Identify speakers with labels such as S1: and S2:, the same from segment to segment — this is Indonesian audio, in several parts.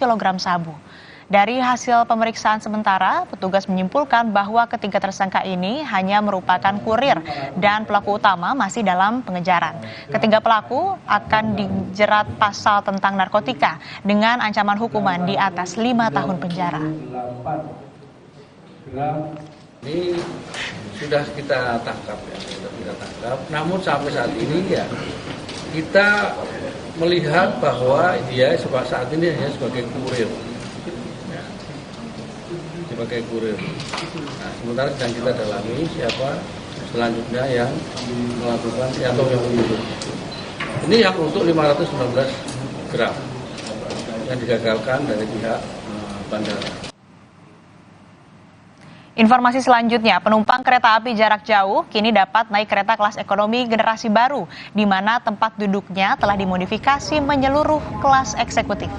S1: kilogram sabu. Dari hasil pemeriksaan sementara, petugas menyimpulkan bahwa ketiga tersangka ini hanya merupakan kurir dan pelaku utama masih dalam pengejaran. Ketiga pelaku akan dijerat pasal tentang narkotika dengan ancaman hukuman di atas 5 tahun penjara.
S2: Ini sudah kita tangkap ya, Namun sampai saat ini ya kita melihat bahwa dia saat ini hanya sebagai kurir. Nah, sementara sedang kita dalami siapa selanjutnya yang melakukan atau yang menyuruh. Ini yang untuk 519 gram yang digagalkan dari pihak bandara.
S1: Informasi selanjutnya, penumpang kereta api jarak jauh kini dapat naik kereta kelas ekonomi generasi baru, di mana tempat duduknya telah dimodifikasi menyeluruh kelas eksekutif.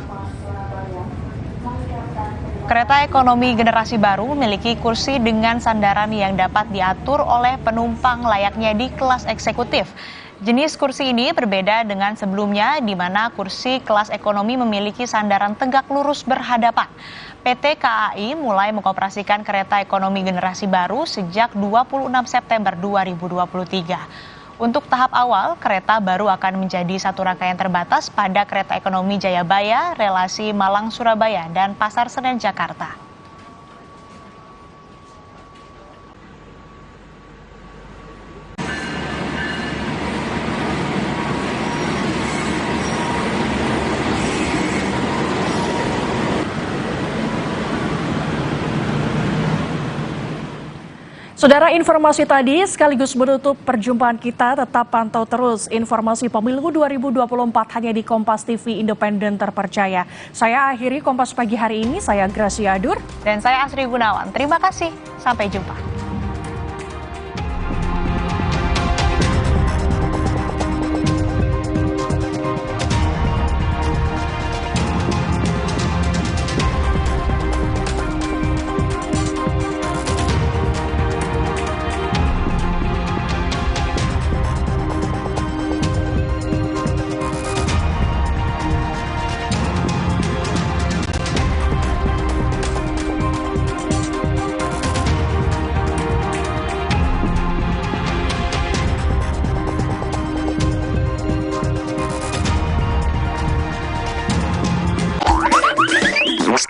S1: Kereta ekonomi generasi baru memiliki kursi dengan sandaran yang dapat diatur oleh penumpang layaknya di kelas eksekutif. Jenis kursi ini berbeda dengan sebelumnya, di mana kursi kelas ekonomi memiliki sandaran tegak lurus berhadapan. PT KAI mulai mengoperasikan kereta ekonomi generasi baru sejak 26 September 2023. Untuk tahap awal, kereta baru akan menjadi satu rangkaian terbatas pada kereta ekonomi Jayabaya, relasi Malang-Surabaya, dan Pasar Senen Jakarta.
S3: Saudara, informasi tadi sekaligus menutup perjumpaan kita. Tetap pantau terus informasi pemilu 2024 hanya di Kompas TV Independen Terpercaya. Saya akhiri Kompas pagi hari ini. Saya Gracia Adur.
S1: Dan saya Asri Gunawan. Terima kasih. Sampai jumpa.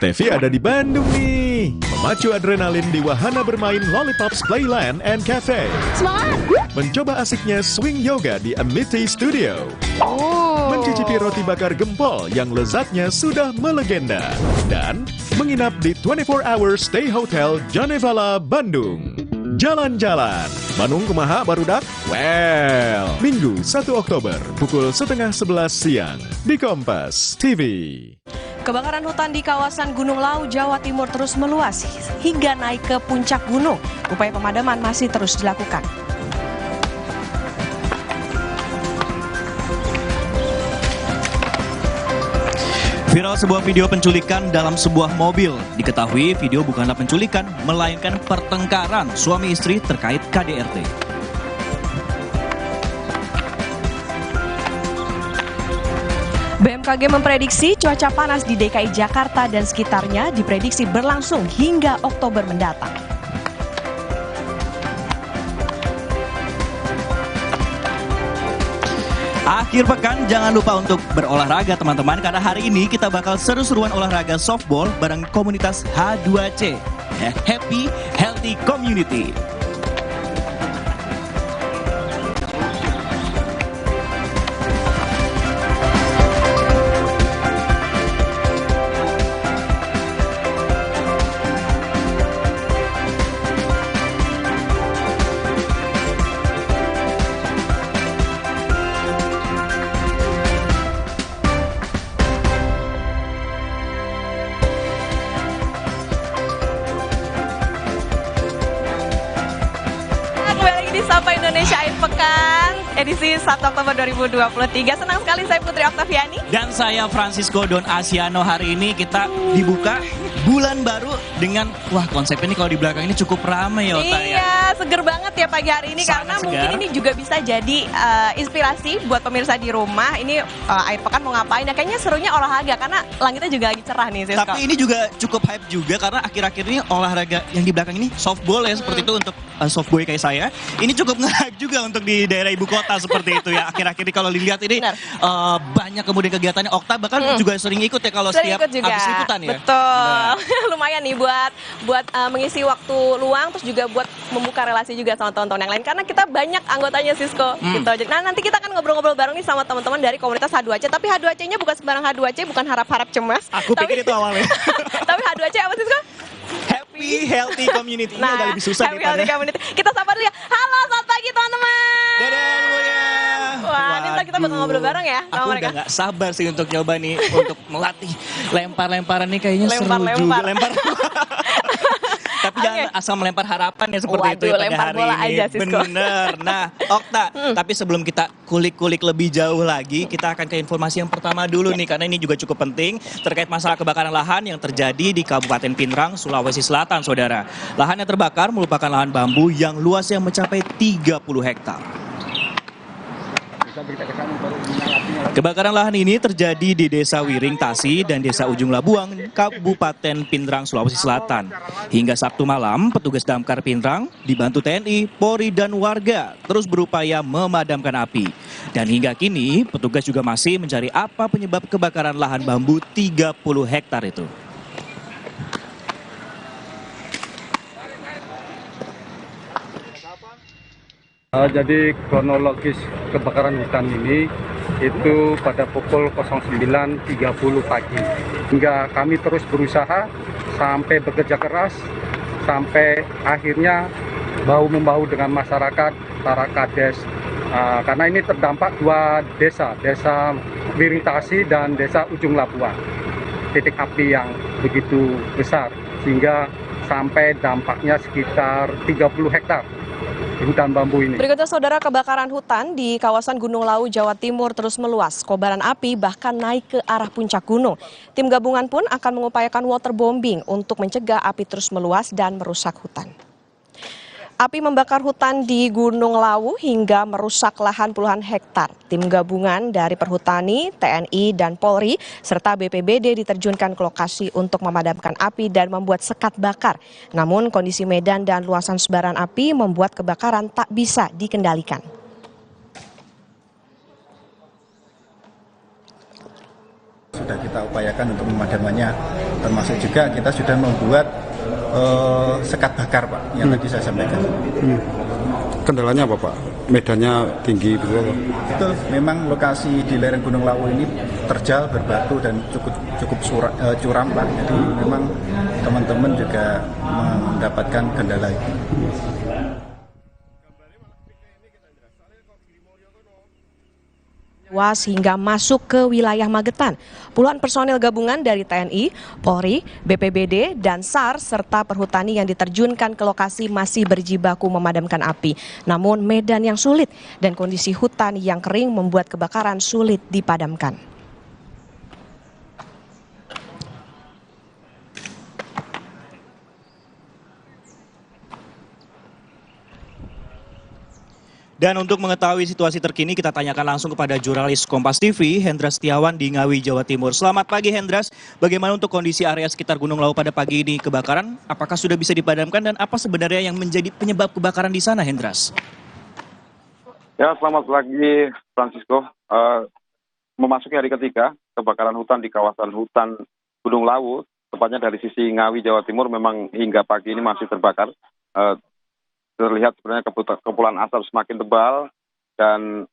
S4: Steffi ada di Bandung nih. Memacu adrenalin di wahana bermain Lollipops Playland and Cafe.
S5: Semangat!
S4: Mencoba asiknya swing yoga di Amity Studio. Mencicipi roti bakar gempol yang lezatnya sudah melegenda. Dan menginap di 24 Hour Stay Hotel Janevala, Bandung. Jalan-jalan. Bandung kumaha barudak? Well, Minggu 1 Oktober pukul 10:30 siang di Kompas TV.
S5: Kebakaran hutan di kawasan Gunung Lau, Jawa Timur terus meluas hingga naik ke puncak gunung. Upaya pemadaman masih terus dilakukan.
S6: Viral sebuah video penculikan dalam sebuah mobil. Diketahui video bukanlah penculikan, melainkan pertengkaran suami istri terkait KDRT.
S5: BMKG memprediksi cuaca panas di DKI Jakarta dan sekitarnya diprediksi berlangsung hingga Oktober mendatang.
S6: Akhir pekan jangan lupa untuk berolahraga teman-teman, karena hari ini kita bakal seru-seruan olahraga softball bareng komunitas H2C. Happy Healthy Community.
S5: Kembali lagi di Sapa Indonesia Akhir Pekan. edisi 1 Oktober 2023. Senang sekali saya Putri Oktaviani.
S6: Dan saya Francisco Don Asiano. Hari ini kita dibuka bulan baru dengan, wah konsepnya ini kalau di belakang ini cukup ramai ya Ota ya.
S5: Iya, seger banget ya pagi hari ini.
S6: Sangat
S5: karena
S6: segar.
S5: mungkin ini juga bisa jadi inspirasi buat pemirsa di rumah. Ini akhir pekan mau ngapain ya? Kayaknya serunya olahraga karena langitnya juga lagi cerah nih, Sisko.
S6: Tapi ini juga cukup hype juga karena akhir-akhir ini olahraga yang di belakang ini softball ya, seperti itu untuk softboy kayak saya. Ini cukup nge-hype juga untuk di daerah ibu kota seperti itu ya. Akhir-akhir ini kalau dilihat ini banyak kemudian kegiatannya. Okta bahkan juga sering ikut ya kalau
S5: Sering
S6: setiap
S5: ikut juga.
S6: habis liputan ya.
S5: Betul. Lumayan nih buat mengisi waktu luang, terus juga buat membuka relasi juga sama teman-teman yang lain. Karena kita banyak anggotanya, Sisko. Gitu. Nah, nanti kita akan ngobrol-ngobrol bareng nih sama teman-teman dari komunitas H2C. Tapi H2C-nya bukan sembarang H2C, bukan harap-harap cemas.
S6: Aku pikir itu awalnya.
S5: Tapi H2C apa, Sisko?
S6: Happy Healthy Community. Ini agak lebih susah
S5: Happy Healthy
S6: daripada.
S5: Community. Kita sapa dulu ya. Halo, selamat pagi teman-teman.
S6: Dadah semuanya.
S5: Wah, ini ntar kita bakal ngobrol bareng ya sama
S6: Aku
S5: mereka.
S6: udah gak sabar sih untuk nyoba nih, untuk melatih lempar-lemparan nih kayaknya seru
S5: Lempar-lempar.
S6: juga. Lempar. Tapi jangan asal melempar harapan ya seperti itu ya
S5: Waduh,
S6: pada
S5: lempar
S6: hari
S5: bola
S6: ini.
S5: aja, Sisko.
S6: Bener. Nah, Okta, tapi sebelum kita kulik-kulik lebih jauh lagi, kita akan ke informasi yang pertama dulu nih, karena ini juga cukup penting terkait masalah kebakaran lahan yang terjadi di Kabupaten Pinrang, Sulawesi Selatan, saudara. Lahan yang terbakar merupakan lahan bambu yang luasnya mencapai 30 hektar. Kebakaran lahan ini terjadi di Desa Wiring Tasi dan Desa Ujung Labuang, Kabupaten Pinrang, Sulawesi Selatan. Hingga Sabtu malam, petugas damkar Pinrang dibantu TNI, Polri, dan warga terus berupaya memadamkan api. Dan hingga kini, petugas juga masih mencari apa penyebab kebakaran lahan bambu 30 hektar itu.
S7: Jadi kronologis kebakaran hutan ini itu pada pukul 09.30 pagi. Hingga kami terus berusaha sampai bekerja keras, sampai akhirnya bahu-membahu dengan masyarakat, para kades. Karena ini terdampak dua desa, Desa Wiring Tasi dan Desa Ujung Labuan. Titik api yang begitu besar, sehingga sampai dampaknya sekitar 30 hektar. Hutan bambu ini.
S5: Berikutnya, saudara, kebakaran hutan di kawasan Gunung Lawu, Jawa Timur terus meluas. Kobaran api bahkan naik ke arah puncak gunung. Tim gabungan pun akan mengupayakan waterbombing untuk mencegah api terus meluas dan merusak hutan. Api membakar hutan di Gunung Lawu hingga merusak lahan puluhan hektar. Tim gabungan dari Perhutani, TNI, dan Polri, serta BPBD diterjunkan ke lokasi untuk memadamkan api dan membuat sekat bakar. Namun kondisi medan dan luasan sebaran api membuat kebakaran tak bisa dikendalikan.
S8: Sudah kita upayakan untuk pemadamannya, termasuk juga kita sudah membuat sekat bakar, Pak, yang tadi saya sampaikan.
S7: Kendalanya apa, Pak? Medannya tinggi, betul?
S8: Betul, memang lokasi di lereng Gunung Lawu ini terjal, berbatu, dan cukup curam, Pak. Jadi memang teman-teman juga mendapatkan kendala itu.
S5: Luas hingga masuk ke wilayah Magetan. Puluhan personil gabungan dari TNI, Polri, BPBD, dan SAR serta Perhutani yang diterjunkan ke lokasi masih berjibaku memadamkan api. Namun medan yang sulit dan kondisi hutan yang kering membuat kebakaran sulit dipadamkan.
S6: Dan untuk mengetahui situasi terkini, kita tanyakan langsung kepada jurnalis Kompas TV, Hendras Setiawan di Ngawi, Jawa Timur. Selamat pagi, Hendras. Bagaimana untuk kondisi area sekitar Gunung Lawu pada pagi ini kebakaran? Apakah sudah bisa dipadamkan dan apa sebenarnya yang menjadi penyebab kebakaran di sana, Hendras?
S9: Ya, selamat pagi, Francisco. Memasuki hari ketiga, kebakaran hutan di kawasan hutan Gunung Lawu, tepatnya dari sisi Ngawi, Jawa Timur, memang hingga pagi ini masih terbakar. Terlihat sebenarnya kepulan asap semakin tebal dan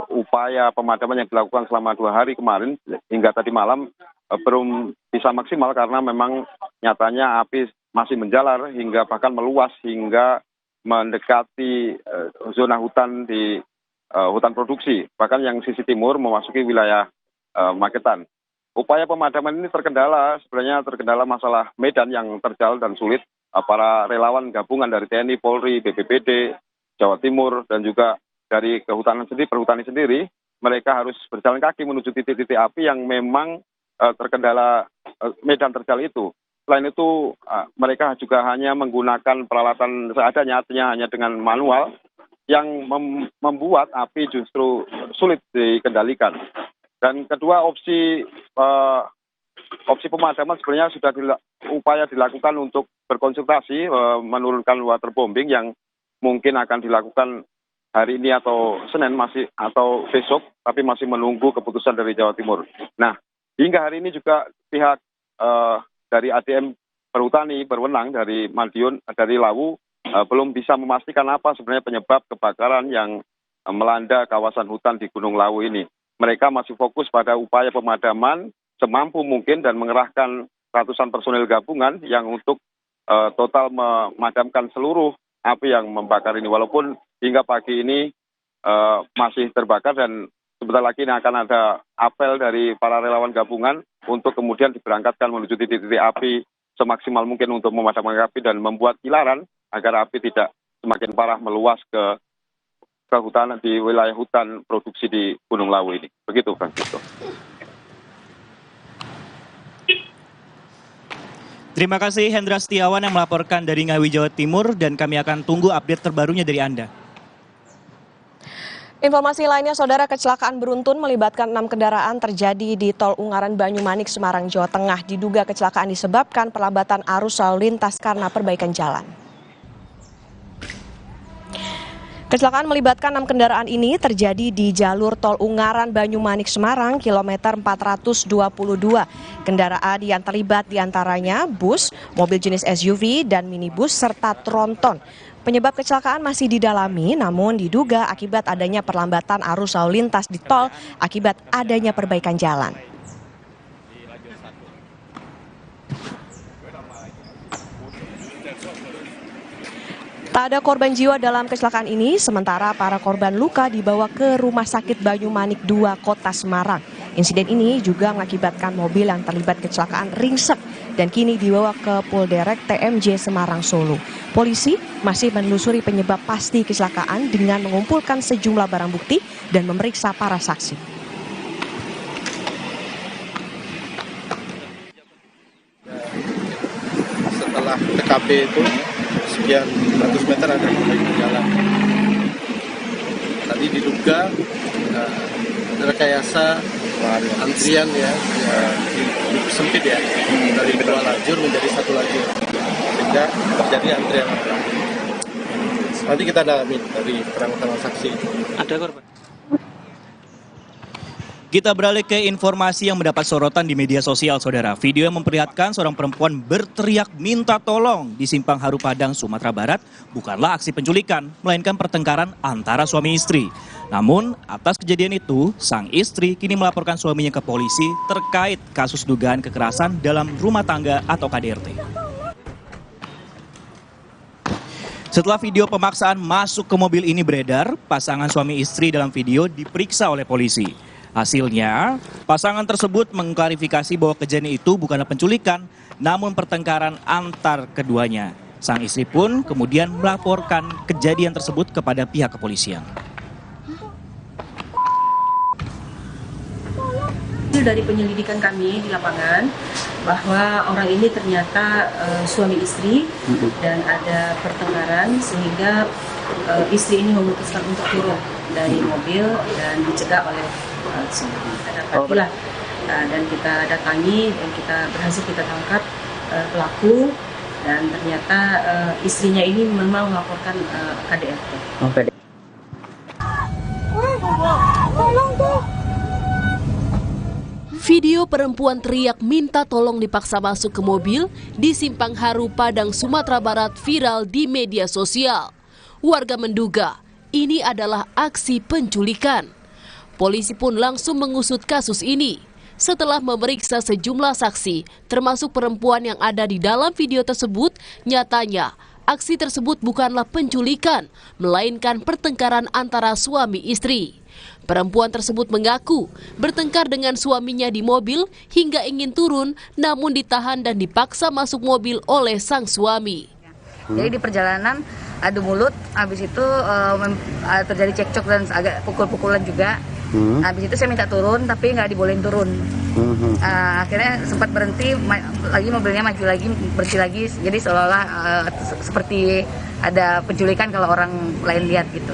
S9: upaya pemadaman yang dilakukan selama 2 hari kemarin hingga tadi malam belum bisa maksimal karena memang nyatanya api masih menjalar hingga bahkan meluas hingga mendekati zona hutan di hutan produksi, bahkan yang sisi timur memasuki wilayah Magetan. Upaya pemadaman ini terkendala masalah medan yang terjal dan sulit. Para relawan gabungan dari TNI, Polri, BPBD, Jawa Timur, dan juga dari kehutanan sendiri, perhutani sendiri, mereka harus berjalan kaki menuju titik-titik api yang memang terkendala medan terjal itu. Selain itu, mereka juga hanya menggunakan peralatan seadanya, artinya hanya dengan manual, yang membuat api justru sulit dikendalikan. Dan kedua, opsi pemadaman sebenarnya sudah upaya dilakukan untuk berkonsultasi menurunkan waterbombing yang mungkin akan dilakukan hari ini atau Senin atau besok, tapi masih menunggu keputusan dari Jawa Timur. Nah, hingga hari ini juga pihak dari ADM Perhutani berwenang dari Madiun, dari Lawu, belum bisa memastikan apa sebenarnya penyebab kebakaran yang melanda kawasan hutan di Gunung Lawu ini. Mereka masih fokus pada upaya pemadaman semampu mungkin dan mengerahkan ratusan personil gabungan yang untuk total memadamkan seluruh api yang membakar ini. Walaupun hingga pagi ini masih terbakar dan sebentar lagi ini akan ada apel dari para relawan gabungan untuk kemudian diberangkatkan menuju titik-titik api semaksimal mungkin untuk memadamkan api dan membuat kilaran agar api tidak semakin parah meluas ke hutan di wilayah hutan produksi di Gunung Lawu ini. Begitu, Francisco.
S6: Terima kasih Hendra Setiawan yang melaporkan dari Ngawi, Jawa Timur, dan kami akan tunggu update terbarunya dari Anda.
S5: Informasi lainnya, Saudara, kecelakaan beruntun melibatkan 6 kendaraan terjadi di Tol Ungaran Banyumanik, Semarang, Jawa Tengah. Diduga kecelakaan disebabkan perlambatan arus lalu lintas karena perbaikan jalan. Kecelakaan melibatkan 6 kendaraan ini terjadi di jalur Tol Ungaran Banyumanik Semarang kilometer 422. Kendaraan yang terlibat diantaranya bus, mobil jenis SUV, dan minibus serta tronton. Penyebab kecelakaan masih didalami, namun diduga akibat adanya perlambatan arus lalu lintas di tol akibat adanya perbaikan jalan. Tak ada korban jiwa dalam kecelakaan ini, sementara para korban luka dibawa ke Rumah Sakit Banyumanik 2 Kota Semarang. Insiden ini juga mengakibatkan mobil yang terlibat kecelakaan ringsek dan kini dibawa ke Polderek TMJ Semarang Solo. Polisi masih menelusuri penyebab pasti kecelakaan dengan mengumpulkan sejumlah barang bukti dan memeriksa para saksi.
S10: Setelah TKP itu sekian ratus meter ada perbaikan jalan. Tadi diduga rekayasa antrian ya sempit ya, dari 2 lajur menjadi 1 lajur sehingga terjadi antrian. Nanti kita dalami dari keterangan saksi.
S6: Ada korban? Kita beralih ke informasi yang mendapat sorotan di media sosial, Saudara. Video yang memperlihatkan seorang perempuan berteriak minta tolong di Simpang Haru Padang, Sumatera Barat bukanlah aksi penculikan, melainkan pertengkaran antara suami istri. Namun, atas kejadian itu, sang istri kini melaporkan suaminya ke polisi terkait kasus dugaan kekerasan dalam rumah tangga atau KDRT. Setelah video pemaksaan masuk ke mobil ini beredar, pasangan suami istri dalam video diperiksa oleh polisi. Hasilnya, pasangan tersebut mengklarifikasi bahwa kejadian itu bukanlah penculikan, namun pertengkaran antar keduanya. Sang istri pun kemudian melaporkan kejadian tersebut kepada pihak kepolisian.
S11: Dari penyelidikan kami di lapangan, bahwa orang ini ternyata suami istri dan ada pertengkaran sehingga istri ini memutuskan untuk turun dari mobil dan dicegah oleh suami. Dapatilah dan kita datangi dan kita berhasil kita tangkap pelaku dan ternyata istrinya ini memang melaporkan KDRT.
S12: Video perempuan teriak minta tolong dipaksa masuk ke mobil di Simpang Haru Padang, Sumatera Barat viral di media sosial. Warga menduga ini adalah aksi penculikan. Polisi pun langsung mengusut kasus ini. Setelah memeriksa sejumlah saksi, termasuk perempuan yang ada di dalam video tersebut, nyatanya aksi tersebut bukanlah penculikan, melainkan pertengkaran antara suami istri. Perempuan tersebut mengaku bertengkar dengan suaminya di mobil hingga ingin turun, namun ditahan dan dipaksa masuk mobil oleh sang suami.
S13: Jadi di perjalanan adu mulut, habis itu terjadi cekcok dan agak pukul-pukulan juga. Habis itu saya minta turun, tapi nggak dibolehin turun. Akhirnya sempat berhenti, lagi mobilnya maju lagi, berhenti lagi. Jadi seolah-olah seperti ada penculikan kalau orang lain lihat gitu.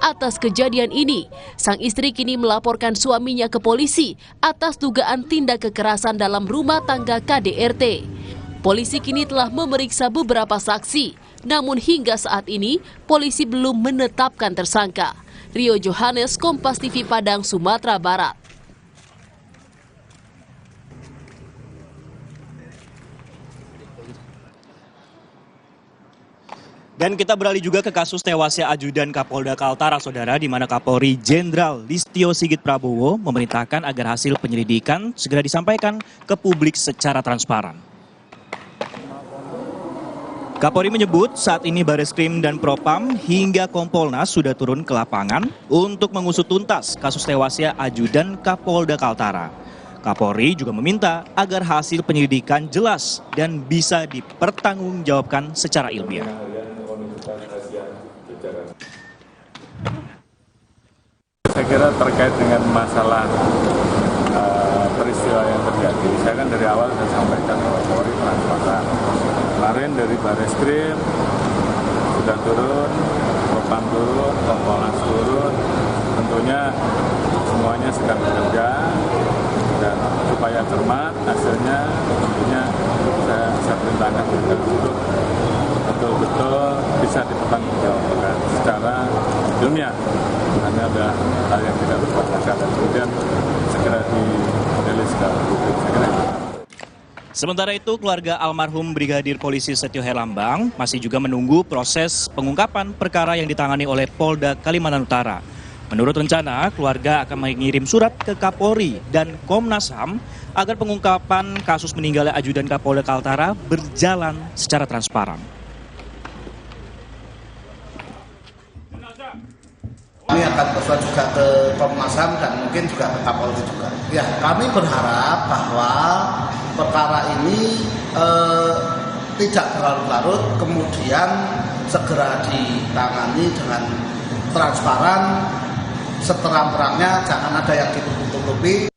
S12: Atas kejadian ini, sang istri kini melaporkan suaminya ke polisi atas dugaan tindak kekerasan dalam rumah tangga KDRT. Polisi kini telah memeriksa beberapa saksi, namun hingga saat ini polisi belum menetapkan tersangka. Rio Johannes, Kompas TV Padang, Sumatera Barat.
S6: Dan kita beralih juga ke kasus tewasnya ajudan Kapolda Kaltara, saudara, di mana Kapolri Jenderal Listio Sigit Prabowo memerintahkan agar hasil penyelidikan segera disampaikan ke publik secara transparan. Kapolri menyebut saat ini Bareskrim dan Propam hingga Kompolnas sudah turun ke lapangan untuk mengusut tuntas kasus tewasnya ajudan Kapolda Kaltara. Kapolri juga meminta agar hasil penyelidikan jelas dan bisa dipertanggungjawabkan secara ilmiah.
S14: Saya kira terkait dengan masalah peristiwa yang terjadi, saya kan dari awal sudah sampaikan bahwa Polri transparan. Kemarin dari Bareskrim sudah turun, Propam turun, Kompolnas turun, tentunya semuanya sedang bekerja dan supaya cermat hasilnya tentunya saya perintahkan untuk betul-betul bisa dipertanggungjawabkan secara ilmiah. Karena ada hal yang tidak berprasangka dan kemudian segera dirilis ke publik.
S6: Sementara itu, keluarga almarhum Brigadir Polisi Setio Herlambang masih juga menunggu proses pengungkapan perkara yang ditangani oleh Polda Kalimantan Utara. Menurut rencana, keluarga akan mengirim surat ke Kapolri dan Komnas HAM agar pengungkapan kasus meninggalnya ajudan Kapolda Kaltara berjalan secara transparan.
S15: Kami akan bersurat juga ke Komnas HAM dan mungkin juga ke Kapolri juga. Ya, kami berharap bahwa perkara ini tidak berlarut-larut, kemudian segera ditangani dengan transparan, seterang-terangnya, jangan ada yang ditutup-tutupi.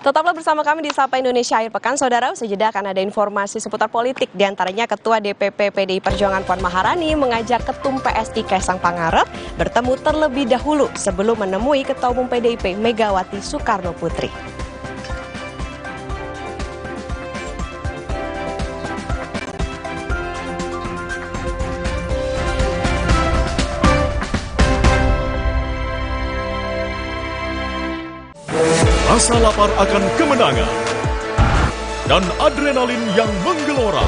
S5: Tetaplah bersama kami di Sapa Indonesia Akhir Pekan, saudara. Sejeda akan ada informasi seputar politik. Di antaranya Ketua DPP PDI Perjuangan Puan Maharani mengajak Ketum PSI Kaisang Pangarep bertemu terlebih dahulu sebelum menemui Ketua Umum PDIP Megawati Soekarno Putri.
S4: Rasa lapar akan kemenangan dan adrenalin yang menggelora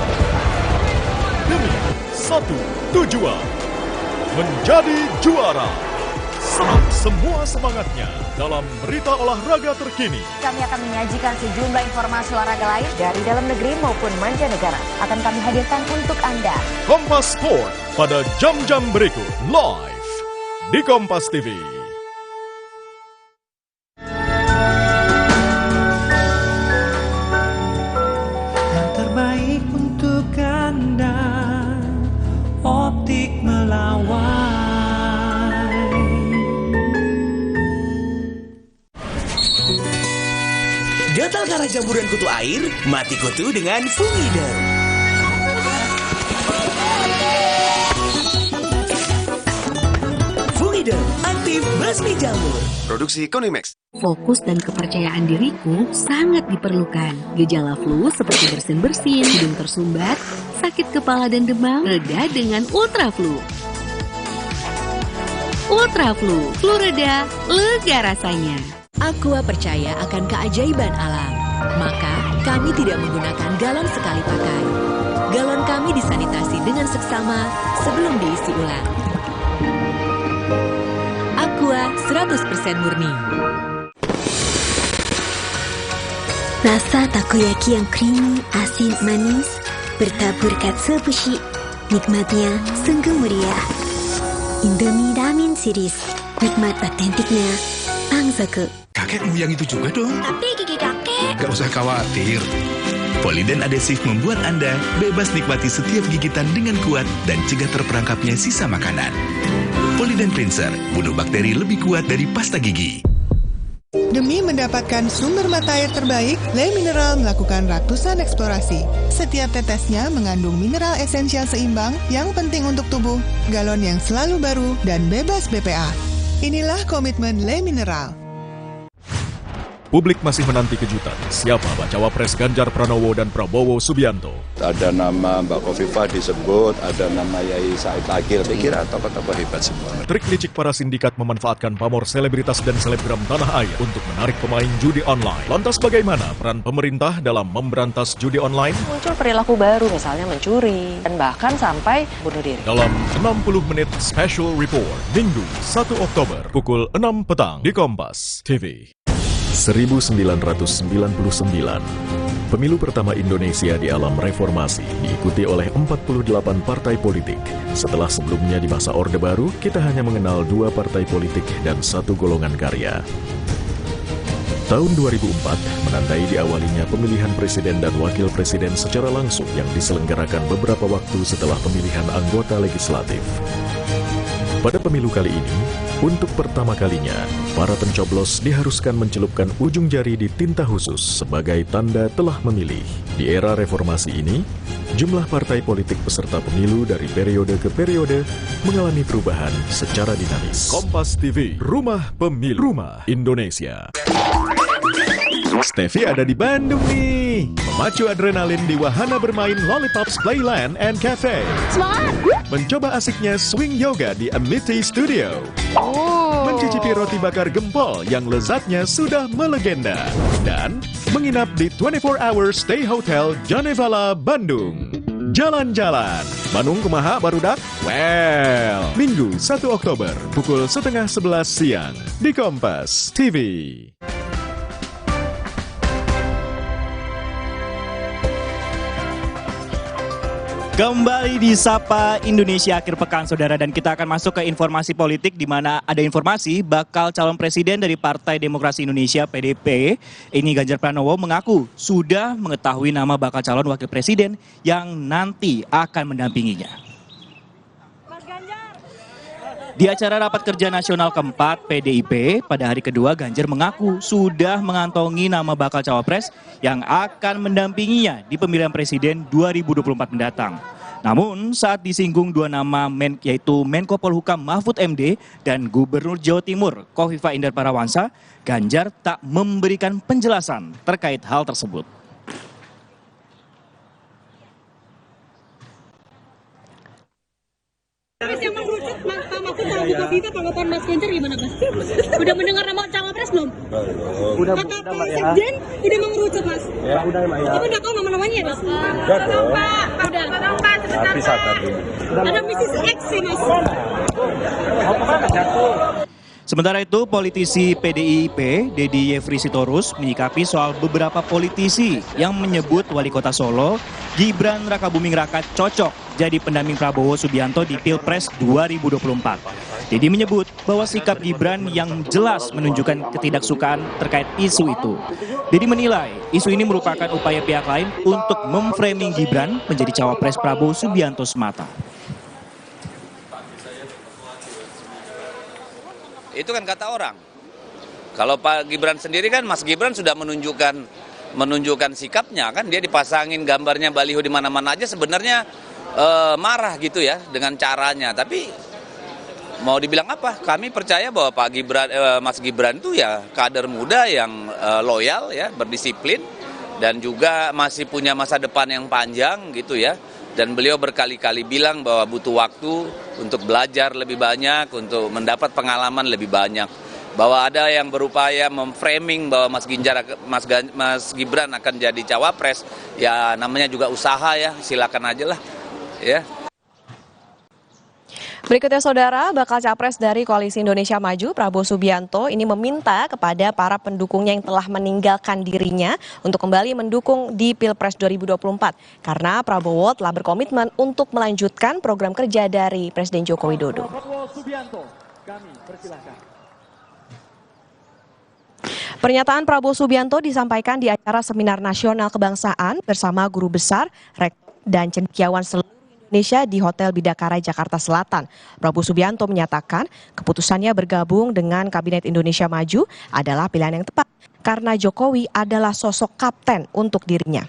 S4: demi satu tujuan, menjadi juara. Serap semua semangatnya dalam berita olahraga terkini.
S16: Kami akan menyajikan sejumlah informasi olahraga lain dari dalam negeri maupun mancanegara. Akan kami hadirkan untuk Anda.
S4: Kompas Sport pada jam-jam berikut live di Kompas TV.
S17: Optik Melawai.
S18: Gatal karena campuran kutu air, mati kutu dengan Fungida. Fungida, aktif basmi jamur. Produksi Konimax.
S19: Fokus dan kepercayaan diriku sangat diperlukan. Gejala flu seperti bersin-bersin, hidung tersumbat, sakit kepala dan demam reda dengan Ultra Flu. Ultra Flu, flu reda, lega rasanya.
S20: Aqua percaya akan keajaiban alam. Maka kami tidak menggunakan galon sekali pakai. Galon kami disanitasi dengan seksama sebelum diisi ulang. Aqua 100% murni.
S21: Rasa takoyaki yang creamy, asin, manis, bertabur katsu obushi. Nikmatnya sungguh meriah. Indomie Ramen Series, nikmat otentiknya Pangsaku.
S22: Kakekmu yang itu juga dong.
S21: Tapi gigi kakek.
S22: Gak usah khawatir.
S18: Poliden adhesif membuat Anda bebas nikmati setiap gigitan dengan kuat dan cegah terperangkapnya sisa makanan. Poliden Cleanser, bunuh bakteri lebih kuat dari pasta gigi.
S2: Demi mendapatkan sumber mata air terbaik, Le Mineral melakukan ratusan eksplorasi. Setiap tetesnya mengandung mineral esensial seimbang yang penting untuk tubuh, galon yang selalu baru, dan bebas BPA. Inilah komitmen Le Mineral.
S4: Publik masih menanti kejutan. Siapa bacawa pres Ganjar Pranowo dan Prabowo Subianto?
S22: Ada nama Mbak Khofifah disebut, ada nama Yai Said Akil. Saya kira tokoh-tokoh hebat semua.
S4: Trik licik para sindikat memanfaatkan pamor selebritas dan selebgram tanah air untuk menarik pemain judi online. Lantas bagaimana peran pemerintah dalam memberantas judi online?
S23: Muncul perilaku baru, misalnya mencuri, dan bahkan sampai bunuh diri.
S4: Dalam 60 menit Special Report, Minggu 1 Oktober, pukul 6 petang di Kompas TV. 1999, pemilu pertama Indonesia di alam reformasi diikuti oleh 48 partai politik. Setelah sebelumnya di masa Orde Baru, kita hanya mengenal 2 partai politik dan 1 golongan karya. Tahun 2004 menandai diawalinya pemilihan presiden dan wakil presiden secara langsung yang diselenggarakan beberapa waktu setelah pemilihan anggota legislatif. Pada pemilu kali ini, untuk pertama kalinya, para pencoblos diharuskan mencelupkan ujung jari di tinta khusus sebagai tanda telah memilih. Di era reformasi ini, jumlah partai politik peserta pemilu dari periode ke periode mengalami perubahan secara dinamis. Kompas TV, Rumah Pemilu, Rumah Indonesia. Steffi ada di Bandung nih. Memacu adrenalin di wahana bermain Lollipops Playland and Cafe.
S24: Semangat!
S4: Mencoba asiknya swing yoga di Amity Studio. Mencicipi roti bakar gempol yang lezatnya sudah melegenda. Dan menginap di 24 Hour Stay Hotel Janevala, Bandung. Jalan-jalan. Bandung kumaha barudak? Well, Minggu 1 Oktober, pukul 10:30 siang di Kompas TV.
S6: Kembali di Sapa Indonesia akhir pekan, saudara, dan kita akan masuk ke informasi politik di mana ada informasi bakal calon presiden dari Partai Demokrasi Indonesia (PDP). Ini Ganjar Pranowo mengaku sudah mengetahui nama bakal calon wakil presiden yang nanti akan mendampinginya. Di acara rapat kerja nasional keempat PDIP pada hari kedua, Ganjar mengaku sudah mengantongi nama bakal cawapres yang akan mendampinginya di pemilihan presiden 2024 mendatang. Namun saat disinggung 2 nama yaitu Menko Polhukam Mahfud MD dan Gubernur Jawa Timur Khofifah Indar Parawansa, Ganjar tak memberikan penjelasan terkait hal tersebut.
S24: Yang mengerucut Pak Mahfud sama Bu Khofifah, tanggapan Mas Ganjar gimana, Mas? Udah mendengar nama cawapres belum?
S25: Udah,
S24: kata Pak Sekjen udah mengerucut, Mas?
S25: Ya, udah, Mbak, ya.
S24: Tapi udah tahu nama-namanya ya, Mas?
S25: Udah dong.
S24: Udah.
S25: Tapi sabar dulu.
S24: Ada Mrs. X sih, Mas.
S6: Sementara itu, politisi PDIP, Dedi Yefri Sitorus, menyikapi soal beberapa politisi yang menyebut Wali Kota Solo, Gibran Rakabuming Raka cocok jadi pendamping Prabowo Subianto di Pilpres 2024. Dedi menyebut bahwa sikap Gibran yang jelas menunjukkan ketidaksukaan terkait isu itu. Dedi menilai isu ini merupakan upaya pihak lain untuk memframing Gibran menjadi cawapres Prabowo Subianto semata.
S26: Itu kan kata orang. Kalau Pak Gibran sendiri kan, Mas Gibran sudah menunjukkan sikapnya kan, dia dipasangin gambarnya baliho di mana-mana aja sebenarnya marah gitu ya dengan caranya. Tapi mau dibilang apa? Kami percaya bahwa Pak Gibran, Mas Gibran itu ya kader muda yang loyal ya, berdisiplin dan juga masih punya masa depan yang panjang gitu ya. Dan beliau berkali-kali bilang bahwa butuh waktu untuk belajar lebih banyak, untuk mendapat pengalaman lebih banyak. Bahwa ada yang berupaya memframing bahwa Mas Gibran akan jadi cawapres, ya namanya juga usaha ya, silakan aja lah. Ya.
S5: Berikutnya saudara, bakal capres dari Koalisi Indonesia Maju, Prabowo Subianto, ini meminta kepada para pendukungnya yang telah meninggalkan dirinya untuk kembali mendukung di Pilpres 2024. Karena Prabowo telah berkomitmen untuk melanjutkan program kerja dari Presiden Joko Widodo. Pernyataan Prabowo Subianto disampaikan di acara Seminar Nasional Kebangsaan bersama guru besar, rektor, dan cendekiawan seluruh Indonesia di Hotel Bidakara, Jakarta Selatan. Prabowo Subianto menyatakan keputusannya bergabung dengan Kabinet Indonesia Maju adalah pilihan yang tepat karena Jokowi adalah sosok kapten untuk dirinya.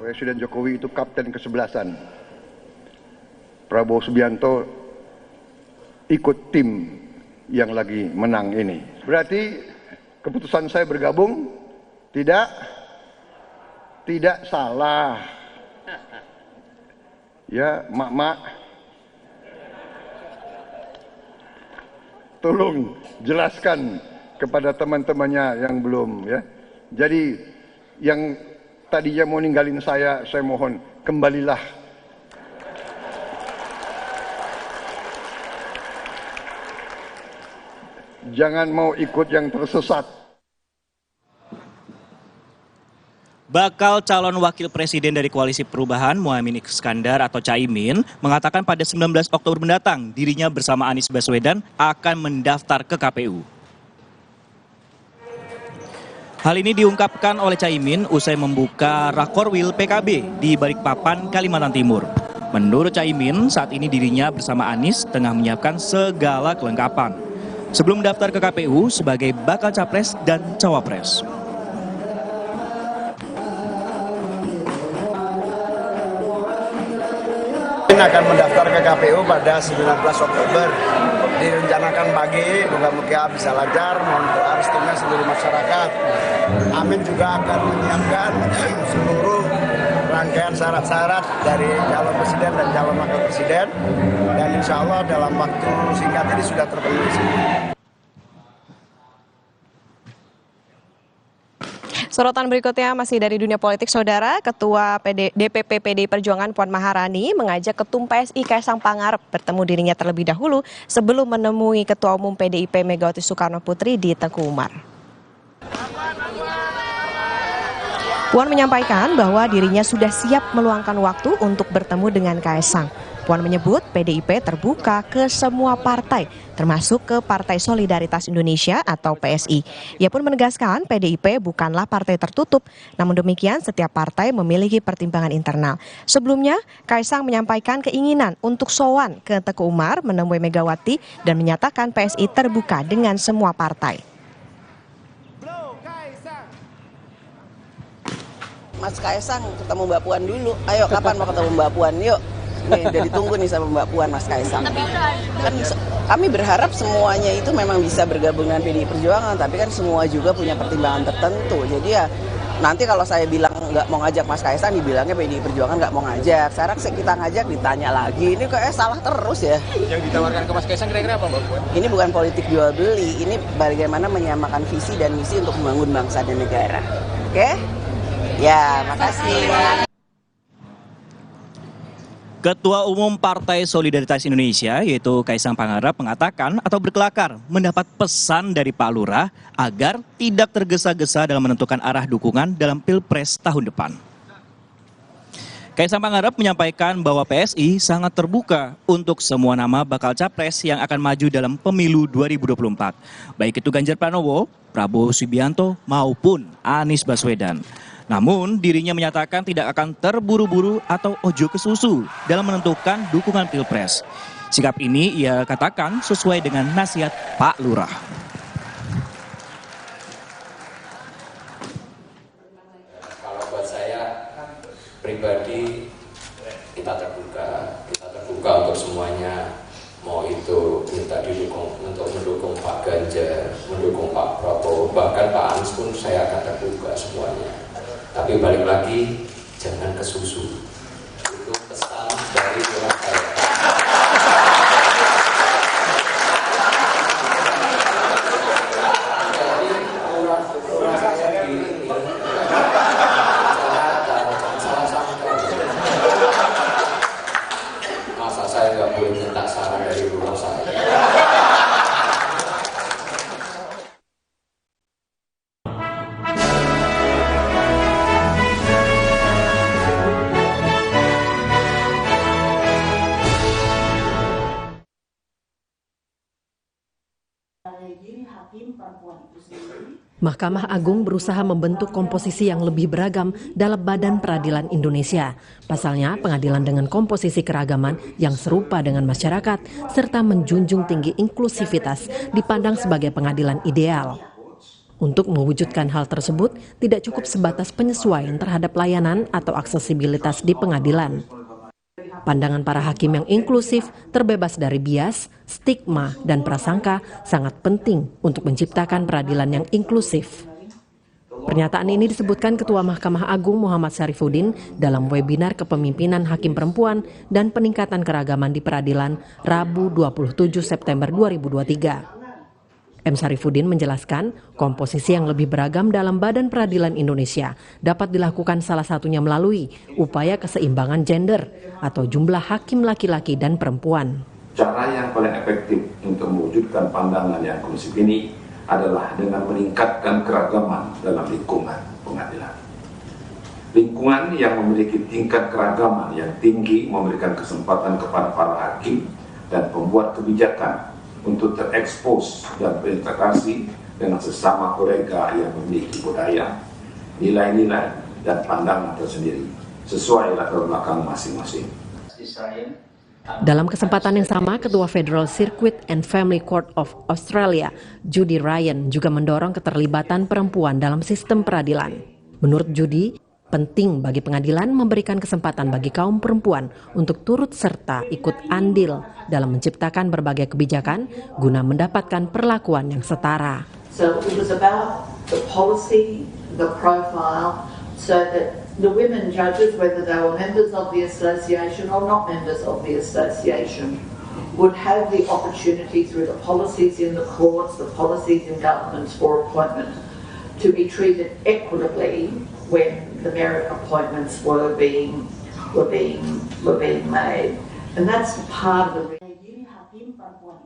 S1: Presiden Jokowi itu kapten kesebelasan. Prabowo Subianto ikut tim yang lagi menang ini. Berarti keputusan saya bergabung tidak salah. Ya, mak-mak, tolong jelaskan kepada teman-temannya yang belum ya. Jadi yang tadinya mau ninggalin saya mohon kembalilah. Jangan mau ikut yang tersesat.
S6: Bakal calon wakil presiden dari Koalisi Perubahan Muhaimin Iskandar atau Caimin mengatakan pada 19 Oktober mendatang dirinya bersama Anies Baswedan akan mendaftar ke KPU. Hal ini diungkapkan oleh Caimin usai membuka Rakorwil PKB di Balikpapan, Kalimantan Timur. Menurut Caimin, saat ini dirinya bersama Anies tengah menyiapkan segala kelengkapan sebelum mendaftar ke KPU sebagai bakal capres dan cawapres.
S3: Akan mendaftar ke KPU pada 19 Oktober. Direncanakan pagi, moga-moga bisa lancar, mohon doa restunya seluruh masyarakat. Amin juga akan menyiapkan seluruh rangkaian syarat-syarat dari calon presiden dan calon wakil presiden. Dan insya Allah dalam waktu singkat ini sudah terpenuhi semua.
S5: Sorotan berikutnya masih dari dunia politik, Saudara. Ketua DPP PDI Perjuangan Puan Maharani mengajak Ketum PSI Kaisang Pangarep bertemu dirinya terlebih dahulu sebelum menemui Ketua Umum PDIP Megawati Soekarnoputri di Teguh Umar. Puan menyampaikan bahwa dirinya sudah siap meluangkan waktu untuk bertemu dengan Kaisang. Puan menyebut PDIP terbuka ke semua partai, termasuk ke Partai Solidaritas Indonesia atau PSI. Ia pun menegaskan PDIP bukanlah partai tertutup, namun demikian setiap partai memiliki pertimbangan internal. Sebelumnya, Kaisang menyampaikan keinginan untuk sowan ke Teguh Umar menemui Megawati dan menyatakan PSI terbuka dengan semua partai.
S7: Mas Kaisang ketemu Mbak Puan dulu. Ayo, kapan mau ketemu Mbak Puan? Yuk. Nih, udah ditunggu nih sama Mbak Puan, Mas Kaisang. Kan kami berharap semuanya itu memang bisa bergabung dengan PDI Perjuangan, tapi kan semua juga punya pertimbangan tertentu. Jadi ya nanti kalau saya bilang nggak mau ngajak Mas Kaisang, dibilangnya PDI Perjuangan nggak mau ngajak. Sekarang kita ngajak, ditanya lagi. Ini kayak salah terus ya.
S8: Yang ditawarkan ke Mas Kaisang kira-kira apa, Mbak Puan?
S7: Ini bukan politik jual beli, ini bagaimana menyamakan visi dan misi untuk membangun bangsa dan negara. Oke? Ya, makasih.
S6: Ketua Umum Partai Solidaritas Indonesia yaitu Kaisang Pangarep mengatakan atau berkelakar mendapat pesan dari Pak Lurah agar tidak tergesa-gesa dalam menentukan arah dukungan dalam Pilpres tahun depan. Kaisang Pangarep menyampaikan bahwa PSI sangat terbuka untuk semua nama bakal capres yang akan maju dalam pemilu 2024. Baik itu Ganjar Pranowo, Prabowo Subianto maupun Anies Baswedan. Namun dirinya menyatakan tidak akan terburu-buru atau ojo ke susu dalam menentukan dukungan Pilpres. Sikap ini ia katakan sesuai dengan nasihat Pak Lurah.
S9: Kalau buat saya pribadi kita terbuka untuk semuanya. Mau itu minta didukung untuk mendukung Pak Ganjar, mendukung Pak Prabowo, bahkan Pak Anies pun saya akan terbuka semuanya. Tapi balik lagi, jangan ke susu. Itu pesan dari Tuhan saya. Jadi orang saya ini salah sangka. Masa saya nggak boleh minta saran dari rumah saya.
S10: Mahkamah Agung berusaha membentuk komposisi yang lebih beragam dalam Badan Peradilan Indonesia. Pasalnya, pengadilan dengan komposisi keragaman yang serupa dengan masyarakat serta menjunjung tinggi inklusivitas dipandang sebagai pengadilan ideal. Untuk mewujudkan hal tersebut, tidak cukup sebatas penyesuaian terhadap layanan atau aksesibilitas di pengadilan. Pandangan para hakim yang inklusif, terbebas dari bias, stigma, dan prasangka sangat penting untuk menciptakan peradilan yang inklusif. Pernyataan ini disebutkan Ketua Mahkamah Agung Muhammad Syarifuddin dalam webinar kepemimpinan hakim perempuan dan peningkatan keragaman di peradilan Rabu 27 September 2023. M. Syarifuddin menjelaskan komposisi yang lebih beragam dalam Badan Peradilan Indonesia dapat dilakukan salah satunya melalui upaya keseimbangan gender atau jumlah hakim laki-laki dan perempuan.
S11: Cara yang paling efektif untuk mewujudkan pandangan yang inklusif ini adalah dengan meningkatkan keragaman dalam lingkungan pengadilan. Lingkungan yang memiliki tingkat keragaman yang tinggi memberikan kesempatan kepada para hakim dan pembuat kebijakan untuk terekspos dan berinteraksi dengan sesama kolega yang memiliki budaya, nilai-nilai, dan pandangan tersendiri, sesuai latar belakang masing-masing.
S10: Dalam kesempatan yang sama, Ketua Federal Circuit and Family Court of Australia, Judy Ryan, juga mendorong keterlibatan perempuan dalam sistem peradilan. Menurut Judy, penting bagi pengadilan memberikan kesempatan bagi kaum perempuan untuk turut serta ikut andil dalam menciptakan berbagai kebijakan guna mendapatkan perlakuan yang setara.
S12: So it was about the policy, the profile, so that the women judges, whether they were members of the association or not members of the association, would have the opportunity through the policies in the courts, the policies in governments for appointment, to be treated equitably when the merit appointments were being made, and that's part of the.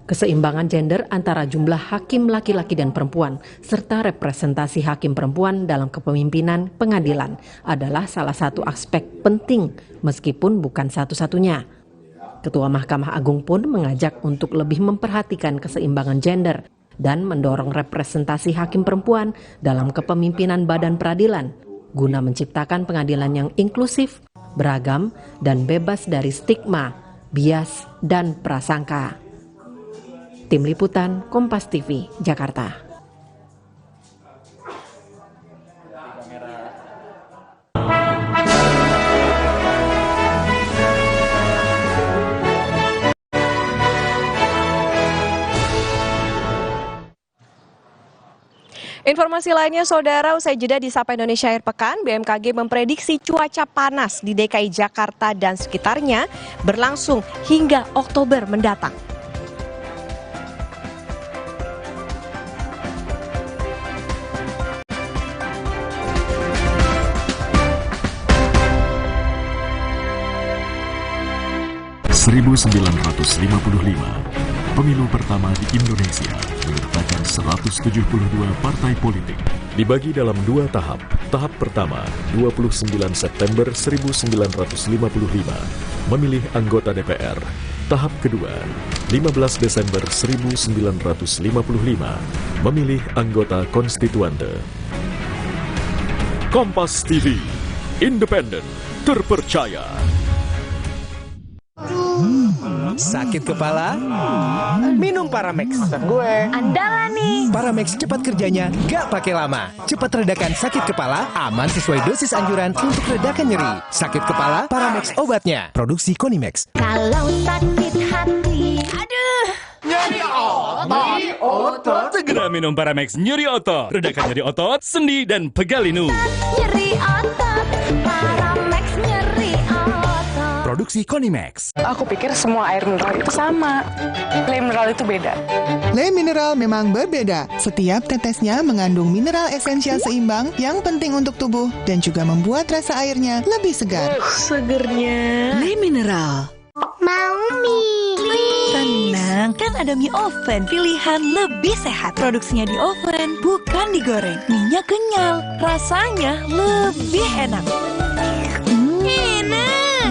S10: Keseimbangan gender antara jumlah hakim laki-laki dan perempuan serta representasi hakim perempuan dalam kepemimpinan pengadilan adalah salah satu aspek penting meskipun bukan satu-satunya. Ketua Mahkamah Agung pun mengajak untuk lebih memperhatikan keseimbangan gender dan mendorong representasi hakim perempuan dalam kepemimpinan badan peradilan guna menciptakan pengadilan yang inklusif, beragam, dan bebas dari stigma, bias, dan prasangka. Tim Liputan Kompas TV, Jakarta.
S5: Informasi lainnya, Saudara, usai jeda di Sapa Indonesia Akhir Pekan, BMKG memprediksi cuaca panas di DKI Jakarta dan sekitarnya berlangsung hingga Oktober mendatang.
S4: Pemilu pertama di Indonesia menyertakan 172 partai politik. Dibagi dalam dua tahap. Tahap pertama, 29 September 1955, memilih anggota DPR. Tahap kedua, 15 Desember 1955, memilih anggota konstituante. Kompas TV, independen, terpercaya.
S13: Sakit kepala? Minum Paramex.
S24: Gue andalan nih.
S13: Paramex cepat kerjanya, gak pakai lama. Cepat redakan sakit kepala, aman sesuai dosis anjuran untuk redakan nyeri. Sakit kepala, Paramex obatnya. Produksi Konimex.
S24: Kalau sakit hati, aduh,
S13: nyeri otot. Segera minum Paramex nyeri otot. Redakan nyeri otot, sendi, dan pegalinu.
S24: nyeri otot, Paramex nyeri otot.
S13: Produksi Konimex.
S23: Aku pikir semua air mineral itu sama. Le mineral itu beda.
S2: Le mineral memang berbeda. Setiap tetesnya mengandung mineral esensial seimbang yang penting untuk tubuh dan juga membuat rasa airnya lebih segar.
S20: Segernya. Le mineral.
S24: Mau mie.
S20: Tenang, kan ada mie oven. Pilihan lebih sehat. Produksinya di oven, bukan digoreng. Mie-nya kenyal, rasanya lebih enak.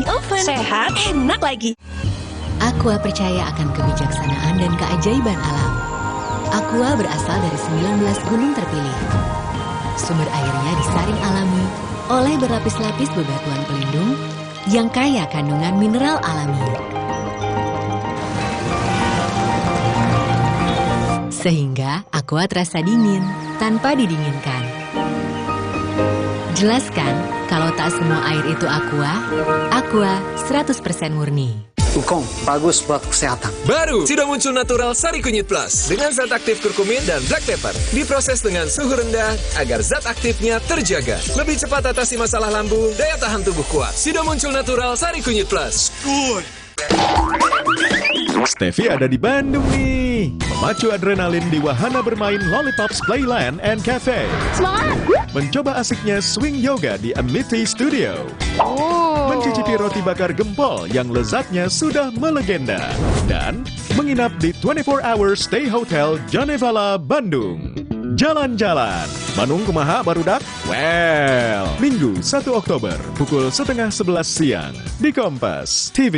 S20: Oven. Sehat, enak lagi. Aqua percaya akan kebijaksanaan dan keajaiban alam. Aqua berasal dari 19 gunung terpilih. Sumber airnya disaring alami oleh berlapis-lapis bebatuan pelindung yang kaya kandungan mineral alami. Sehingga Aqua terasa dingin tanpa didinginkan. Jelaskan kalau tak semua air itu Aqua 100% murni.
S14: Ukong, bagus buat kesehatan.
S15: Baru, sudah muncul natural Sari Kunyit Plus dengan zat aktif kurkumin dan black pepper. Diproses dengan suhu rendah agar zat aktifnya terjaga. Lebih cepat atasi masalah lambung, daya tahan tubuh kuat. Sudah muncul natural Sari Kunyit Plus. Good.
S4: Steffi ada di Bandung nih. Memacu adrenalin di wahana bermain Lollipops Playland and Cafe.
S24: Semangat!
S4: Mencoba asiknya swing yoga di Amity Studio. Mencicipi roti bakar gempol yang lezatnya sudah melegenda. Dan menginap di 24 Hours Stay Hotel Jonevala, Bandung. Jalan-jalan. Manung kumaha barudak? Well, Minggu 1 Oktober pukul 10:30 siang di Kompas TV.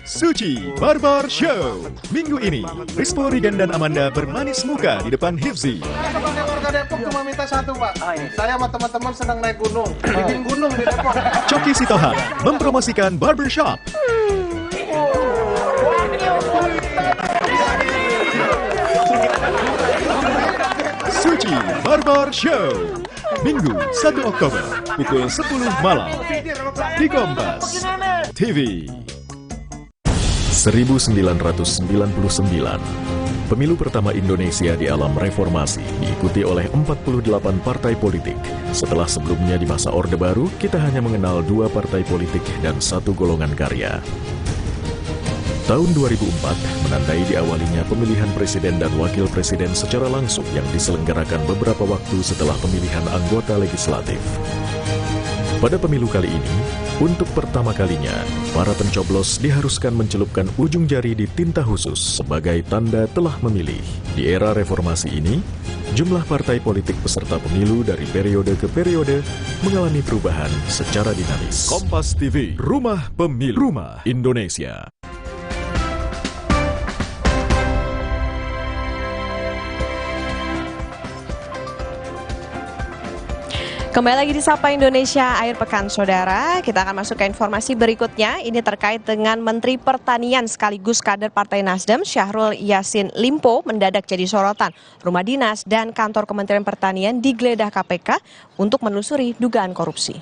S4: Suci Barbar Show. Minggu ini, Rispo, Rigen, dan Amanda bermanis muka di depan Hifzi.
S16: Warga Depok cuma minta satu, Pak. Saya sama teman-teman sedang naik gunung. Bikin gunung di Depok.
S4: Coki Sitohang mempromosikan barbershop. Suci Barbar Show. Minggu 1 Oktober pukul 10 malam di Kompas TV. 1999, pemilu pertama Indonesia di alam reformasi diikuti oleh 48 partai politik. Setelah sebelumnya di masa Orde Baru, kita hanya mengenal 2 partai politik dan 1 golongan karya. Tahun 2004 menandai diawalinya pemilihan presiden dan wakil presiden secara langsung yang diselenggarakan beberapa waktu setelah pemilihan anggota legislatif. Pada pemilu kali ini, untuk pertama kalinya, para pencoblos diharuskan mencelupkan ujung jari di tinta khusus sebagai tanda telah memilih. Di era reformasi ini, jumlah partai politik peserta pemilu dari periode ke periode mengalami perubahan secara dinamis. Kompas TV, Rumah Pemilu, Rumah Indonesia.
S5: Kembali lagi di Sapa Indonesia Akhir Pekan, Saudara. Kita akan masuk ke informasi berikutnya. Ini terkait dengan Menteri Pertanian sekaligus kader Partai Nasdem, Syahrul Yassin Limpo, mendadak jadi sorotan. Rumah dinas dan kantor Kementerian Pertanian digeledah KPK untuk menelusuri dugaan korupsi.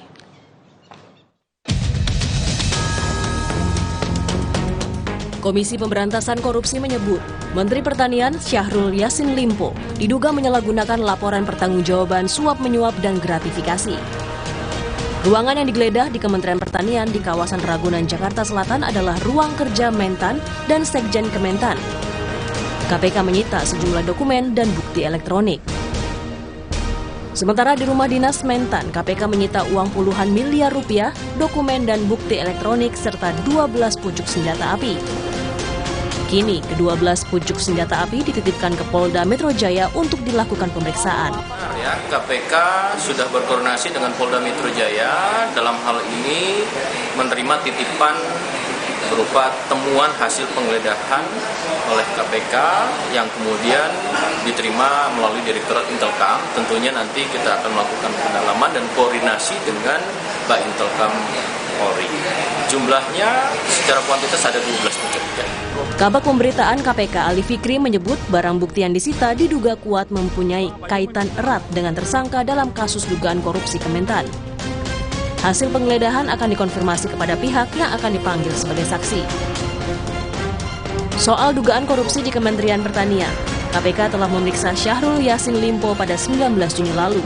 S17: Komisi Pemberantasan Korupsi menyebut, Menteri Pertanian Syahrul Yassin Limpo diduga menyalahgunakan laporan pertanggungjawaban suap-menyuap dan gratifikasi. Ruangan yang digeledah di Kementerian Pertanian di kawasan Ragunan, Jakarta Selatan adalah ruang kerja Mentan dan Sekjen Kementan. KPK menyita sejumlah dokumen dan bukti elektronik. Sementara di rumah dinas Mentan, KPK menyita uang puluhan miliar rupiah, dokumen dan bukti elektronik, serta 12 pucuk senjata api. Kini, ke-12 pucuk senjata api dititipkan ke Polda Metro Jaya untuk dilakukan pemeriksaan.
S19: Ya, KPK sudah berkoordinasi dengan Polda Metro Jaya dalam hal ini menerima titipan berupa temuan hasil penggeledahan oleh KPK yang kemudian diterima melalui Direktorat Intelkam. Tentunya nanti kita akan melakukan pendalaman dan koordinasi dengan Mbak Intelkam Polri. Jumlahnya secara kuantitas ada 12 pucuk.
S17: Kabak Pemberitaan KPK Ali Fikri menyebut barang bukti yang disita diduga kuat mempunyai kaitan erat dengan tersangka dalam kasus dugaan korupsi Kementan. Hasil penggeledahan akan dikonfirmasi kepada pihak yang akan dipanggil sebagai saksi. Soal dugaan korupsi di Kementerian Pertanian, KPK telah memeriksa Syahrul Yassin Limpo pada 19 Juni lalu.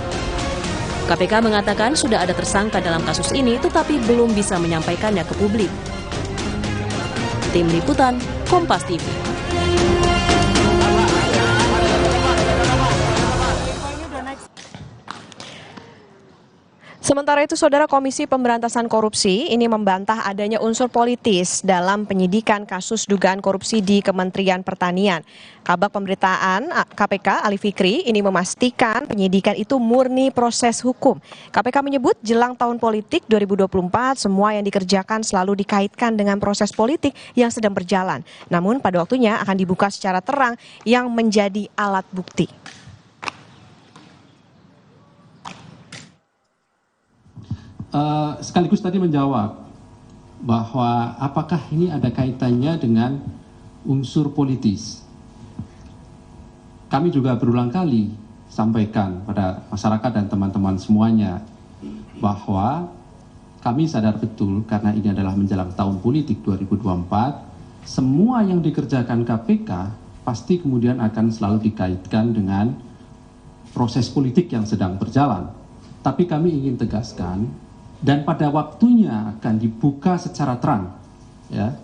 S17: KPK mengatakan sudah ada tersangka dalam kasus ini tetapi belum bisa menyampaikannya ke publik. Tim Liputan, Kompas TV.
S5: Sementara itu, Saudara, Komisi Pemberantasan Korupsi ini membantah adanya unsur politis dalam penyidikan kasus dugaan korupsi di Kementerian Pertanian. Kabag Pemberitaan KPK Ali Fikri ini memastikan penyidikan itu murni proses hukum. KPK menyebut jelang tahun politik 2024 semua yang dikerjakan selalu dikaitkan dengan proses politik yang sedang berjalan. Namun pada waktunya akan dibuka secara terang yang menjadi alat bukti.
S1: Sekaligus tadi menjawab bahwa apakah ini ada kaitannya dengan unsur politis. Kami juga berulang kali sampaikan pada masyarakat dan teman-teman semuanya bahwa kami sadar betul karena ini adalah menjelang tahun politik 2024, semua yang dikerjakan KPK pasti kemudian akan selalu dikaitkan dengan proses politik yang sedang berjalan. Tapi kami ingin tegaskan, dan pada waktunya akan dibuka secara terang, ya,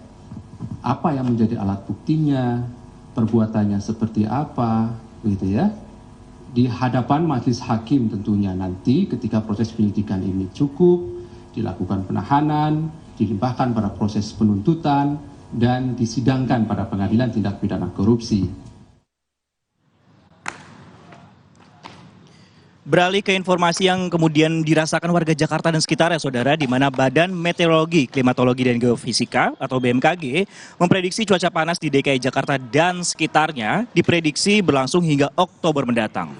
S1: apa yang menjadi alat buktinya, perbuatannya seperti apa, begitu ya, di hadapan majelis hakim tentunya nanti ketika proses penyidikan ini cukup, dilakukan penahanan, dilimpahkan pada proses penuntutan, dan disidangkan pada pengadilan tindak pidana korupsi.
S6: Beralih ke informasi yang kemudian dirasakan warga Jakarta dan sekitarnya, Saudara, di mana Badan Meteorologi, Klimatologi dan Geofisika atau BMKG memprediksi cuaca panas di DKI Jakarta dan sekitarnya diprediksi berlangsung hingga Oktober mendatang.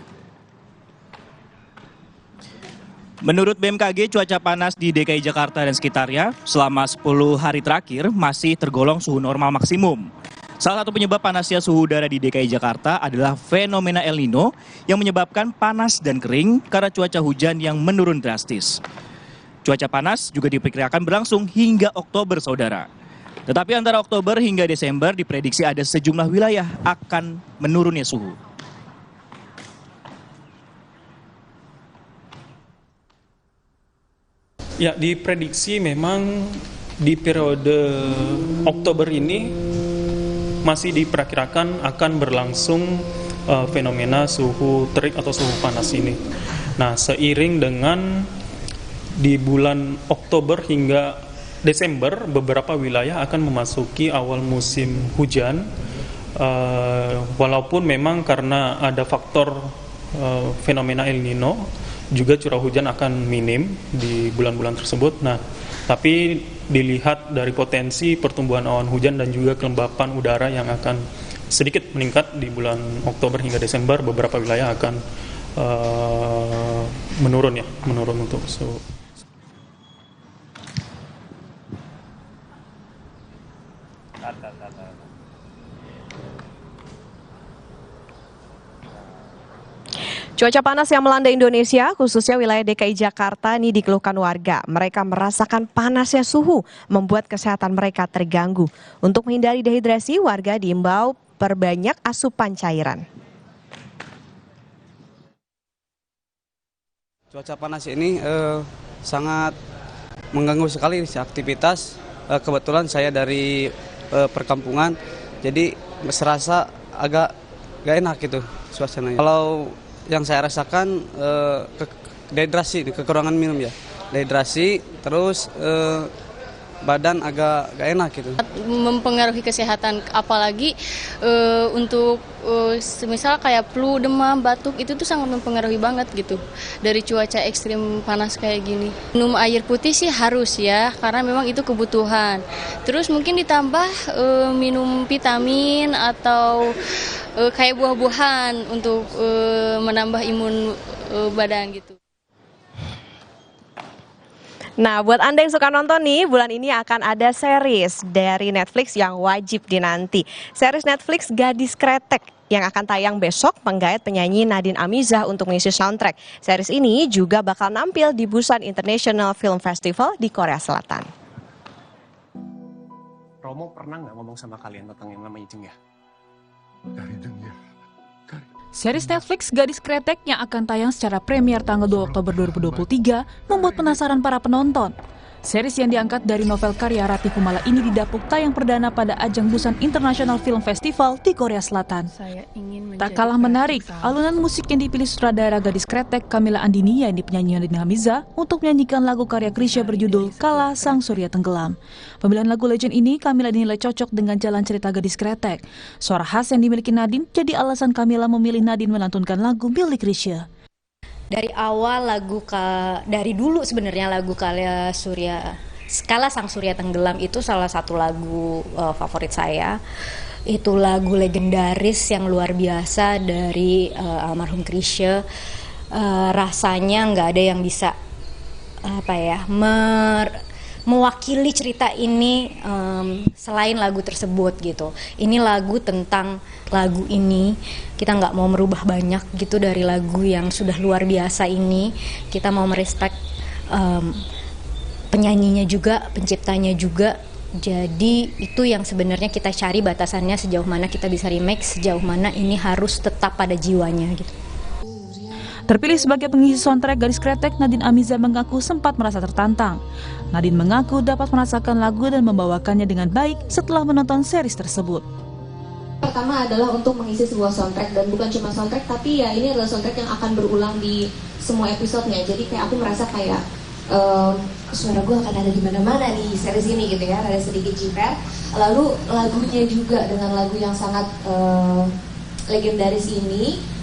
S6: Menurut BMKG, cuaca panas di DKI Jakarta dan sekitarnya selama 10 hari terakhir masih tergolong suhu normal maksimum. Salah satu penyebab panasnya suhu udara di DKI Jakarta adalah fenomena El Nino yang menyebabkan panas dan kering karena cuaca hujan yang menurun drastis. Cuaca panas juga diperkirakan berlangsung hingga Oktober, Saudara. Tetapi antara Oktober hingga Desember diprediksi ada sejumlah wilayah akan menurunnya suhu.
S18: Ya, diprediksi memang di periode Oktober ini masih diperkirakan akan berlangsung fenomena suhu terik atau suhu panas ini. Nah, seiring dengan di bulan Oktober hingga Desember, beberapa wilayah akan memasuki awal musim hujan, walaupun memang karena ada faktor fenomena El Nino, juga curah hujan akan minim di bulan-bulan tersebut. Nah, tapi dilihat dari potensi pertumbuhan awan hujan dan juga kelembapan udara yang akan sedikit meningkat di bulan Oktober hingga Desember, beberapa wilayah akan menurun untuk suhu.
S5: Cuaca panas yang melanda Indonesia, khususnya wilayah DKI Jakarta, ini dikeluhkan warga. Mereka merasakan panasnya suhu, membuat kesehatan mereka terganggu. Untuk menghindari dehidrasi, warga diimbau perbanyak asupan cairan.
S21: Cuaca panas ini sangat mengganggu sekali aktivitas. Kebetulan saya dari perkampungan, jadi serasa agak gak enak gitu suasananya. Kalau yang saya rasakan dehidrasi, kekurangan minum ya, dehidrasi, terus badan agak gak enak gitu.
S22: Mempengaruhi kesehatan, apalagi untuk semisal kayak flu, demam, batuk, itu tuh sangat mempengaruhi banget gitu dari cuaca ekstrim panas kayak gini. Minum air putih sih harus ya, karena memang itu kebutuhan. Terus mungkin ditambah minum vitamin atau kayak buah-buahan untuk menambah imun badan gitu.
S5: Nah, buat Anda yang suka nonton nih, bulan ini akan ada series dari Netflix yang wajib dinanti. Series Netflix Gadis Kretek yang akan tayang besok menggait penyanyi Nadine Amizah untuk mengisi soundtrack. Series ini juga bakal nampil di Busan International Film Festival di Korea Selatan.
S25: Romo pernah nggak ngomong sama kalian tentang yang namanya Jeng ya? Dari Jeng ya.
S26: Series Netflix Gadis Kretek yang akan tayang secara premier tanggal 2 Oktober 2023 membuat penasaran para penonton. Series yang diangkat dari novel karya Ratih Kumala ini didapuk tayang perdana pada ajang Busan International Film Festival di Korea Selatan. Tak kalah menarik, alunan musik yang dipilih sutradara gadis kretek Kamila Andini yang penyanyi Nadine Hamiza untuk menyanyikan lagu karya Chrisye berjudul Kala Sang Surya Tenggelam. Pemilihan lagu legend ini Kamila dinilai cocok dengan jalan cerita gadis kretek. Suara khas yang dimiliki Nadine jadi alasan Kamila memilih Nadine melantunkan lagu milik Chrisye.
S3: Dari awal dari dulu sebenarnya lagu Kala Sang Surya Tenggelam itu salah satu lagu favorit saya. Itu lagu legendaris yang luar biasa dari almarhum Chrisye. Rasanya nggak ada yang bisa mewakili cerita ini selain lagu tersebut gitu. Ini lagu tentang lagu ini. Kita nggak mau merubah banyak gitu dari lagu yang sudah luar biasa ini. Kita mau merespek penyanyinya juga, penciptanya juga. Jadi itu yang sebenarnya kita cari batasannya, sejauh mana kita bisa remake, sejauh mana ini harus tetap pada jiwanya gitu.
S26: Terpilih sebagai pengisi soundtrack Gadis Kretek, Nadine Hamiza mengaku sempat merasa tertantang. Nadine mengaku dapat merasakan lagu dan membawakannya dengan baik setelah menonton series tersebut.
S7: Pertama adalah untuk mengisi sebuah soundtrack, dan bukan cuma soundtrack tapi ya ini adalah soundtrack yang akan berulang di semua episodenya. Jadi kayak aku merasa kayak suara gue akan ada di mana-mana di series ini gitu ya, ada sedikit jiper. Lalu lagunya juga dengan lagu yang sangat legendaris ini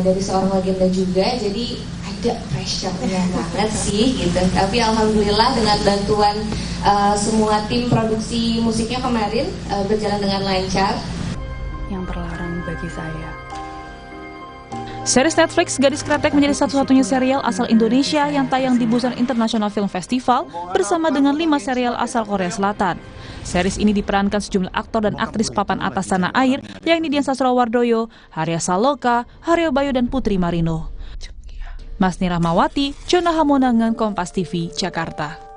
S7: dari seorang legenda juga, jadi ada pressure-nya banget sih gitu. Tapi alhamdulillah dengan bantuan semua tim produksi musiknya kemarin berjalan dengan lancar.
S8: Yang terlarang bagi saya.
S26: Series Netflix Gadis Kretek menjadi satu-satunya serial asal Indonesia yang tayang di Busan International Film Festival bersama dengan 5 serial asal Korea Selatan. Series ini diperankan sejumlah aktor dan aktris papan atas tanah air, yakni Dian Sastrowardoyo, Harya Saloka, Haryo Bayu, dan Putri Marino. Masni Rahmawati, Jona Hamonangan, Kompas TV, Jakarta.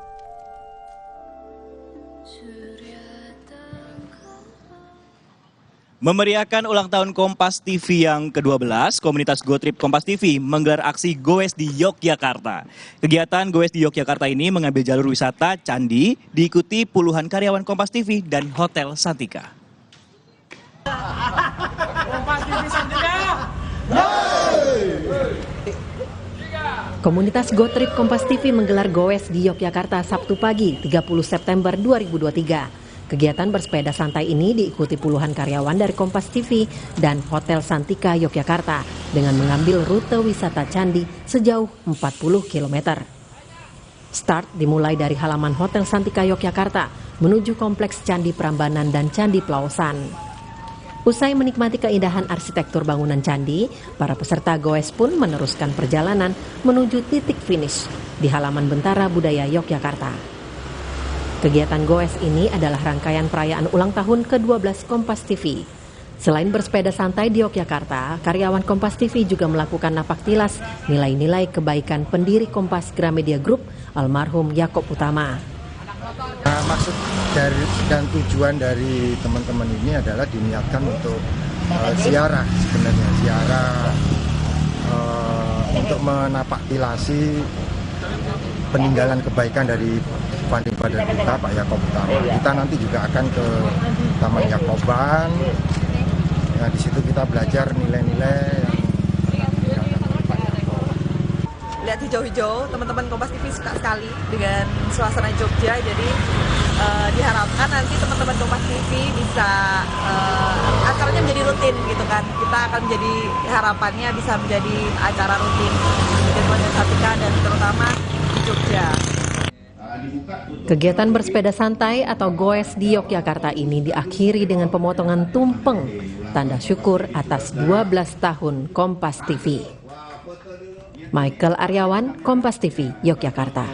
S6: Memeriahkan ulang tahun Kompas TV yang ke-12, komunitas Go Trip Kompas TV menggelar aksi Goes di Yogyakarta. Kegiatan Goes di Yogyakarta ini mengambil jalur wisata Candi, diikuti puluhan karyawan Kompas TV dan Hotel Santika.
S9: Kompas TV Santika!
S10: Komunitas Go Trip Kompas TV menggelar Goes di Yogyakarta Sabtu pagi, 30 September 2023. Kegiatan bersepeda santai ini diikuti puluhan karyawan dari Kompas TV dan Hotel Santika Yogyakarta dengan mengambil rute wisata Candi sejauh 40 km. Start dimulai dari halaman Hotel Santika Yogyakarta menuju Kompleks Candi Prambanan dan Candi Plaosan. Usai menikmati keindahan arsitektur bangunan candi, para peserta Goes pun meneruskan perjalanan menuju titik finish di halaman Bentara Budaya Yogyakarta. Kegiatan Goes ini adalah rangkaian perayaan ulang tahun ke-12 Kompas TV. Selain bersepeda santai di Yogyakarta, karyawan Kompas TV juga melakukan napak tilas nilai-nilai kebaikan pendiri Kompas Gramedia Group, almarhum Yakob Utama.
S11: Maksud dan tujuan dari teman-teman ini adalah diniatkan untuk ziarah sebenarnya, untuk menapak tilasi peninggalan kebaikan dari Panding Badan kita, Pak Yakob Utama. Kita nanti juga akan ke Taman Yakoban. Nah, di situ kita belajar nilai-nilai yang
S12: lihat hijau-hijau, teman-teman Kompas TV suka sekali dengan suasana Jogja. Jadi diharapkan nanti teman-teman Kompas TV bisa acaranya menjadi rutin gitu kan. Kita akan menjadi harapannya bisa menjadi acara rutin di Hotel Santika dan terutama di Jogja.
S10: Kegiatan bersepeda santai atau Goes di Yogyakarta ini diakhiri dengan pemotongan tumpeng, tanda syukur atas 12 tahun Kompas TV. Michael Aryawan, Kompas TV, Yogyakarta.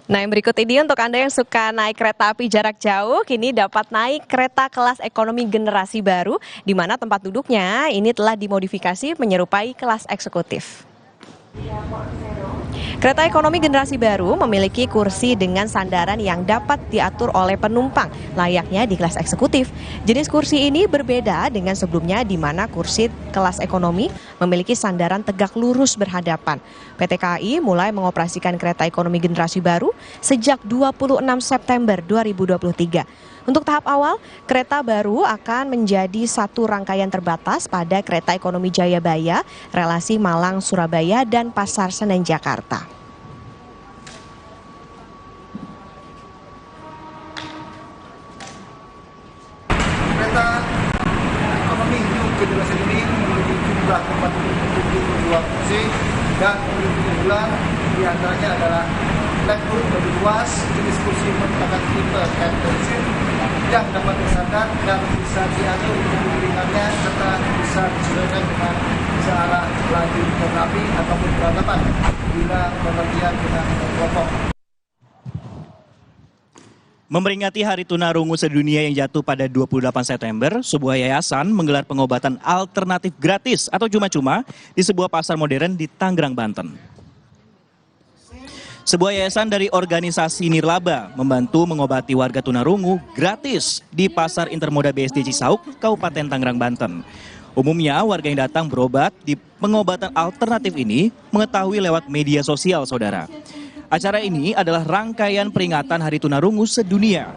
S5: Nah, yang berikut ini untuk Anda yang suka naik kereta api jarak jauh, kini dapat naik kereta kelas ekonomi generasi baru, di mana tempat duduknya ini telah dimodifikasi menyerupai kelas eksekutif. Kereta ekonomi generasi baru memiliki kursi dengan sandaran yang dapat diatur oleh penumpang, layaknya di kelas eksekutif. Jenis kursi ini berbeda dengan sebelumnya di mana kursi kelas ekonomi memiliki sandaran tegak lurus berhadapan. PT KAI mulai mengoperasikan kereta ekonomi generasi baru sejak 26 September 2023. Untuk tahap awal, kereta baru akan menjadi satu rangkaian terbatas pada kereta ekonomi Jayabaya, relasi Malang-Surabaya, dan Pasar Senen Jakarta.
S11: Kereta ekonomi generasi ini memiliki jumlah tempat duduk 72 kursi dan memiliki keunggulan diantaranya adalah legroom lebih luas, jenis kursi merupakan tipe air condition yang dapat bersandar dan bisa diatur untuk ringannya serta bisa disesuaikan dengan searah laju kereta api ataupun berhadapan bila bepergian dengan kelompok.
S6: Memperingati Hari Tunarungu Sedunia yang jatuh pada 28 September, sebuah yayasan menggelar pengobatan alternatif gratis atau cuma-cuma di sebuah pasar modern di Tangerang, Banten. Sebuah yayasan dari organisasi Nirlaba membantu mengobati warga tunarungu gratis di Pasar Intermoda BSD Cisauk, Kabupaten Tangerang, Banten. Umumnya warga yang datang berobat di pengobatan alternatif ini mengetahui lewat media sosial, saudara. Acara ini adalah rangkaian peringatan Hari Tunarungu Sedunia.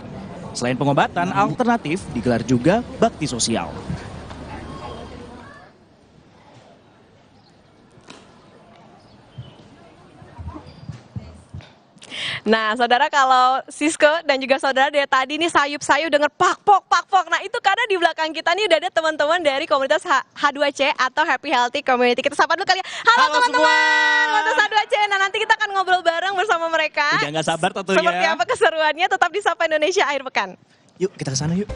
S6: Selain pengobatan alternatif, digelar juga bakti sosial.
S5: Nah, saudara, kalau Sisko dan juga saudara dari tadi nih sayup-sayup denger pak-pok. Nah, itu karena di belakang kita nih udah ada teman-teman dari komunitas H2C atau Happy Healthy Community. Kita sapa dulu kali ya. Halo teman-teman, komunitas H2C. Nah, nanti kita akan ngobrol bareng bersama mereka.
S6: Udah gak sabar tentunya.
S5: Seperti apa keseruannya, tetap di Sapa Indonesia Akhir Pekan.
S6: Yuk, kita ke sana yuk.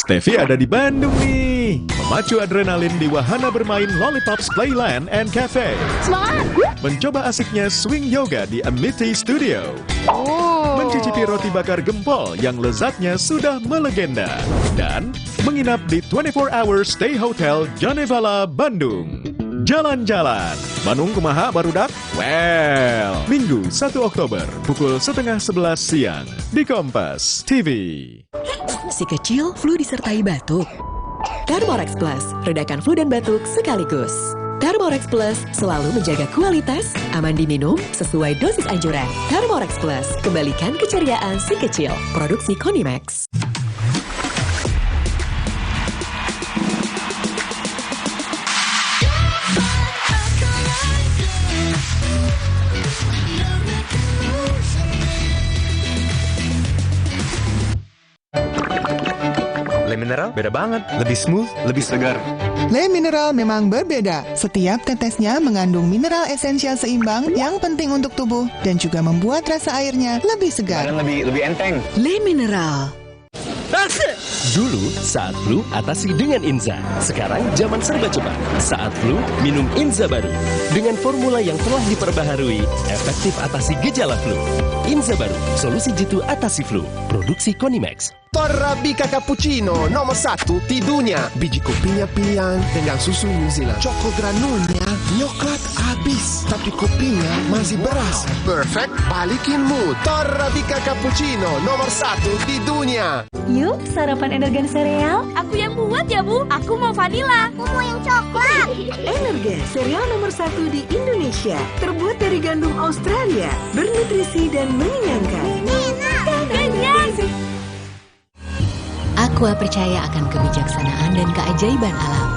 S4: Steffi ada di Bandung nih. Memacu adrenalin di wahana bermain Lollipops Playland and Cafe.
S24: Semangat!
S4: Mencoba asiknya swing yoga di Amity Studio. Mencicipi roti bakar gempol yang lezatnya sudah melegenda. Dan menginap di 24 Hour Stay Hotel Janevala, Bandung. Jalan-jalan. Bandung kumaha barudak? Well, Minggu 1 Oktober pukul 10:30 siang di Kompas TV.
S2: Si kecil flu disertai batuk. Thermorex Plus, redakan flu dan batuk sekaligus. Thermorex Plus selalu menjaga kualitas, aman diminum sesuai dosis anjuran. Thermorex Plus, kembalikan keceriaan si kecil. Produksi Konimax.
S13: Le Mineral beda banget, lebih smooth, lebih segar.
S14: Le Mineral memang berbeda. Setiap tetesnya mengandung mineral esensial seimbang yang penting untuk tubuh dan juga membuat rasa airnya lebih segar.
S13: Dan lebih enteng.
S2: Le Mineral.
S15: Dulu saat flu atasi dengan Inza. Sekarang zaman serba cepat. Saat flu minum Inza baru. Dengan formula yang telah diperbaharui, efektif atasi gejala flu. Inza baru, solusi jitu atasi flu. Produksi Konimax.
S20: Torabika Cappuccino nomor 1 di dunia. Biji kopinya pilihan dengan susu New Zealand. Choco granulnya nyoklat habis, tapi kopinya masih beras. Perfect balikin mood. Torabika Cappuccino nomor 1 di dunia.
S24: Yuk, sarapan Energen sereal.
S23: Aku yang buat ya, Bu. Aku mau vanila. Aku mau yang coklat.
S2: Energen, sereal nomor 1 di Indonesia. Terbuat dari gandum Australia. Bernutrisi dan mengenyangkan.
S23: Kenyang.
S27: Aqua percaya akan kebijaksanaan dan keajaiban alam.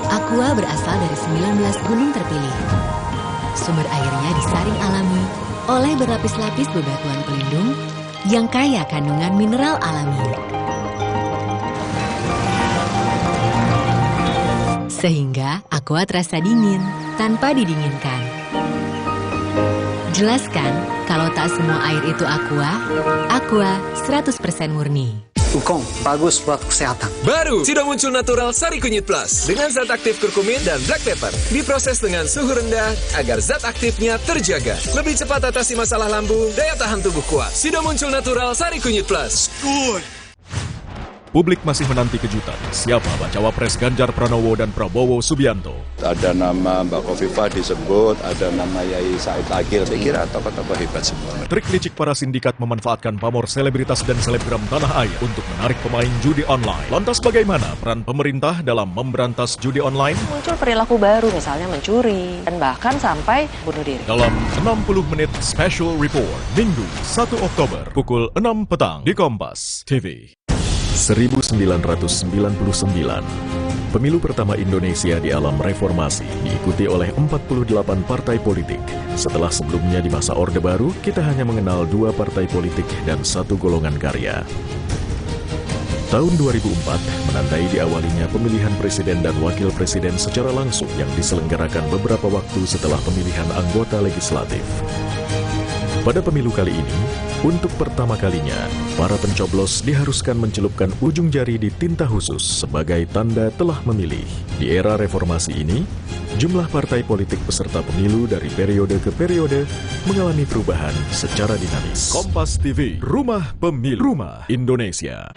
S27: Aqua berasal dari 19 gunung terpilih. Sumber airnya disaring alami oleh berlapis-lapis bebatuan pelindung yang kaya kandungan mineral alami. Sehingga Aqua terasa dingin tanpa didinginkan. Jelaskan kalau tak semua air itu Aqua 100% murni.
S1: Ukong, bagus buat kesehatan.
S16: Baru, sudah muncul Natural Sari Kunyit Plus dengan zat aktif kurkumin dan black pepper. Diproses dengan suhu rendah agar zat aktifnya terjaga. Lebih cepat atasi masalah lambung, daya tahan tubuh kuat. Sudah muncul Natural Sari Kunyit Plus. Good.
S4: Publik masih menanti kejutan. Siapa bacawa pres Ganjar Pranowo dan Prabowo Subianto?
S17: Ada nama Mbak Khofifah disebut, ada nama Yai Said Akil. Saya kira tokoh-tokoh hebat semua.
S4: Trik licik para sindikat memanfaatkan pamor selebritas dan selebgram tanah air untuk menarik pemain judi online. Lantas bagaimana peran pemerintah dalam memberantas judi online?
S5: Muncul perilaku baru, misalnya mencuri, dan bahkan sampai bunuh diri.
S4: Dalam 60 menit Special Report, Minggu 1 Oktober, pukul 6 petang di Kompas TV. 1999, pemilu pertama Indonesia di alam reformasi diikuti oleh 48 partai politik. Setelah sebelumnya di masa Orde Baru, kita hanya mengenal 2 partai politik dan 1 golongan karya. Tahun 2004 menandai diawalinya pemilihan presiden dan wakil presiden secara langsung yang diselenggarakan beberapa waktu setelah pemilihan anggota legislatif. Pada pemilu kali ini, untuk pertama kalinya, para pencoblos diharuskan mencelupkan ujung jari di tinta khusus sebagai tanda telah memilih. Di era reformasi ini, jumlah partai politik peserta pemilu dari periode ke periode mengalami perubahan secara dinamis. Kompas TV, Rumah Pemilu, Rumah Indonesia.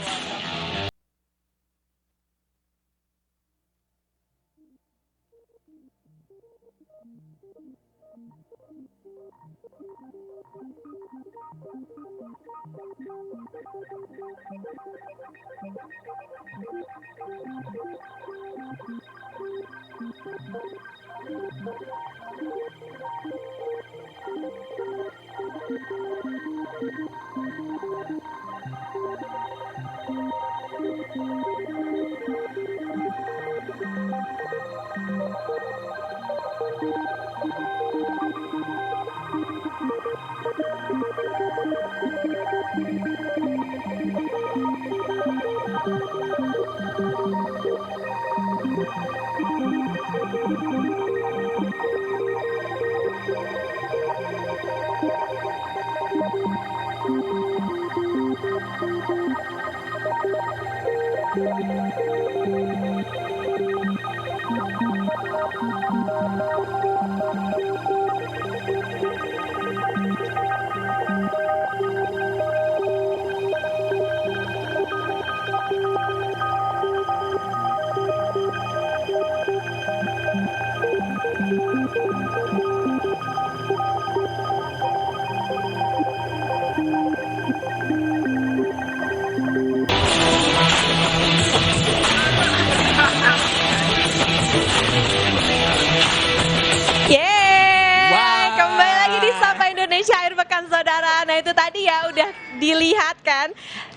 S5: Itu tadi ya udah dilihat kan.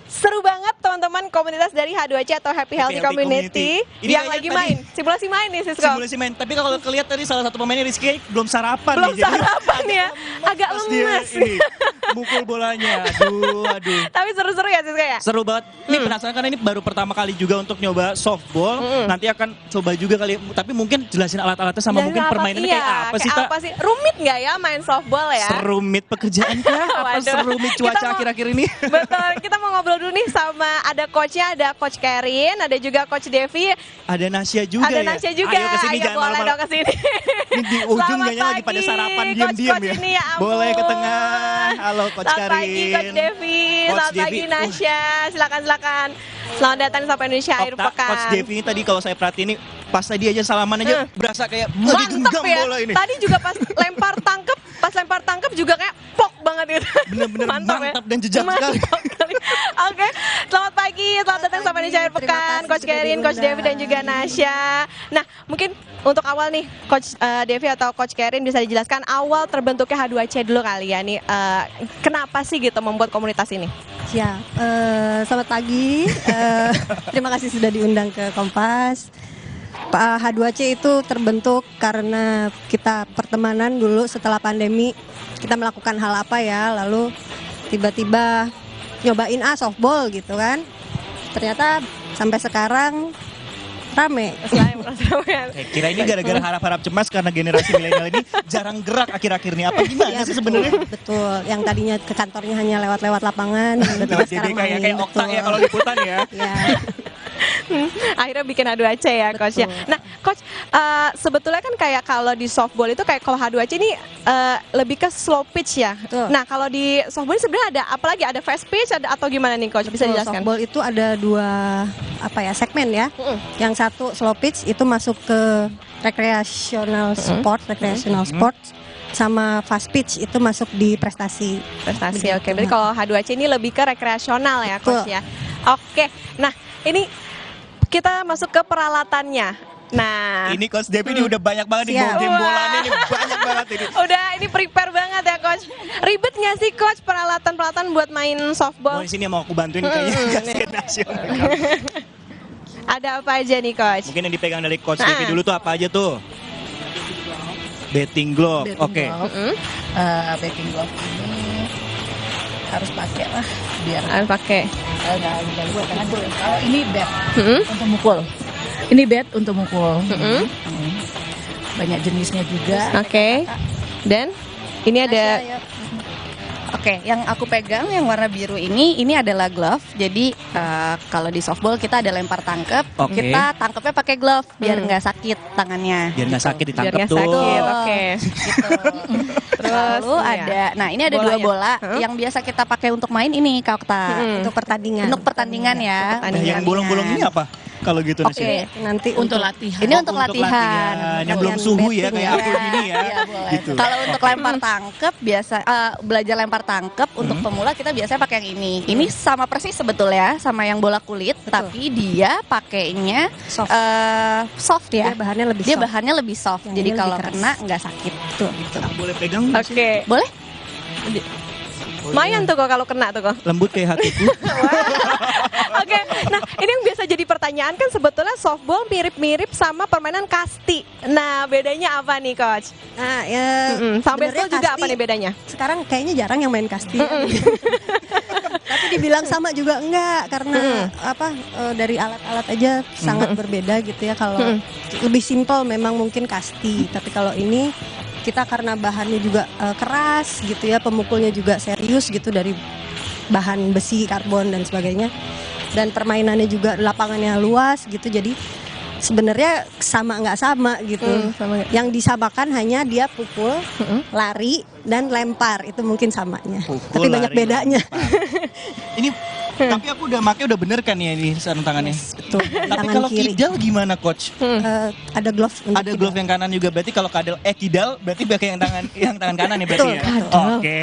S5: Seru banget teman-teman komunitas dari H2C atau Happy Healthy Community yang lagi main. Simulasi main nih Sisko.
S6: Simulasi main, tapi kalau kelihat tadi salah satu pemainnya Rizky belum sarapan
S5: belum
S6: nih.
S5: Sarapan ya, agak lemes.
S6: Mukul bolanya, aduh.
S5: Tapi seru-seru ya Sisko ya?
S6: Seru banget. Ini penasaran karena ini baru pertama kali juga untuk nyoba softball. Nanti akan coba juga kali, tapi mungkin jelasin alat-alatnya sama mungkin permainannya kayak apa sih Kak?
S5: Rumit nggak ya main softball ya?
S6: Serumit pekerjaan Kak? Apa serumit cuaca akhir-akhir ini?
S5: Betul, kita mau ngobrol dulu nih sama ada coachnya, ada Coach Kerin, ada juga Coach Devi.
S6: Ada Nasya juga
S5: ya? Ada Nasya juga.
S6: Ayo kesini, jangan
S5: boleh dong kesini.
S6: Ini di ujung kayaknya lagi pada sarapan diam-diam ya. Boleh ke tengah. Halo Coach Kerin.
S5: Selamat pagi Coach Devi, selamat pagi Nasya. Silakan. Selamat datang di Sapa Indonesia Akhir Pekan.
S6: Coach Devi ini tadi kalau saya perhatiin ini pas tadi aja salaman aja berasa kayak lagi genggam
S5: ya.
S6: bola ini.
S5: Tadi juga pas lempar tangkep juga kayak pok banget gitu.
S6: Bener-bener mantap dan jejak sekali.
S5: Oke, selamat pagi, selamat datang Sapa Indonesia Akhir Pekan, Coach Kerin, Coach Devi dan juga Nasya. Nah, mungkin untuk awal nih Coach Devi atau Coach Kerin bisa dijelaskan awal terbentuknya H2C dulu kali ya nih. Kenapa sih gitu membuat komunitas ini?
S18: Ya, selamat pagi. Terima kasih sudah diundang ke Kompas. H2C itu terbentuk karena kita pertemanan dulu setelah pandemi. Kita melakukan hal apa ya, lalu tiba-tiba nyobain softball gitu kan. Ternyata sampai sekarang rame.
S6: Kira ini gara-gara harap-harap cemas karena generasi milenial ini jarang gerak akhir-akhir ini. Apa gimana sih sebenarnya?
S18: Betul. Yang tadinya ke kantornya hanya lewat-lewat lapangan.
S6: Jadi kayak oktak ya kalau liputan ya.
S5: Akhirnya bikin H2C ya Coach ya. Nah Coach, sebetulnya kan kayak kalau di softball itu kayak kalau H2C ini lebih ke slow pitch ya. Nah kalau di softball ini sebenarnya ada apalagi, ada fast pitch atau gimana nih Coach, bisa dijelaskan?
S18: Softball itu ada dua segmen ya. Yang satu slow pitch itu masuk ke recreational sport, sama fast pitch itu masuk di prestasi.
S5: Oke. Berarti kalau H2C ini lebih ke rekreasional ya Coach ya. Oke. Nah, ini kita masuk ke peralatannya. Nah,
S6: ini Coach Devi ini udah banyak banget nih game bolanya ini, banyak banget ini.
S5: Udah ini prepare banget ya Coach. Ribet nggak sih Coach peralatan buat main softball?
S6: Di sini mau aku bantuin kayaknya nasional.
S5: Ada apa aja nih Coach?
S6: Mungkin yang dipegang dari Coach Devi dulu tuh apa aja tuh? Batting glove. Oke.
S3: Batting glove ini harus pakai lah biar
S5: harus pakai.
S3: Ini bat untuk mukul. Ini bat untuk mukul. Banyak jenisnya juga.
S5: Oke. Dan ini ada.
S3: Oke, yang aku pegang yang warna biru ini adalah glove. Jadi kalau di softball kita ada lempar tangkep, kita tangkepnya pakai glove biar nggak sakit tangannya.
S6: Biar nggak sakit ditangkep tuh.
S5: Oke.
S3: Gitu. Lalu ada, ini ada dua bola yang biasa kita pakai untuk main ini Kak Okta.
S18: Untuk pertandingan.
S3: Untuk pertandingan ya.
S6: Yang bolong-bolong ini apa? Kalau gitu
S18: nanti
S3: untuk latihan. Ini untuk latihan.
S6: Yang belum suhu ya kayak aku gini ya.
S3: Gitu. Kalau untuk lempar tangkep biasa belajar lempar tangkep untuk pemula kita biasanya pakai yang ini. Ini sama persis sebetulnya sama yang bola kulit, tapi dia pakainya soft ya. Dia bahannya lebih soft. Jadi kalau kena nggak sakit. Gitu.
S6: Boleh pegang?
S5: Oke.
S3: Boleh?
S5: Lumayan tuh kok kalau kena tuh kok.
S6: Lembut kayak hatiku.
S5: Oke, nah ini yang biasa jadi pertanyaan kan sebetulnya softball mirip-mirip sama permainan kasti. Nah bedanya apa nih Coach?
S18: Nah
S5: sama baseball juga apa nih bedanya?
S18: Sekarang kayaknya jarang yang main kasti. Tapi dibilang sama juga enggak karena dari alat-alat aja sangat berbeda gitu ya. Kalau lebih simpel memang mungkin kasti, tapi kalau ini kita karena bahannya juga keras gitu ya, pemukulnya juga serius gitu dari bahan besi, karbon dan sebagainya. Dan permainannya juga lapangannya luas gitu, jadi sebenarnya sama nggak sama gitu. Yang disamakan hanya dia pukul, lari dan lempar, itu mungkin samanya. Tapi banyak bedanya.
S6: Ini tapi aku udah pakai udah bener kan ya ini sarung tangannya.
S18: Betul.
S6: Tapi kalau kidal gimana Coach?
S18: Ada glove.
S6: Ada glove yang kanan juga, berarti kalau kidal berarti pakai yang tangan kanan ya berarti ya. Oke.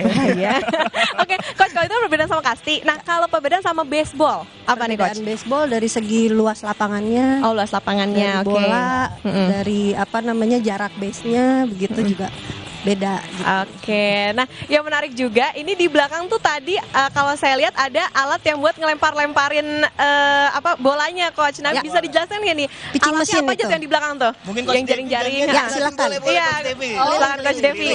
S5: Oke, Coach kalau itu perbedaan sama kasti. Nah kalau perbedaan sama baseball apa nih Coach?
S18: Baseball dari segi luas lapangannya.
S5: Oh luas lapangannya.
S18: Dari bola, dari jarak base-nya begitu juga. Beda gitu.
S5: Oke, nah yang menarik juga ini di belakang tuh tadi kalau saya lihat ada alat yang buat ngelempar-lemparin bolanya Coach. Nah bisa dijelaskan nggak nih alatnya apa aja tuh yang di belakang tuh?
S6: Mungkin
S5: yang jaring-jaring.
S18: Ya silakan.
S5: Iya, silakan Coach Devi.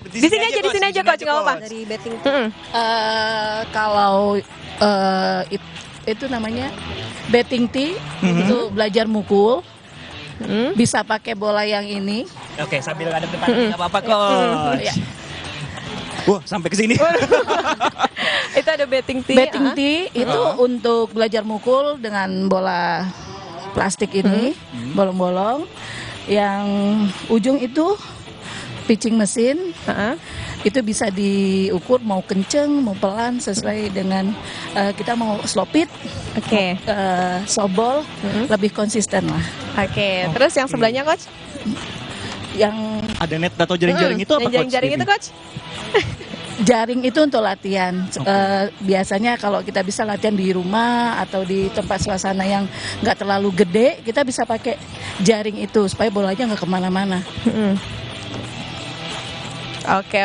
S5: Di sini aja Coach, nggak apa-apa.
S18: Dari betting.
S3: Kalau itu namanya betting tee, itu belajar mukul. Bisa pakai bola yang ini.
S6: Oke, sambil ngadep depan nggak apa-apa Coach. Wah, sampai ke sini.
S5: Itu ada betting tee.
S3: Betting tee itu untuk belajar mukul dengan bola plastik ini, bolong-bolong. Yang ujung itu pitching mesin. Itu bisa diukur mau kenceng, mau pelan sesuai dengan kita mau slow pitch. Softball lebih konsisten lah.
S5: Oke, terus yang sebelahnya Coach?
S3: Yang
S6: ada net atau jaring-jaring itu apa Coach?
S5: Jaring-jaring itu Coach?
S3: Jaring itu untuk latihan. Biasanya kalau kita bisa latihan di rumah atau di tempat suasana yang nggak terlalu gede, kita bisa pakai jaring itu supaya bolanya nggak kemana-mana.
S5: Oke.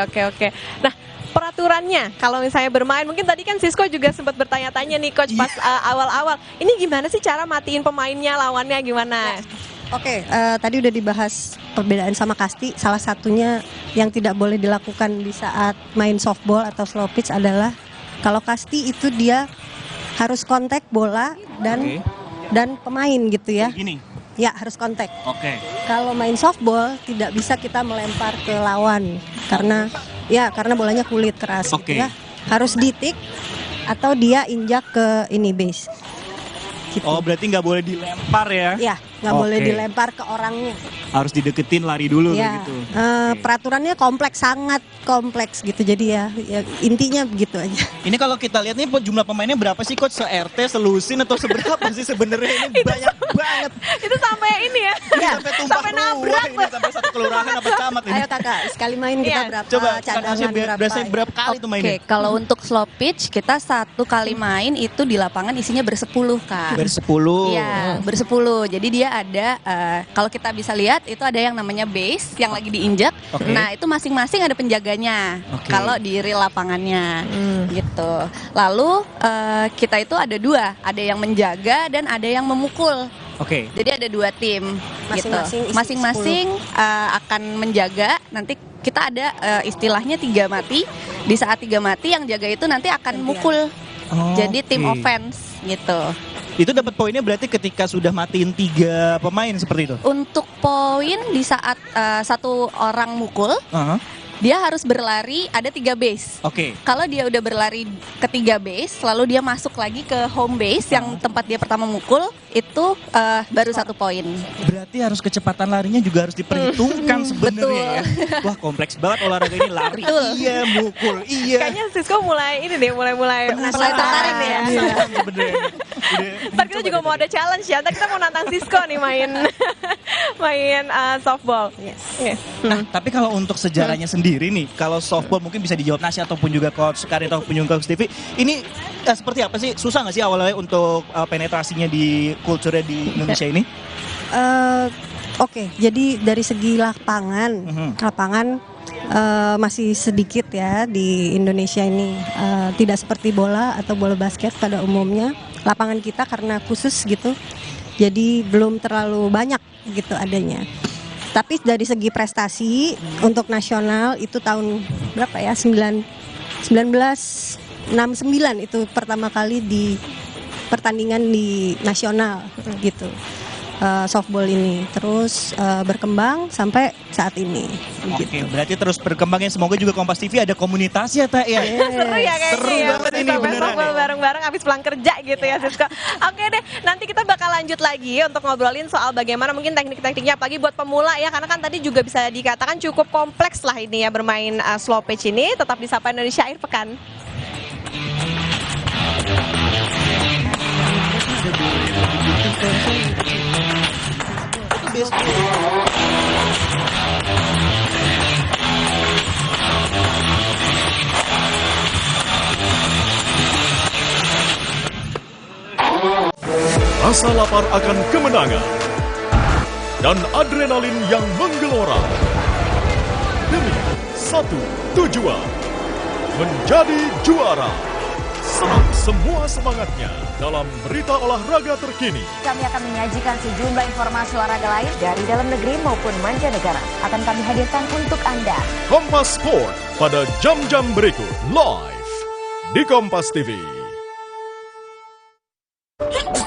S5: Nah, peraturannya kalau misalnya bermain, mungkin tadi kan Sisko juga sempat bertanya-tanya nih Coach pas awal-awal. Ini gimana sih cara matiin pemainnya, lawannya gimana?
S18: Oke, tadi udah dibahas perbedaan sama kasti. Salah satunya yang tidak boleh dilakukan di saat main softball atau slow pitch adalah kalau kasti itu dia harus kontak bola dan dan pemain gitu ya.
S6: Gini.
S18: Ya, harus kontak.
S6: Oke.
S18: Kalau main softball tidak bisa kita melempar ke lawan karena bolanya kulit keras gitu ya. Harus ditik atau dia injak ke ini base. Gitu.
S6: Oh, berarti nggak boleh dilempar ya?
S18: Ya, nggak boleh dilempar ke orangnya.
S6: Harus dideketin, lari dulu
S18: Ya,
S6: gitu.
S18: peraturannya kompleks, sangat kompleks gitu. Jadi ya intinya begitu aja.
S6: Ini kalau kita lihat nih jumlah pemainnya berapa sih coach? Se-RT, selusin atau seberapa sih sebenarnya? Ini banyak banget.
S5: Itu sampai ini ya. Sampai nabrak.
S6: Ini sampai satu kelurahan apa camat ini.
S18: Ayo kakak, sekali main kita berapa
S6: Coba
S18: cadangan
S6: biasanya berapa kali tuh mainnya?
S7: Kalau untuk slow pitch kita satu kali main itu di lapangan isinya bersepuluh Kak.
S6: Bersepuluh.
S7: Iya, bersepuluh. Jadi dia ada kalau kita bisa lihat itu ada yang namanya base yang lagi diinjak. Nah, itu masing-masing ada penjaganya. Kalau di real lapangannya gitu. Lalu kita itu ada dua, ada yang menjaga dan ada yang memukul. Jadi ada dua tim. Masing-masing akan menjaga. Nanti kita ada istilahnya 3 mati. Di saat 3 mati yang jaga itu nanti akan mukul. Jadi tim offense gitu.
S6: Itu dapat poinnya berarti ketika sudah matiin 3 pemain seperti itu?
S7: Untuk poin di saat satu orang mukul, dia harus berlari ada 3 base. Kalau dia udah berlari ke 3 base, lalu dia masuk lagi ke home base yang tempat dia pertama mukul, itu baru 1 poin.
S6: Berarti harus kecepatan larinya juga harus diperhitungkan sebenarnya ya. Wah, kompleks banget olahraga ini, lari iya, mukul iya.
S5: Kayaknya Sisko mulai ini deh, mulai tertarik nih ya. Ntar kita juga mau ada challenge ya. Ntar kita mau nantang Sisko nih main softball.
S6: Nah, tapi kalau untuk sejarahnya sendiri nih, kalau softball mungkin bisa dijawab Nasi ataupun juga Coach Karin ataupun juga Coach TV. Ini seperti apa sih? Susah nggak sih awalnya untuk penetrasinya di kulturnya di Indonesia ini?
S18: Jadi dari segi lapangan masih sedikit ya di Indonesia ini. Tidak seperti bola atau bola basket pada umumnya. Lapangan kita karena khusus gitu, jadi belum terlalu banyak gitu adanya. Tapi dari segi prestasi untuk nasional itu tahun berapa ya? 1969 itu pertama kali di pertandingan di nasional gitu. Softball ini terus berkembang sampai saat ini.
S6: Gitu. Berarti terus berkembangnya, semoga juga Kompas TV ada komunitas ya Tak ya.
S5: Seru ya kayaknya.
S6: Seru banget ini beneran.
S5: Softball bareng-bareng habis pulang kerja gitu ya Sisko. Oke deh, nanti kita bakal lanjut lagi untuk ngobrolin soal bagaimana mungkin teknik-tekniknya, apalagi buat pemula ya, karena kan tadi juga bisa dikatakan cukup kompleks lah ini ya bermain slow pitch ini. Tetap di Sapa Indonesia Akhir Pekan.
S4: Rasa lapar akan kemenangan dan adrenalin yang menggelora demi satu tujuan, menjadi juara. Serap semua semangatnya dalam berita olahraga terkini.
S8: Kami akan menyajikan sejumlah informasi olahraga lain dari dalam negeri maupun mancanegara. Akan kami hadirkan untuk Anda.
S4: Kompas Sport pada jam-jam berikut live di Kompas TV.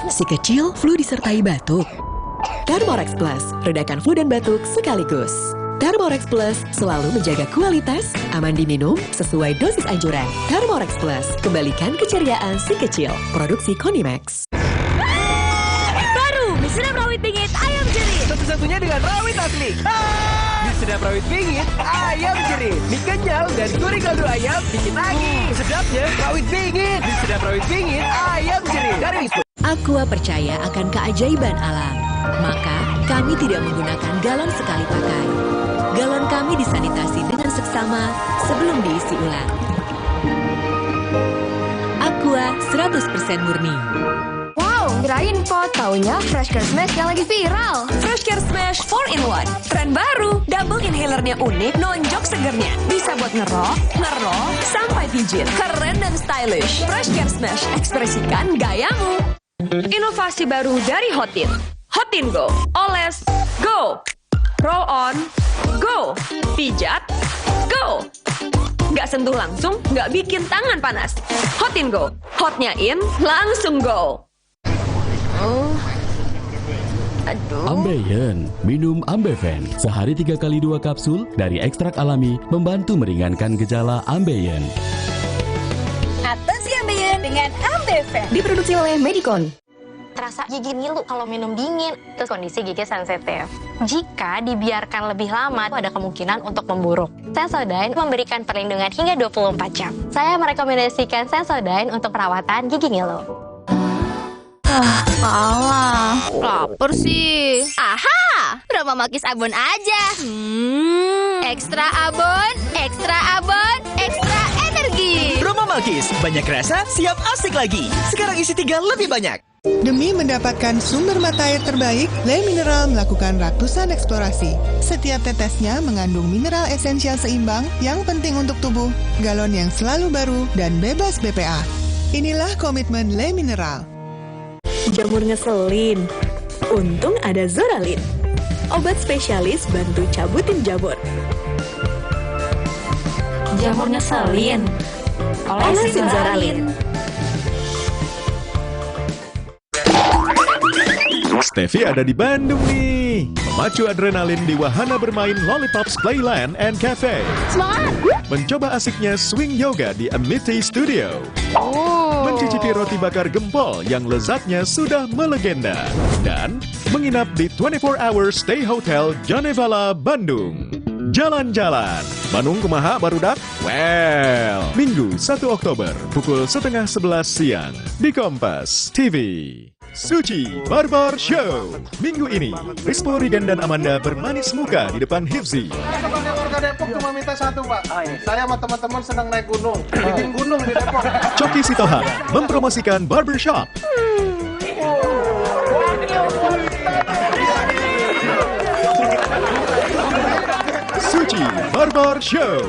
S2: Si kecil flu disertai batuk. Thermorex Plus, redakan flu dan batuk sekaligus. Thermorex Plus selalu menjaga kualitas, aman diminum, sesuai dosis anjuran. Thermorex Plus, kembalikan keceriaan si kecil. Produksi Konimax.
S23: Baru, mie sedap rawit bingit ayam jerih.
S19: Satu-satunya dengan rawit asli. Mie sedap rawit bingit ayam jerih. Mie kenyal dan gurih kaldu ayam bikin lagi. Sedapnya rawit bingit. Mie sedap rawit bingit ayam jerih. Dari Wisma.
S2: Aqua percaya akan keajaiban alam. Maka, kami tidak menggunakan galon sekali pakai. Galon kami disanitasi dengan seksama sebelum diisi ulang. Aqua 100% murni.
S23: Wow, kirain pot, taunya Fresh Care Smash yang lagi viral.
S21: Fresh Care Smash 4-in-1. Tren baru, double inhalernya unik, nonjok segernya. Bisa buat ngerok, sampai pijit. Keren dan stylish. Fresh Care Smash, ekspresikan gayamu. Inovasi baru dari Hotin. Hotin Go. Oles, go. Roll on, go. Pijat, go. Nggak sentuh langsung, nggak bikin tangan panas. Hotin Go. Hotnya in, langsung go.
S9: Ambeien, minum Ambeven. Sehari 3 kali 2 kapsul dari ekstrak alami membantu meringankan gejala Ambeien.
S21: Atasi Ambeien dengan Ambeven.
S23: Diproduksi oleh Medicon.
S10: Terasa gigi ngilu kalau minum dingin, terus kondisi gigi sensitif. Jika dibiarkan lebih lama, ada kemungkinan untuk memburuk. Sensodyne memberikan perlindungan hingga 24 jam. Saya merekomendasikan Sensodyne untuk perawatan gigi ngilu.
S23: Alah, lapar sih. Aha, Brahma Makis Abon aja. Ekstra abon, ekstra abon, ekstra energi.
S19: Brahma Makis, banyak rasa, siap asik lagi. Sekarang isi 3 lebih banyak.
S14: Demi mendapatkan sumber mata air terbaik, Le Mineral melakukan ratusan eksplorasi. Setiap tetesnya mengandung mineral esensial seimbang yang penting untuk tubuh, galon yang selalu baru, dan bebas BPA. Inilah komitmen Le Mineral.
S2: Jamur ngeselin. Untung ada Zoralin. Obat spesialis bantu cabutin jamur.
S23: Jamur ngeselin.
S2: Olesin Zoralin.
S4: Steffi ada di Bandung nih. Memacu adrenalin di wahana bermain Lollipops Playland and Cafe.
S23: Semangat!
S4: Mencoba asiknya swing yoga di Amity Studio. Mencicipi roti bakar gempol yang lezatnya sudah melegenda. Dan menginap di 24 Hours Stay Hotel Janevala, Bandung. Jalan-jalan. Bandung kumaha barudak? Well, Minggu 1 Oktober pukul 10:30 siang di Kompas TV. Suci Barbar Show. Minggu ini, Rispo Rigen dan Amanda bermanis muka di depan Hifzi.
S11: Warga Depok cuma minta satu, Pak. Saya sama teman-teman sedang naik gunung. Bikin gunung di Depok.
S4: Coki Sitohang mempromosikan barbershop. Suci Barbar Show.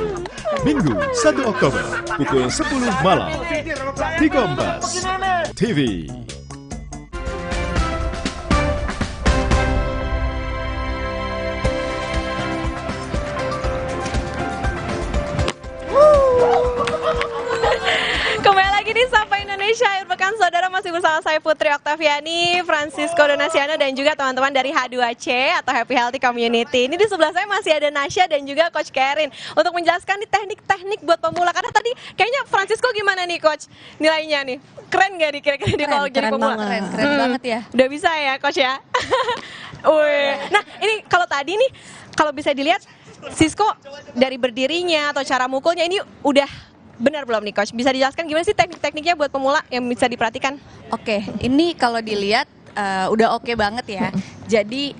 S4: Minggu 1 Oktober pukul 10 malam di Kompas TV.
S5: Kembali lagi di Sapa Indonesia Akhir Pekan, saudara, masih bersama saya Putri Oktaviani, Francisco Donasiano, dan juga teman-teman dari H2C atau Happy Healthy Community. Ini di sebelah saya masih ada Nasya dan juga Coach Kerin untuk menjelaskan nih teknik-teknik buat pemula. Karena tadi kayaknya Francisco gimana nih Coach nilainya nih? Keren gak nih kira-kira dia kalau jadi pemula?
S7: Keren banget ya.
S5: Udah bisa ya Coach ya? Nah ini kalau tadi nih, kalau bisa dilihat Sisko dari berdirinya atau cara mukulnya ini udah benar belum nih Coach? Bisa dijelaskan gimana sih teknik-tekniknya buat pemula yang bisa diperhatikan?
S7: Oke, ini kalau dilihat udah oke banget ya. Jadi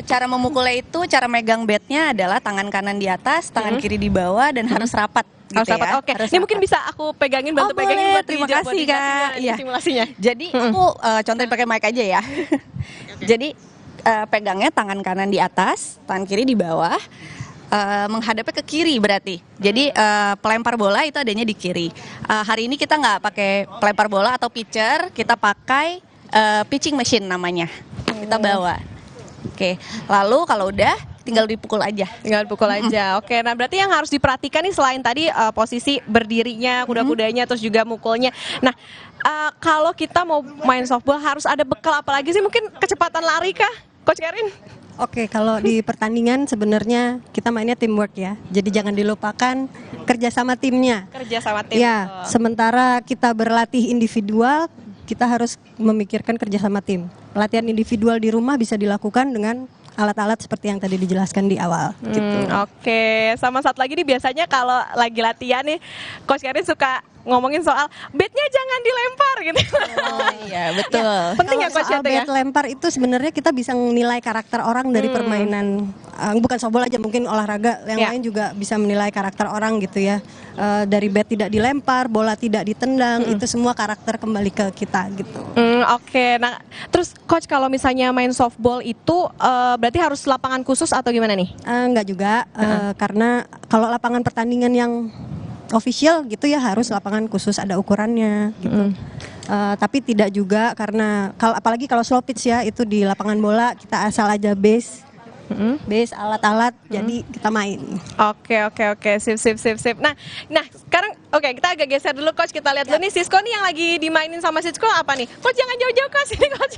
S7: cara memukulnya itu, cara megang batnya adalah tangan kanan di atas, tangan kiri di bawah, dan harus rapat. Gitu
S5: Harus rapat,
S7: ya.
S5: oke.
S7: Harus
S5: Ini mungkin bisa aku pegangin, bantu pegangin buat
S7: terima kasih Kak. Iya.
S5: Simulasinya.
S7: Jadi aku contohin pakai mic aja ya. Jadi pegangnya tangan kanan di atas, tangan kiri di bawah. Menghadapnya ke kiri berarti. Jadi pelempar bola itu adanya di kiri. Hari ini kita nggak pakai pelempar bola atau pitcher, kita pakai pitching machine namanya. Kita bawa. Oke. Lalu kalau udah tinggal dipukul aja.
S5: Tinggal dipukul aja. Oke. Nah berarti yang harus diperhatikan nih selain tadi posisi berdirinya, kuda-kudanya, terus juga mukulnya. Nah kalau kita mau main softball harus ada bekal apa lagi sih? Mungkin kecepatan lari kah, Coach Kerin?
S18: Oke, kalau di pertandingan sebenarnya kita mainnya teamwork ya. Jadi jangan dilupakan kerja sama timnya.
S5: Kerja sama tim.
S18: Ya, sementara kita berlatih individual, kita harus memikirkan kerja sama tim. Latihan individual di rumah bisa dilakukan dengan alat-alat seperti yang tadi dijelaskan di awal. Gitu.
S5: Oke, sama satu lagi nih biasanya kalau lagi latihan nih, Coach Kerin suka ngomongin soal batnya jangan dilempar gitu.
S7: Oh iya betul.
S18: Ya,
S5: penting ya Coach
S18: soal
S5: itu ya.
S18: bat lempar itu sebenarnya kita bisa menilai karakter orang dari permainan, bukan softball aja, mungkin olahraga yang lain juga bisa menilai karakter orang gitu ya. Dari bat tidak dilempar, bola tidak ditendang, itu semua karakter kembali ke kita gitu.
S5: Oke, nah terus Coach kalau misalnya main softball itu berarti harus lapangan khusus atau gimana nih?
S18: Enggak juga, karena kalau lapangan pertandingan yang official gitu ya harus lapangan khusus, ada ukurannya gitu. Tapi tidak juga, karena apalagi kalau slow pitch ya, itu di lapangan bola kita asal aja base alat-alat, jadi kita main.
S5: Oke, sip. Nah sekarang kita agak geser dulu Coach, kita lihat dulu nih Sisko nih yang lagi dimainin sama Sisko apa nih? Coach jangan jauh-jauh Coach, ini Coach.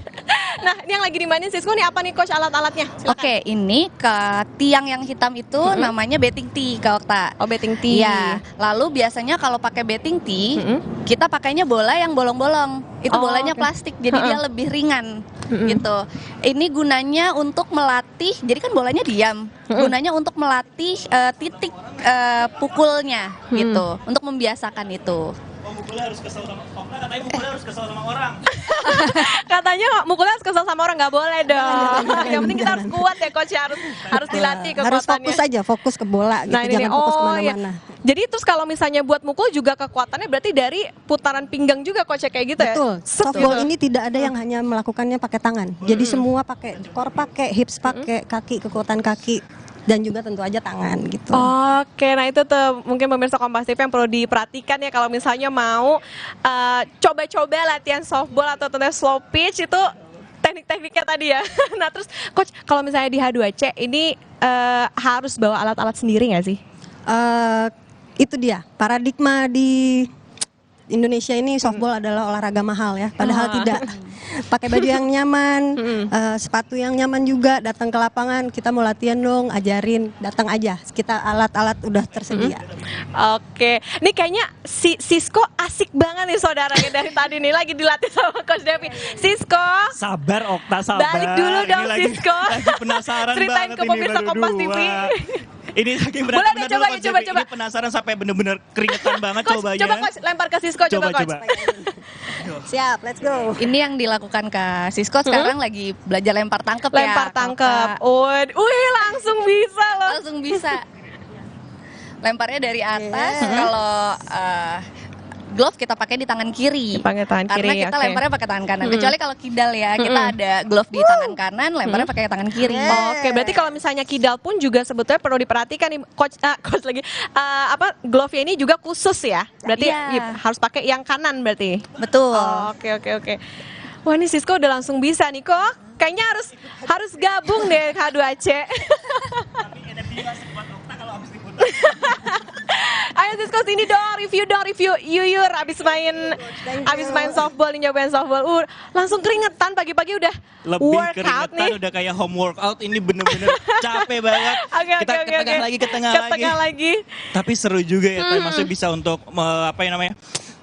S5: Nah, ini yang lagi dimainin Sisko nih apa nih Coach alat-alatnya?
S7: Oke, ini ke tiang yang hitam itu namanya betting tee Kak Okta.
S5: Oh, betting tee.
S7: Iya. Lalu biasanya kalau pakai betting tee, kita pakainya bola yang bolong-bolong. Itu bolanya plastik, jadi dia lebih ringan gitu. Ini gunanya untuk melatih, jadi kan bolanya diam. Gunanya untuk melatih titik pukulnya gitu, untuk membiasakan itu.
S6: Mukulnya harus kesel sama katanya mukulnya harus kesel sama orang.
S5: Katanya mukulnya harus kesel sama orang, nggak boleh dong. Yang penting kita harus kuat ya Coach, harus dilatih kekuatannya.
S18: Harus fokus aja, fokus ke bola gitu, jangan fokus kemana-mana.
S5: Jadi terus kalau misalnya buat mukul juga kekuatannya berarti dari putaran pinggang juga Coach kayak gitu ya?
S18: Betul, softball ini tidak ada yang hanya melakukannya pakai tangan. Jadi semua pakai core, pakai hips, pakai kaki, kekuatan kaki. Dan juga tentu aja tangan gitu.
S5: Oke, nah itu tuh mungkin pemirsa Kompas TV yang perlu diperhatikan ya kalau misalnya mau coba-coba latihan softball atau tentunya slow pitch itu teknik-tekniknya tadi ya. Nah terus Coach kalau misalnya di H2C ini harus bawa alat-alat sendiri nggak sih?
S18: Itu dia paradigma di Indonesia ini softball adalah olahraga mahal ya, padahal tidak. Pakai baju yang nyaman, sepatu yang nyaman juga, datang ke lapangan, kita mau latihan dong, ajarin, datang aja, kita alat-alat udah tersedia.
S5: Oke, ini kayaknya si Sisko asik banget nih saudaranya dari tadi nih, lagi dilatih sama Coach Devi. Sisko,
S6: sabar Okta, sabar.
S5: Balik dulu dong
S6: ini
S5: Sisko.
S6: Lagi penasaran
S5: ceritain
S6: banget
S5: ke pemirsa Kompas TV.
S6: Ini saking berat.
S5: Boleh deh, coba.
S6: Ini penasaran sampai bener-bener keringetan banget cobanya.
S5: Coba Coach, lempar ke Sisko, coba Coach.
S18: Siap, let's go.
S7: Ini yang dilakukan ke Sisko sekarang lagi belajar lempar tangkep ya.
S5: Lempar tangkep. Wih, langsung bisa loh.
S7: Langsung bisa. Lemparnya dari atas. Kalau glove kita pakai di tangan kiri.
S5: Pakai tangan kiri.
S7: Karena kita lemparnya pakai tangan kanan. Kecuali kalau kidal ya, kita ada glove di tangan kanan, lemparnya pakai tangan kiri.
S5: Oke, berarti kalau misalnya kidal pun juga sebetulnya perlu diperhatikan nih Coach lagi. Glove ini juga khusus ya. Berarti harus pakai yang kanan berarti.
S7: Betul.
S5: Oke. Wah, ini Sisko udah langsung bisa nih kok. Kayaknya harus gabung deh H2C. Ayo Sisko sini dong, review Yuyur abis main softball nih, nyobain softball. Langsung keringetan pagi-pagi udah
S6: lebih
S5: workout
S6: keringetan
S5: nih.
S6: Udah kayak home workout, ini bener-bener capek banget.
S5: Kita
S6: ke tengah lagi. Tapi seru juga ya, maksudnya bisa untuk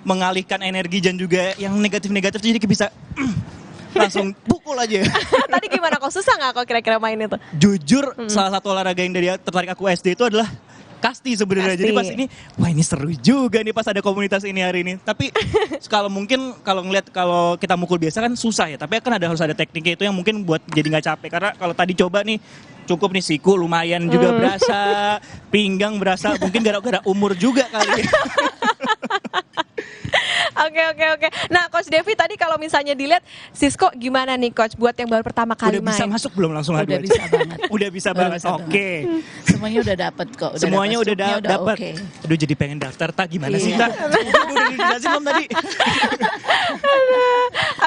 S6: mengalihkan energi dan juga yang negatif-negatif jadi bisa langsung pukul aja.
S5: Tadi gimana kok, susah nggak kok kira-kira main itu?
S6: Jujur salah satu olahraga yang dari tertarik aku SD itu adalah kasti sebenarnya. Jadi pas ini, wah ini seru juga nih pas ada komunitas ini hari ini. Tapi kalau kita mukul biasa kan susah ya. Tapi kan harus ada tekniknya itu yang mungkin buat jadi nggak capek. Karena kalau tadi coba nih cukup nih siku lumayan juga berasa, pinggang berasa, mungkin gara-gara umur juga kali.
S5: Oke. Nah Coach Devi tadi kalau misalnya dilihat Sisko gimana nih Coach buat yang baru pertama kali main?
S6: Udah bisa masuk belum langsung
S3: Udah bisa banget.
S6: Udah bisa banget. Oke.
S3: Semuanya udah dapet kok.
S6: Semuanya udah dapet.
S3: Okay.
S6: Aduh jadi pengen daftar tak gimana sih tak? Udah dijelasin belum tadi?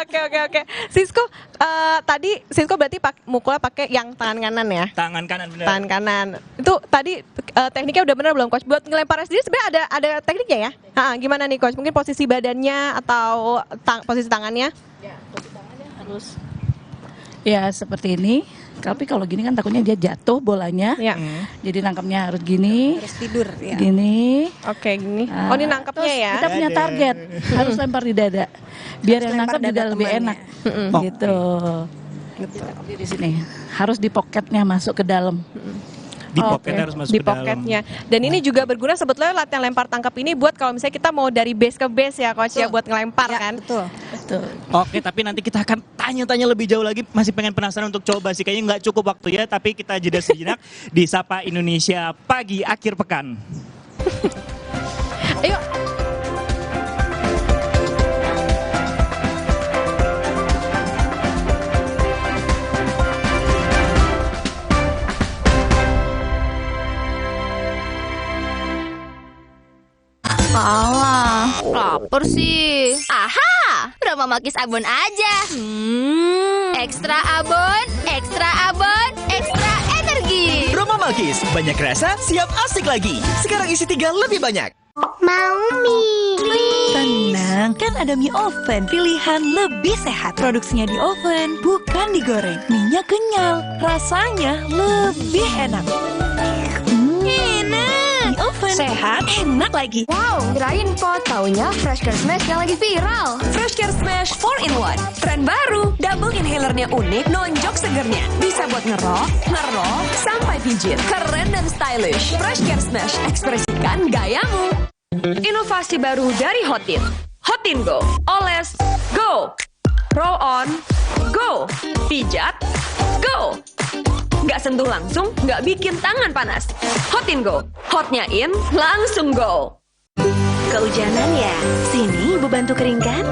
S5: Oke. Sisko tadi Sisko berarti mukulnya pakai yang tangan kanan ya?
S6: Tangan kanan benar.
S5: Tangan kanan. Itu tadi tekniknya udah benar belum Coach? Buat ngelempar sendiri sebenarnya ada tekniknya ya? Gimana nih Coach? Mungkin posisi badannya atau posisi tangannya?
S3: Ya, posisi tangannya harus ya seperti ini. Tapi kalau gini kan takutnya dia jatuh bolanya.
S5: Ya.
S3: Jadi nangkapnya harus gini.
S18: Harus tidur ya.
S3: Gini.
S5: Oke, gini. Ini nangkapnya ya.
S3: Kita punya target. Harus lempar di dada. Biar yang nangkap juga lebih enak. Gitu. Jadi di sini harus di pocketnya masuk ke dalam.
S6: Di pocketnya harus masuk
S5: di pocketnya. Dan ini juga berguna sebetulnya latihan lempar tangkap ini buat kalau misalnya kita mau dari base ke base ya Coach ya buat ngelempar kan.
S18: Betul.
S6: Oke, tapi nanti kita akan tanya-tanya lebih jauh lagi. Masih pengen penasaran untuk coba sih. Kayaknya nggak cukup waktu ya. Tapi kita jeda sejenak di Sapa Indonesia Pagi Akhir Pekan.
S5: Ayo.
S21: Alah, lapar sih. Aha, Roma Makis Abon aja. Ekstra abon, ekstra energi.
S19: Roma Makis, banyak rasa, siap asik lagi. Sekarang isi 3 lebih banyak.
S12: Mau mie.
S13: Tenang, kan ada mie oven, pilihan lebih sehat. Produksinya di oven, bukan digoreng. Mie-nya kenyal, rasanya lebih enak. Enak, mie oven, sehat, enak lagi.
S23: Wow, kirain pot, taunya Fresh Care Smash yang lagi viral.
S21: Fresh Care Smash 4-in-1. Tren baru, double inhalernya unik, nonjok segernya. Bisa buat ngerok, sampai pijit. Keren dan stylish. Fresh Care Smash, ekspresikan gayamu. Inovasi baru dari Hotin. Hotin Go. Oles, go. Roll on, go. Pijat, go. Nggak sentuh langsung, nggak bikin tangan panas. Hotin Go. Hotnya in, langsung go. Kehujanan ya? Sini, ibu bantu keringkan.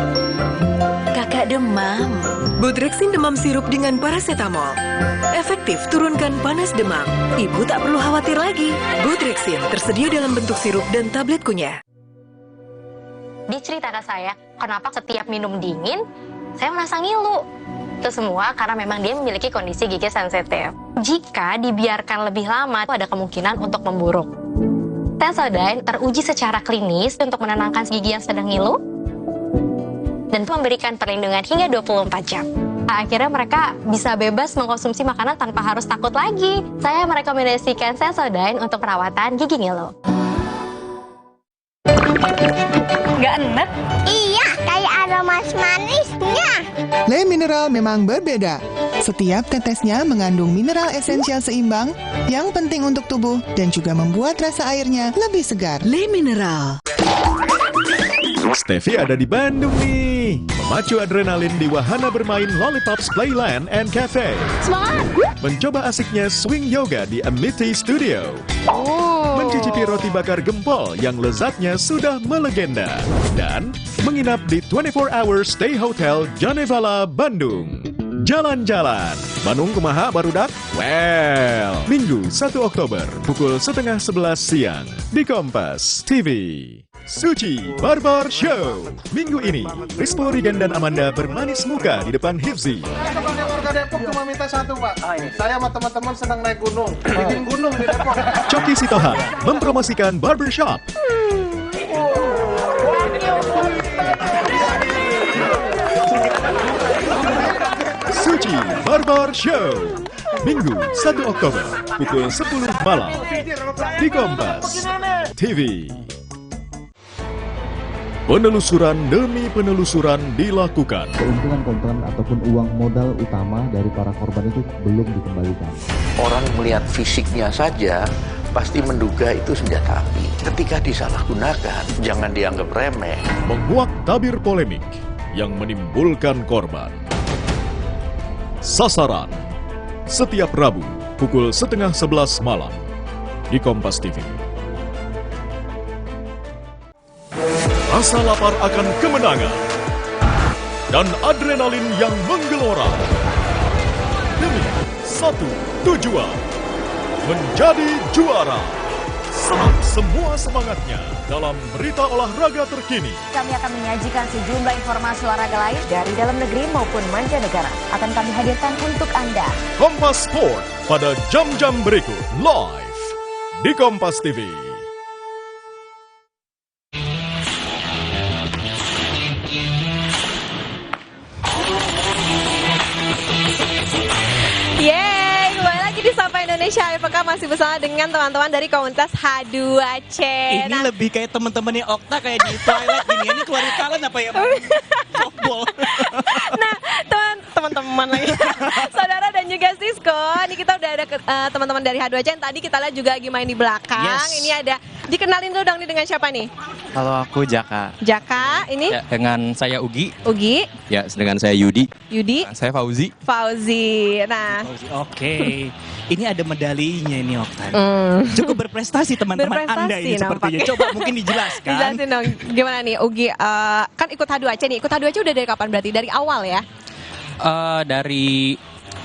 S21: Kakak demam.
S15: Bodrexin demam sirup dengan paracetamol. Efektif turunkan panas demam. Ibu tak perlu khawatir lagi. Bodrexin tersedia dalam bentuk sirup dan tablet kunyah.
S10: Dia cerita ke saya, kenapa setiap minum dingin, saya merasa ngilu. Itu semua karena memang dia memiliki kondisi gigi sensitif. Jika dibiarkan lebih lama, ada kemungkinan untuk memburuk. Sensodyne teruji secara klinis untuk menenangkan gigi yang sedang ngilu dan memberikan perlindungan hingga 24 jam. Akhirnya mereka bisa bebas mengkonsumsi makanan tanpa harus takut lagi. Saya merekomendasikan Sensodyne untuk perawatan gigi ngilu.
S12: Nggak enak? Iya, kayak ada manis-manisnya.
S14: Le Mineral memang berbeda. Setiap tetesnya mengandung mineral esensial seimbang yang penting untuk tubuh dan juga membuat rasa airnya lebih segar.
S2: Le Mineral.
S4: Steffi ada di Bandung nih. Memacu adrenalin di wahana bermain Lollipops Playland and Cafe.
S12: Semangat!
S4: Mencoba asiknya swing yoga di Amity Studio. Mencicipi roti bakar gempol yang lezatnya sudah melegenda. Dan menginap di 24 Hours Stay Hotel Janevala, Bandung. Jalan-jalan. Bandung kumaha barudak? Well, Minggu 1 Oktober pukul 10:30 siang di Kompas TV. Suci Barbar Show. Minggu ini, Rispo, Rigan, dan Amanda bermanis muka di depan Hifzi.
S11: Warga Depok cuma minta satu, Pak. Saya sama teman-teman sedang naik gunung. Bikin gunung di Depok.
S4: Coki Sitohang mempromosikan barbershop. Suci Barbar Show. Minggu 1 Oktober pukul 10 malam di Kompas TV. Penelusuran demi penelusuran dilakukan.
S20: Keuntungan ataupun uang modal utama dari para korban itu belum dikembalikan.
S22: Orang melihat fisiknya saja pasti menduga itu senjata api. Ketika disalahgunakan, jangan dianggap remeh.
S4: Menguak tabir polemik yang menimbulkan korban. Sasaran setiap Rabu pukul 10:30 malam di Kompas TV. Rasa lapar akan kemenangan dan adrenalin yang menggelora demi satu tujuan, menjadi juara. Serap semua semangatnya dalam berita olahraga terkini.
S8: Kami akan menyajikan sejumlah informasi olahraga lain dari dalam negeri maupun mancanegara. Akan kami hadirkan untuk Anda.
S4: Kompas Sport pada jam-jam berikut live di Kompas TV.
S5: Indonesia AFK masih bersama dengan teman-teman dari komunitas H2C.
S6: Ini lebih kayak teman-temannya Okta kayak di Twilight gini. Ini keluar talent apa ya? Softball.
S5: Nah, teman-teman lagi. Saudara dan juga Sisko, ini kita udah ada teman-teman dari H2C yang tadi kita lihat juga lagi main di belakang.
S6: Yes.
S5: Ini ada, dikenalin dulu dong nih dengan siapa nih?
S25: Halo, aku Jaka.
S5: Jaka, ini?
S25: Ya, dengan saya Ugi.
S5: Ugi.
S25: Ya, dengan saya Yudi.
S5: Yudi.
S25: Saya Fauzi.
S5: Fauzi. Nah.
S6: Oke. Ini ada medalinya ini Okta. Cukup berprestasi teman-teman Anda ini sepertinya. Coba mungkin dijelaskan.
S5: Dijelasin dong, gimana nih Ugi, kan ikut H2C nih. Ikut H2C udah dari kapan berarti? Dari awal ya?
S25: Dari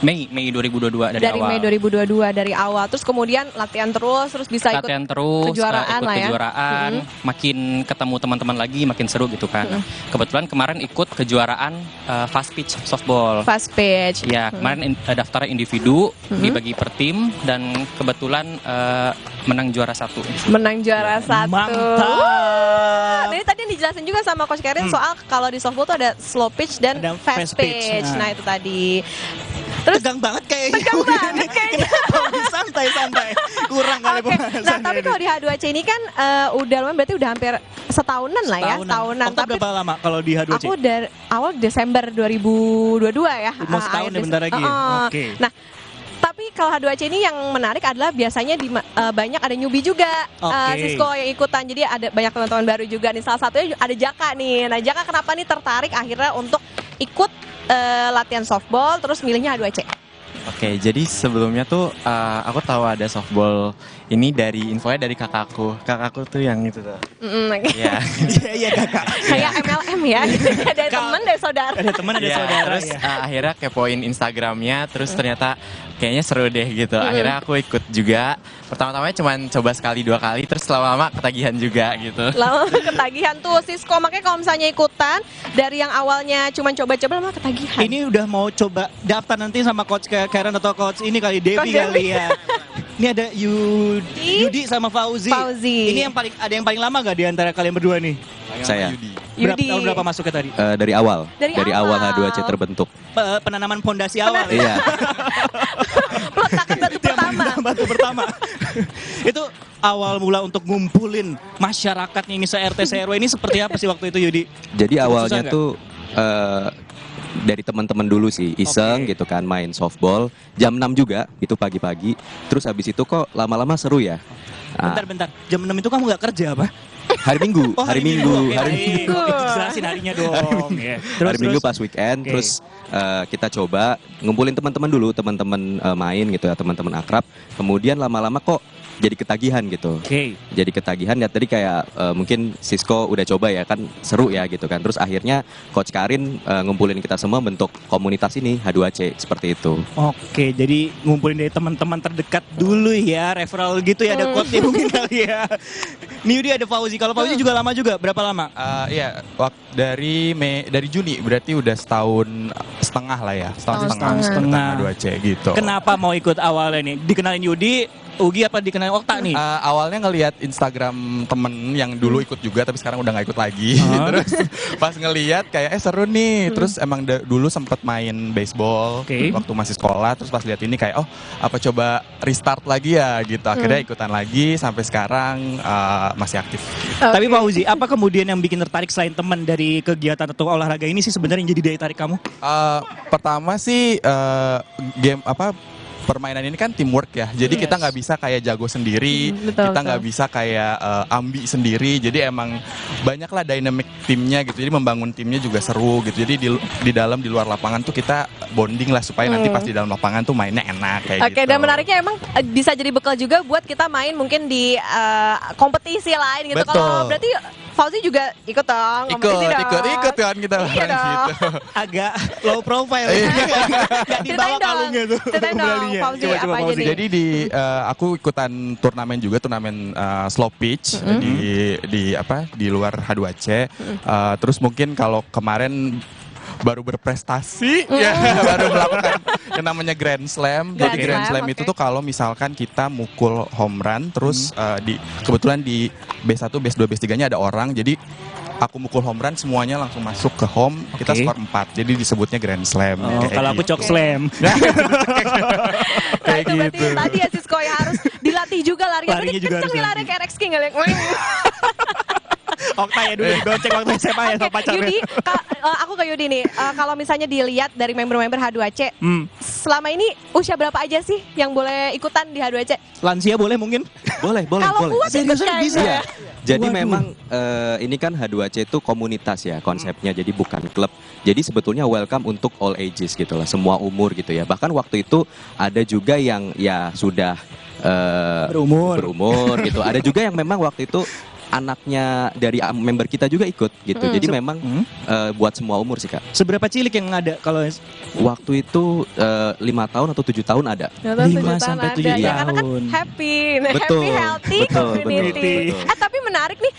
S25: Mei 2022 dari awal.
S5: Mei 2022 dari awal. Terus kemudian latihan terus bisa ikut
S25: latihan terus,
S5: kejuaraan
S25: ikut
S5: lah ya.
S25: Kejuaraan, makin ketemu teman-teman lagi, makin seru gitu kan. Kebetulan kemarin ikut kejuaraan fast pitch softball.
S5: Fast pitch.
S25: Ya, kemarin daftarnya individu, dibagi per tim dan kebetulan menang juara 1.
S5: Menang juara 1.
S6: Mantap.
S5: Ini tadi yang dijelasin juga sama Coach Karin soal kalau di softball tuh ada slow pitch dan fast pitch. Nah itu tadi. Terus
S6: tegang banget kayaknya.
S5: Tegang banget kayaknya.
S6: Santai-santai. Kurang kali pembahasannya.
S5: Nah tapi kalau di H2C ini kan udah lumayan, berarti udah hampir setahunan lah ya. Setahunan.
S6: Tapi berapa lama kalau di H2C?
S5: Aku dari awal Desember 2022 ya.
S6: Mau setahun ya bentar lagi. Oke.
S5: Nah tapi kalau H2C ini yang menarik adalah biasanya banyak ada newbie juga, Sisko yang ikutan. Jadi ada banyak teman-teman baru juga nih. Salah satunya ada Jaka nih. Nah Jaka kenapa nih tertarik akhirnya untuk ikut latihan softball terus milihnya H2C?
S25: Oke, jadi sebelumnya tuh aku tahu ada softball ini dari infonya dari kakakku. Kakakku tuh yang itu tuh. Iya.
S6: Iya kakak.
S5: Kayak MLM ya. Ada teman, ada saudara.
S6: Ada teman, ada saudara.
S25: Terus akhirnya kepoin Instagramnya, terus ternyata kayaknya seru deh gitu. Akhirnya aku ikut juga. Pertama-tamanya cuma coba sekali 2 kali, terus lama-lama ketagihan juga gitu.
S5: Lama ketagihan tuh Sisko, makanya kalau misalnya ikutan dari yang awalnya cuma coba-coba lama ketagihan.
S6: Ini udah mau coba daftar nanti sama Coach Karen atau Coach ini kali Devi kali ya. Ini ada Yudi sama Fauzi. Ini yang paling ada yang paling lama gak di antara kalian berdua nih?
S25: Saya.
S6: Tahun berapa masuknya tadi?
S25: Dari awal.
S5: Dari
S25: awal H2C terbentuk.
S6: Penanaman pondasi awal.
S25: Iya.
S5: Peletakan batu pertama.
S6: Batu pertama. Itu awal mula untuk ngumpulin masyarakatnya ini se-RT se-RW ini seperti apa sih waktu itu Yudi?
S25: Jadi awalnya tuh dari teman-teman dulu sih, iseng gitu kan, main softball jam 6 juga, itu pagi-pagi. Terus habis itu kok lama-lama seru ya.
S6: Bentar, jam 6 itu kamu gak kerja apa?
S25: Hari Minggu, hari Minggu.
S6: Jelasin harinya dong.
S25: Hari Minggu pas weekend, terus kita coba ngumpulin teman-teman dulu, teman-teman main gitu ya, teman-teman akrab. Kemudian lama-lama kok jadi ketagihan gitu. Jadi ketagihan ya, tadi kayak mungkin Sisko udah coba ya kan, seru ya gitu kan. Terus akhirnya Coach Karin ngumpulin kita semua bentuk komunitas ini H2C seperti itu.
S6: Oke, jadi ngumpulin dari teman-teman terdekat dulu ya, referral gitu ya, ada quote-nya mungkin kali ya. Ini Yudi ada Fauzi. Kalau Fauzi juga lama juga, berapa lama?
S1: Iya, dari Juni, berarti udah setahun setengah lah ya. Setahun setengah H2C gitu.
S6: Kenapa mau ikut awalnya nih? Dikenalin Yudi, Ugi apa dikenalin Okta nih?
S1: Awalnya ngelihat Instagram temen yang dulu ikut juga tapi sekarang udah gak ikut lagi. Terus pas ngelihat kayak seru nih. Terus emang dulu sempet main baseball waktu masih sekolah. Terus pas lihat ini kayak apa coba restart lagi ya gitu. Akhirnya ikutan lagi sampai sekarang masih aktif.
S6: Tapi Pak Uzi, apa kemudian yang bikin tertarik selain teman dari kegiatan atau olahraga ini sih sebenarnya yang jadi daya tarik kamu?
S1: Pertama sih permainan ini kan teamwork ya, jadi kita nggak bisa kayak jago sendiri, kita nggak bisa kayak ambi sendiri, jadi emang banyak lah dynamic timnya gitu, jadi membangun timnya juga seru gitu, jadi di dalam di luar lapangan tuh kita bonding lah supaya nanti pas di dalam lapangan tuh mainnya enak kayak gitu.
S5: Oke, dan menariknya emang bisa jadi bekal juga buat kita main mungkin di kompetisi lain gitu. Kalau berarti Fauzi juga ikut dong,
S1: ikut kan kita gitu.
S6: Agak low profile, nggak dibawa kalungnya tuh.
S5: Ceritain dong, Fauzi apa aja nih?
S1: Jadi aku ikutan turnamen juga, turnamen slow pitch di luar H2C. Terus mungkin kalau kemarin baru berprestasi ya, baru melakukan yang namanya Grand Slam. Jadi Grand Slam itu tuh kalau misalkan kita mukul home run terus kebetulan di base 1, base 2, base 3-nya ada orang, jadi aku mukul home run semuanya langsung masuk ke home, kita skor 4. Jadi disebutnya Grand Slam.
S6: Kalau aku Cok Slam.
S5: Kayak gitu. Berarti tadi ya Sisko yang harus dilatih juga larinya. Berarti kenceng nih lari kayak Rex King kali.
S6: Okta ya dulu digocek waktu SMA ya sama pacarnya.
S5: Yudi, aku ke Yudi nih. Kalau misalnya dilihat dari member-member H2C, selama ini usia berapa aja sih yang boleh ikutan di H2C?
S6: Lansia boleh mungkin?
S25: Boleh.
S5: Kalau kuat
S25: bisa. Ya. Jadi memang ini kan H2C itu komunitas ya konsepnya, jadi bukan klub. Jadi sebetulnya welcome untuk all ages gitu lah, semua umur gitu ya. Bahkan waktu itu ada juga yang ya sudah berumur gitu. Ada juga yang memang waktu itu anaknya dari member kita juga ikut gitu. Jadi memang buat semua umur sih Kak.
S6: Seberapa cilik yang ada kalau
S25: waktu itu 5 tahun atau 7 tahun ada.
S6: 5 sampai 7 tahun.
S5: Ya, karena kan happy,
S25: Betul,
S5: happy healthy
S25: betul,
S5: community.
S25: betul.
S5: Tapi menarik nih,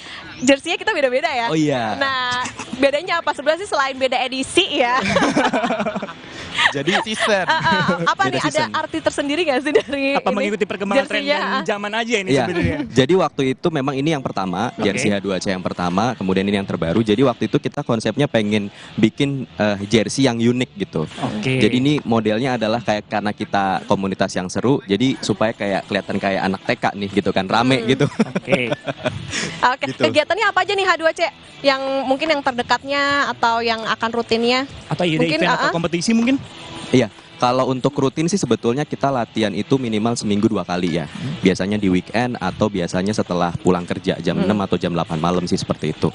S5: jersey-nya kita beda-beda ya.
S25: Oh iya.
S5: Nah, bedanya apa sebenarnya sih selain beda edisi ya?
S1: Jadi season.
S5: Apa
S25: Beda
S5: nih
S25: season.
S5: ada arti tersendiri nggak sih dari
S6: apa
S5: ini?
S6: mengikuti perkembangan tren
S5: Jersey-nya?
S6: dan zaman aja ini
S25: Iya.
S6: sebenarnya.
S25: Jadi waktu itu memang ini yang pertama, jersey H2C yang pertama, kemudian ini yang terbaru. Jadi waktu itu kita konsepnya pengen bikin jersey yang unik gitu. Jadi ini modelnya adalah kayak karena kita komunitas yang seru, jadi supaya kayak kelihatan kayak anak TK nih gitu kan, rame gitu.
S5: Oke,
S25: Gitu.
S5: kegiatannya apa aja nih H2C? Yang mungkin yang terdekatnya atau yang akan rutinnya?
S6: Atau ada
S5: Mungkin,
S6: event atau kompetisi mungkin?
S25: Iya, kalau untuk rutin sih sebetulnya kita latihan itu minimal seminggu 2 kali ya. Biasanya di weekend atau biasanya setelah pulang kerja jam 6 atau jam 8 malam sih seperti itu.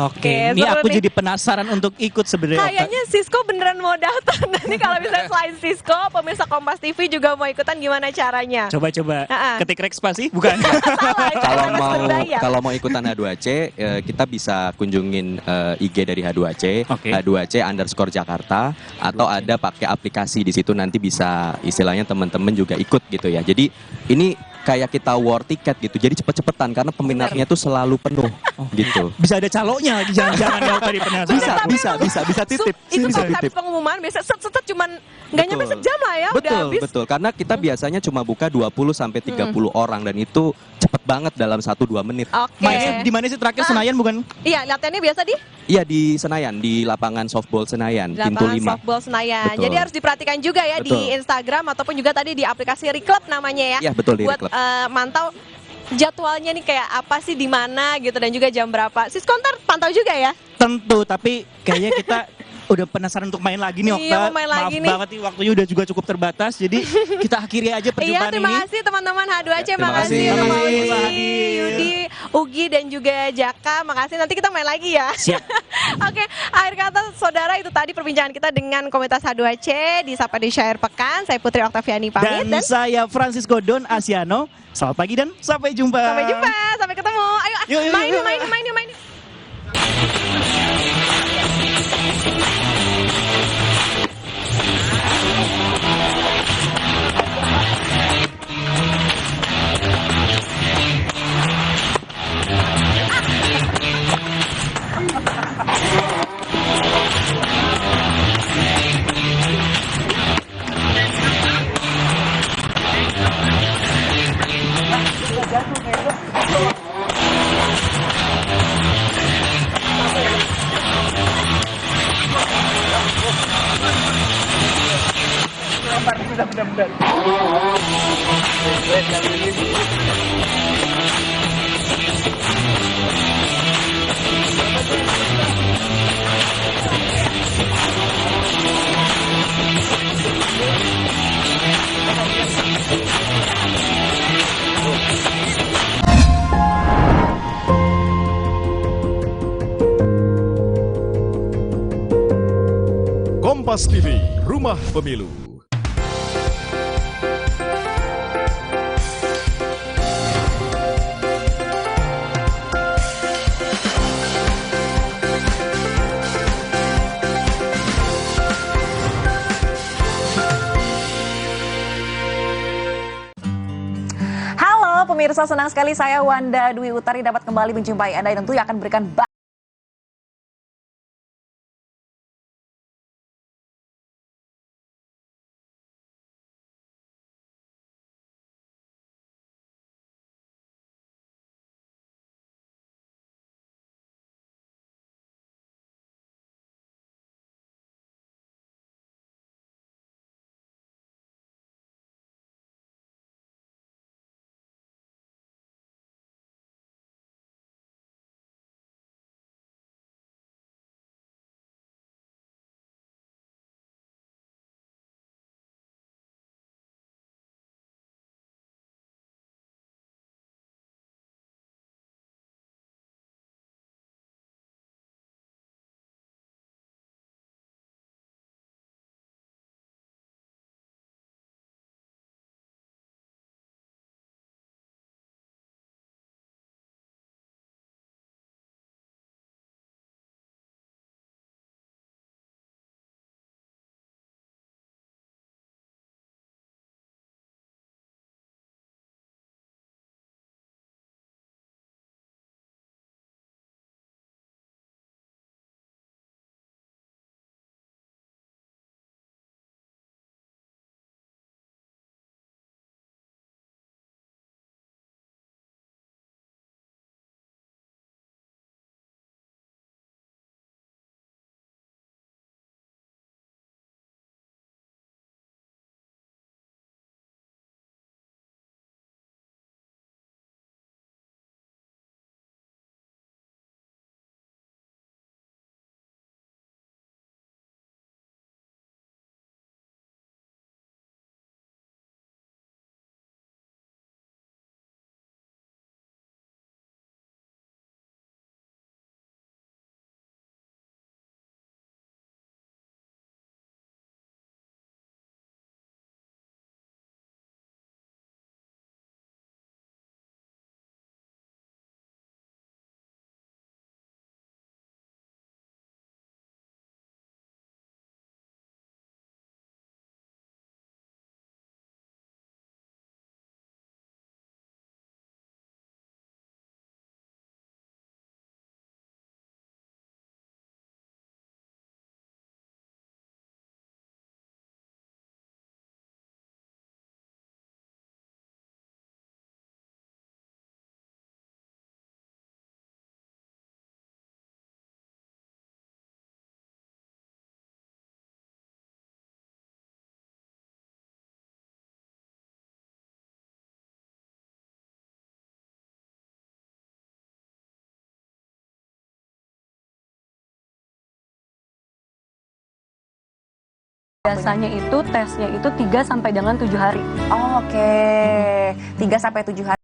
S5: Oke,
S6: ini
S5: seru
S6: aku
S5: nih.
S6: jadi penasaran untuk ikut sebenarnya.
S5: Kayaknya Sisko beneran mau daftar. Nanti kalau misalnya selain Sisko, pemirsa Kompas TV juga mau ikutan, gimana caranya?
S6: Coba-coba ketik Rexpasi, bukan?
S25: Kalau mau ikutan H2C, kita bisa kunjungin IG dari H2C, H2C _ Jakarta, atau ada pakai aplikasi di situ nanti bisa istilahnya teman-teman juga ikut gitu ya. Jadi ini kayak kita war tiket gitu. Jadi cepet-cepetan karena peminatnya tuh selalu penuh gitu.
S6: Bisa ada calonnya, jangan-jangan yang tadi penasaran.
S25: Bisa titip.
S5: Itu
S25: Bisa
S5: kalau habis
S25: titip.
S5: pengumuman biasa set cuman nggak nyampe sejam lah ya, udah habis.
S25: Betul. Karena kita biasanya cuma buka 20 sampai 30 orang dan itu cepet banget dalam 1-2 menit.
S5: Oke.
S6: Mainnya di mana sih terakhir Senayan bukan?
S5: Iya, latihannya biasa di
S25: Iya di Senayan, di lapangan softball Senayan, pintu
S5: lapangan
S25: 5.
S5: softball Senayan.
S25: Betul.
S5: Jadi harus diperhatikan juga ya di
S25: Betul.
S5: Instagram ataupun juga tadi di aplikasi Reclub namanya ya.
S25: Iya, betul, di
S5: Buat
S25: Reclub.
S5: mantau jadwalnya nih kayak apa sih di mana gitu dan juga jam berapa. Sisko ntar pantau juga ya.
S6: Tentu, tapi kayaknya kita udah penasaran untuk main lagi nih Okta.
S5: Iya, mau main
S6: Maaf
S5: lagi nih.
S6: banget nih waktunya udah juga cukup terbatas. Jadi kita akhiri aja
S5: Iya,
S6: perjumpaan
S5: terima
S6: ini.
S5: kasih teman-teman H2C,
S6: terima
S5: makasih
S6: kasih.
S5: Mama
S6: Terima
S5: Udi,
S6: kasih.
S5: Yudi, Ugi dan juga Jaka, makasih. Nanti kita main lagi ya.
S6: Siap.
S5: Oke, akhir kata saudara itu tadi perbincangan kita dengan komunitas H2C di Sapa di Share Pekan. Saya Putri Oktaviani pamit
S6: Dan saya Francisco Don Asiano. Selamat pagi dan sampai jumpa.
S5: sampai jumpa, sampai ketemu. Ayo,
S6: Yuk, yuk,
S5: main,
S6: yuk.
S5: main, main, main.
S4: Kompas TV, Rumah Pemilu.
S7: Halo pemirsa, senang sekali saya Wanda Dwi Utari dapat kembali menjumpai Anda yang tentu akan berikan
S3: Biasanya itu tesnya itu 3 sampai dengan 7 hari.
S7: Oh, oke. 3 sampai 7 hari.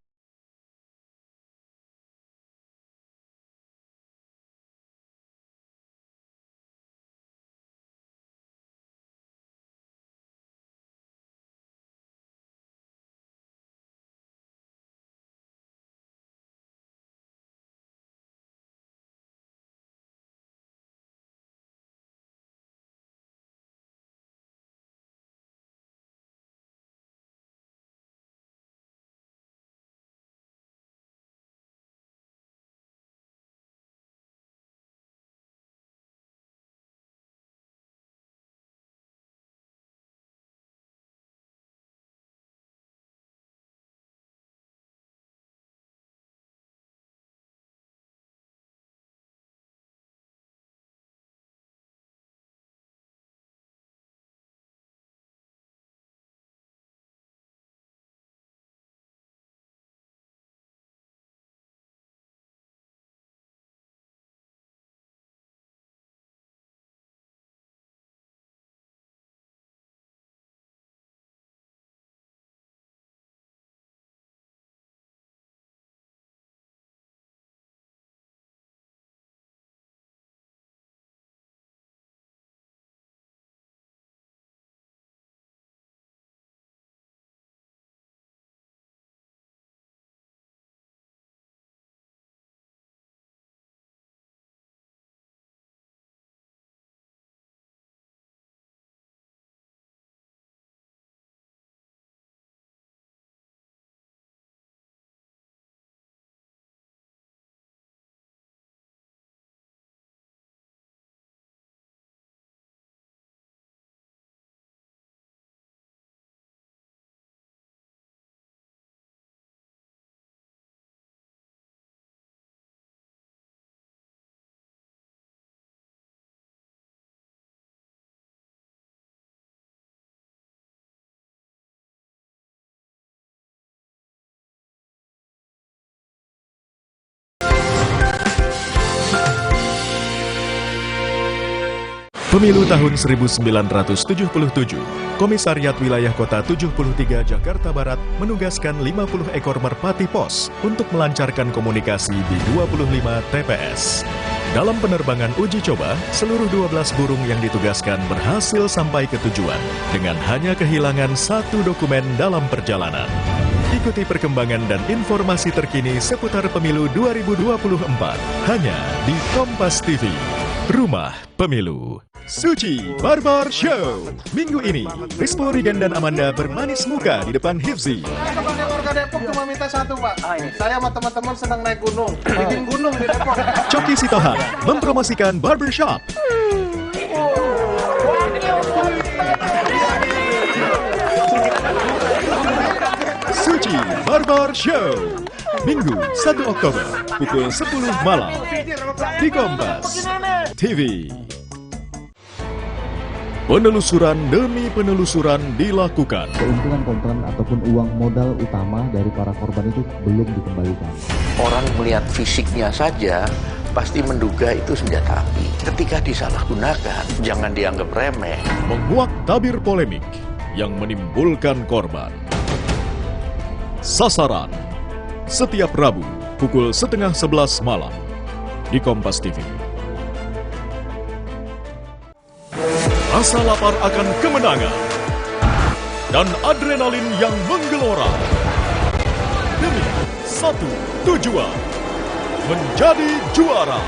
S4: Pemilu tahun 1977, Komisariat Wilayah Kota 73 Jakarta Barat menugaskan 50 ekor merpati pos untuk melancarkan komunikasi di 25 TPS. Dalam penerbangan uji coba, seluruh 12 burung yang ditugaskan berhasil sampai ke tujuan dengan hanya kehilangan satu dokumen dalam perjalanan. Ikuti perkembangan dan informasi terkini seputar pemilu 2024 hanya di Kompas TV, Rumah Pemilu. Suci Barbar Show. Minggu ini, Rispo, Rigen, dan Amanda bermanis muka di depan Hifzi.
S11: Warga Depok cuma minta satu, Pak. Saya sama teman-teman sedang naik gunung. Bikin gunung di Depok.
S4: Coki Sitohang mempromosikan barbershop. Suci Barbar Show. Minggu 1 Oktober pukul 10 malam di Kompas TV. Penelusuran demi penelusuran dilakukan.
S20: Keuntungan kontrak ataupun uang modal utama dari para korban itu belum dikembalikan.
S22: Orang melihat fisiknya saja pasti menduga itu senjata api. Ketika disalahgunakan, jangan dianggap remeh.
S4: Menguak tabir polemik yang menimbulkan korban. Sasaran setiap Rabu pukul 10:30 malam di Kompas TV. Rasa lapar akan kemenangan dan adrenalin yang menggelora demi satu tujuan, menjadi juara.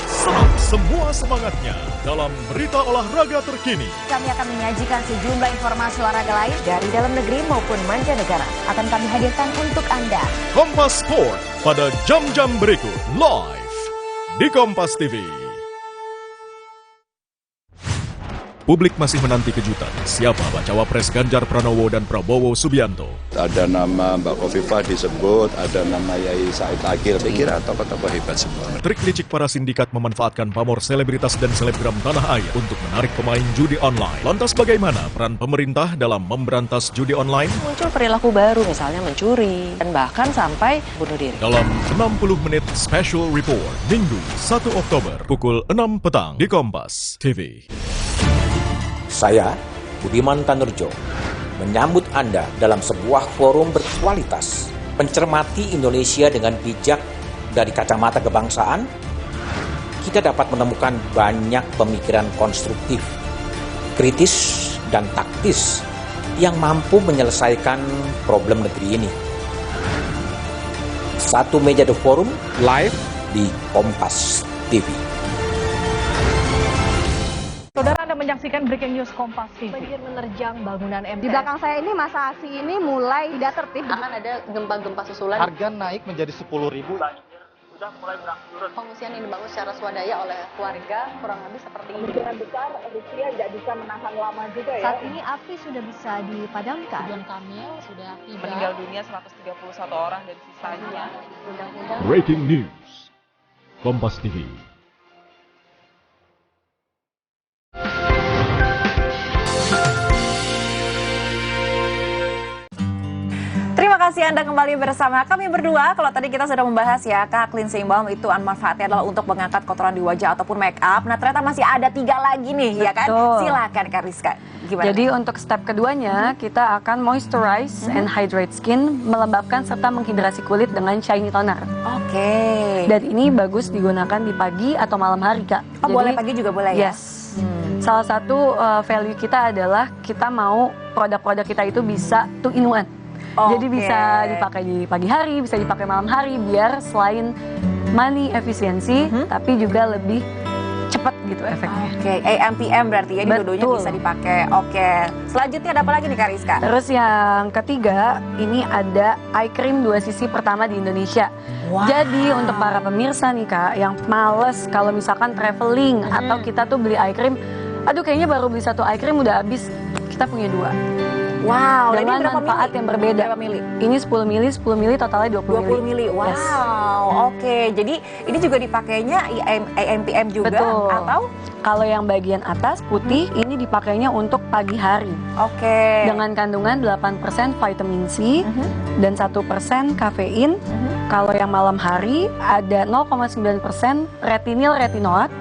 S4: Serap semua semangatnya dalam berita olahraga terkini.
S8: Kami akan menyajikan sejumlah informasi olahraga lain dari dalam negeri maupun mancanegara. Akan kami hadirkan untuk Anda.
S4: Kompas Sport pada jam-jam berikut live di Kompas TV. Publik masih menanti kejutan. Siapa bacawa pres Ganjar Pranowo dan Prabowo Subianto?
S9: Ada nama Mbak Khofifah disebut, ada nama Yai Said Akil. Saya kira tokoh-tokoh hebat semua.
S4: Trik licik para sindikat memanfaatkan pamor selebritas dan selebgram tanah air untuk menarik pemain judi online. Lantas bagaimana peran pemerintah dalam memberantas judi online?
S16: Muncul perilaku baru, misalnya mencuri, dan bahkan sampai bunuh diri.
S4: Dalam 60 menit special report, Minggu 1 Oktober pukul 6 petang di Kompas TV.
S17: Saya
S13: Budiman Tanurjo, menyambut Anda dalam sebuah forum berkualitas, mencermati Indonesia dengan bijak dari kacamata kebangsaan. Kita dapat menemukan banyak pemikiran konstruktif, kritis, dan taktis yang mampu menyelesaikan problem negeri ini. Satu meja The Forum live di Kompas TV.
S17: Saudara, Anda menyaksikan Breaking News Kompas TV.
S8: Banjir menerjang bangunan MTS.
S23: Di belakang saya ini masa aksi ini mulai tidak tertib.
S8: Akan ada gempa-gempa susulan.
S11: Harga naik menjadi 10.000.
S17: Sudah mulai berangsur.
S8: Pengungsian yang dibangun secara swadaya oleh warga kurang lebih seperti ini.
S17: Kemungkinan besar Rusia tidak bisa menahan lama juga ya.
S8: Saat ini api sudah bisa dipadamkan.
S17: Ridwan Kamil sudah tiba. Meninggal dunia 131 orang dan sisanya.
S4: Breaking News Kompas TV.
S7: Terima kasih Anda kembali bersama kami berdua. Kalau tadi kita sudah membahas ya, Kak, cleansing balm itu manfaatnya adalah untuk mengangkat kotoran di wajah ataupun make up. Nah, ternyata masih ada 3 lagi nih, ya kan? Silakan Kak Rizka. Gimana?
S3: Jadi untuk step keduanya, kita akan moisturize and hydrate skin, melembabkan serta menghidrasi kulit dengan shiny toner.
S7: Oke.
S3: Dan ini bagus digunakan di pagi atau malam hari, Kak.
S7: Oh, boleh pagi juga boleh ya?
S3: Yes. Salah satu value kita adalah kita mau produk-produk kita itu bisa 2-in-1. Jadi bisa dipakai di pagi hari, bisa dipakai malam hari, biar selain money efisiensi, tapi juga lebih cepat gitu efeknya.
S7: Oke, AM PM berarti ya, di dua-duanya bisa dipakai. Oke, selanjutnya ada apa lagi nih Kak Rizka?
S3: Terus yang ketiga, ini ada eye cream 2 sisi pertama di Indonesia.
S7: Wow.
S3: Jadi untuk para pemirsa nih Kak, yang males kalau misalkan traveling atau kita tuh beli eye cream, aduh kayaknya baru beli 1 eye cream udah habis, kita punya 2.
S7: Wow,
S3: dengan
S7: ini berapa
S3: manfaat yang berbeda.
S7: Berapa mili?
S3: Ini 10 mili, totalnya 20
S7: mili. Wow,
S3: Yes.
S7: Oke. Jadi ini juga dipakainya AMPM juga.
S3: Betul.
S7: Atau
S3: kalau yang bagian atas putih, ini dipakainya untuk pagi hari.
S7: Oke.
S3: Dengan kandungan 8% vitamin C dan 1% kafein. Kalau yang malam hari ada 0,9% retinil retinoat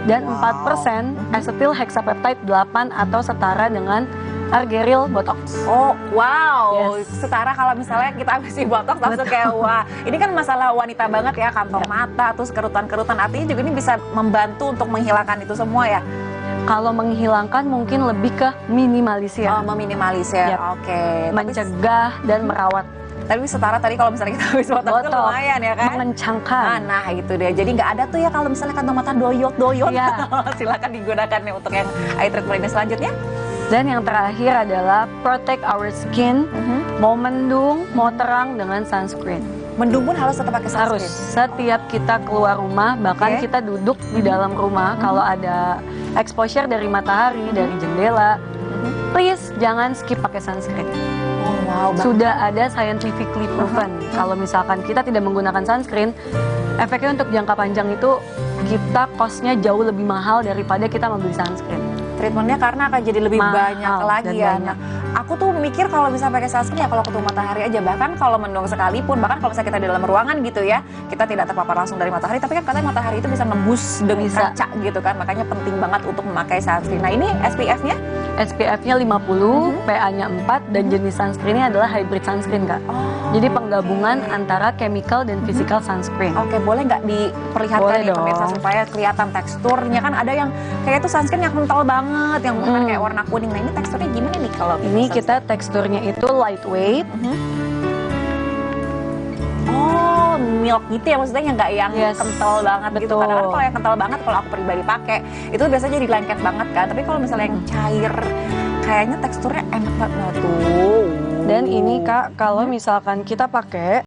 S3: dan 4% acetyl hexapeptide 8 atau setara dengan Argeril Botox.
S7: Oh, wow.
S3: Yes.
S7: Setara kalau misalnya kita habis Botox langsung kayak wah. Ini kan masalah wanita banget ya, kantong mata, terus kerutan-kerutan. Artinya juga ini bisa membantu untuk menghilangkan itu semua ya.
S3: Kalau menghilangkan mungkin lebih ke minimalisir.
S7: Oh, meminimalisir. Oke.
S3: Mencegah dan merawat.
S7: Tapi setara tadi kalau misalnya kita habis botox itu lumayan ya kan?
S3: Mengencangkan.
S7: Nah itu deh. Jadi nggak ada tuh ya kalau misalnya kantong mata doyot-doyot.
S3: Iya.
S7: Silakan digunakan nih untuk yang eye treatment ini selanjutnya.
S3: Dan yang terakhir adalah protect our skin, mau mendung, mau terang dengan sunscreen.
S7: Mendung pun harus tetap pakai sunscreen?
S3: Harus, setiap kita keluar rumah, bahkan kita duduk di dalam rumah, kalau ada exposure dari matahari, dari jendela, please jangan skip pakai sunscreen.
S7: Oh, wow,
S3: sudah ada scientifically proven, kalau misalkan kita tidak menggunakan sunscreen, efeknya untuk jangka panjang itu kita cost-nya jauh lebih mahal daripada kita membeli sunscreen.
S7: Treatmentnya karena akan jadi lebih banyak lagi ya. Nah, aku tuh mikir kalau bisa pakai sunscreen ya kalau ketemu matahari aja. Bahkan kalau mendung sekalipun, bahkan kalau misalnya kita di dalam ruangan gitu ya, kita tidak terpapar langsung dari matahari, tapi kan katanya matahari itu bisa nembus demi kaca gitu kan. Makanya penting banget untuk memakai sunscreen. Nah ini SPF-nya?
S3: SPF-nya 50, PA-nya 4, dan jenis sunscreen-nya adalah hybrid sunscreen, Kak. Jadi penggabungan antara chemical dan physical sunscreen.
S7: Oke, boleh nggak diperlihatkan nih pemirsa supaya kelihatan teksturnya? Kan ada yang kayak itu sunscreen yang kental banget, yang bukan kayak warna kuning. Nah ini teksturnya gimana nih kalau
S3: ini kita teksturnya itu lightweight.
S7: Oh, milk gitu ya maksudnya nggak yang kental banget gitu. Kadang-kadang kalau yang kental banget kalau aku pribadi pakai itu biasanya jadi lengket banget kan. Tapi kalau misalnya yang cair, kayaknya teksturnya enak banget tuh.
S3: Dan ini Kak, kalau misalkan kita pakai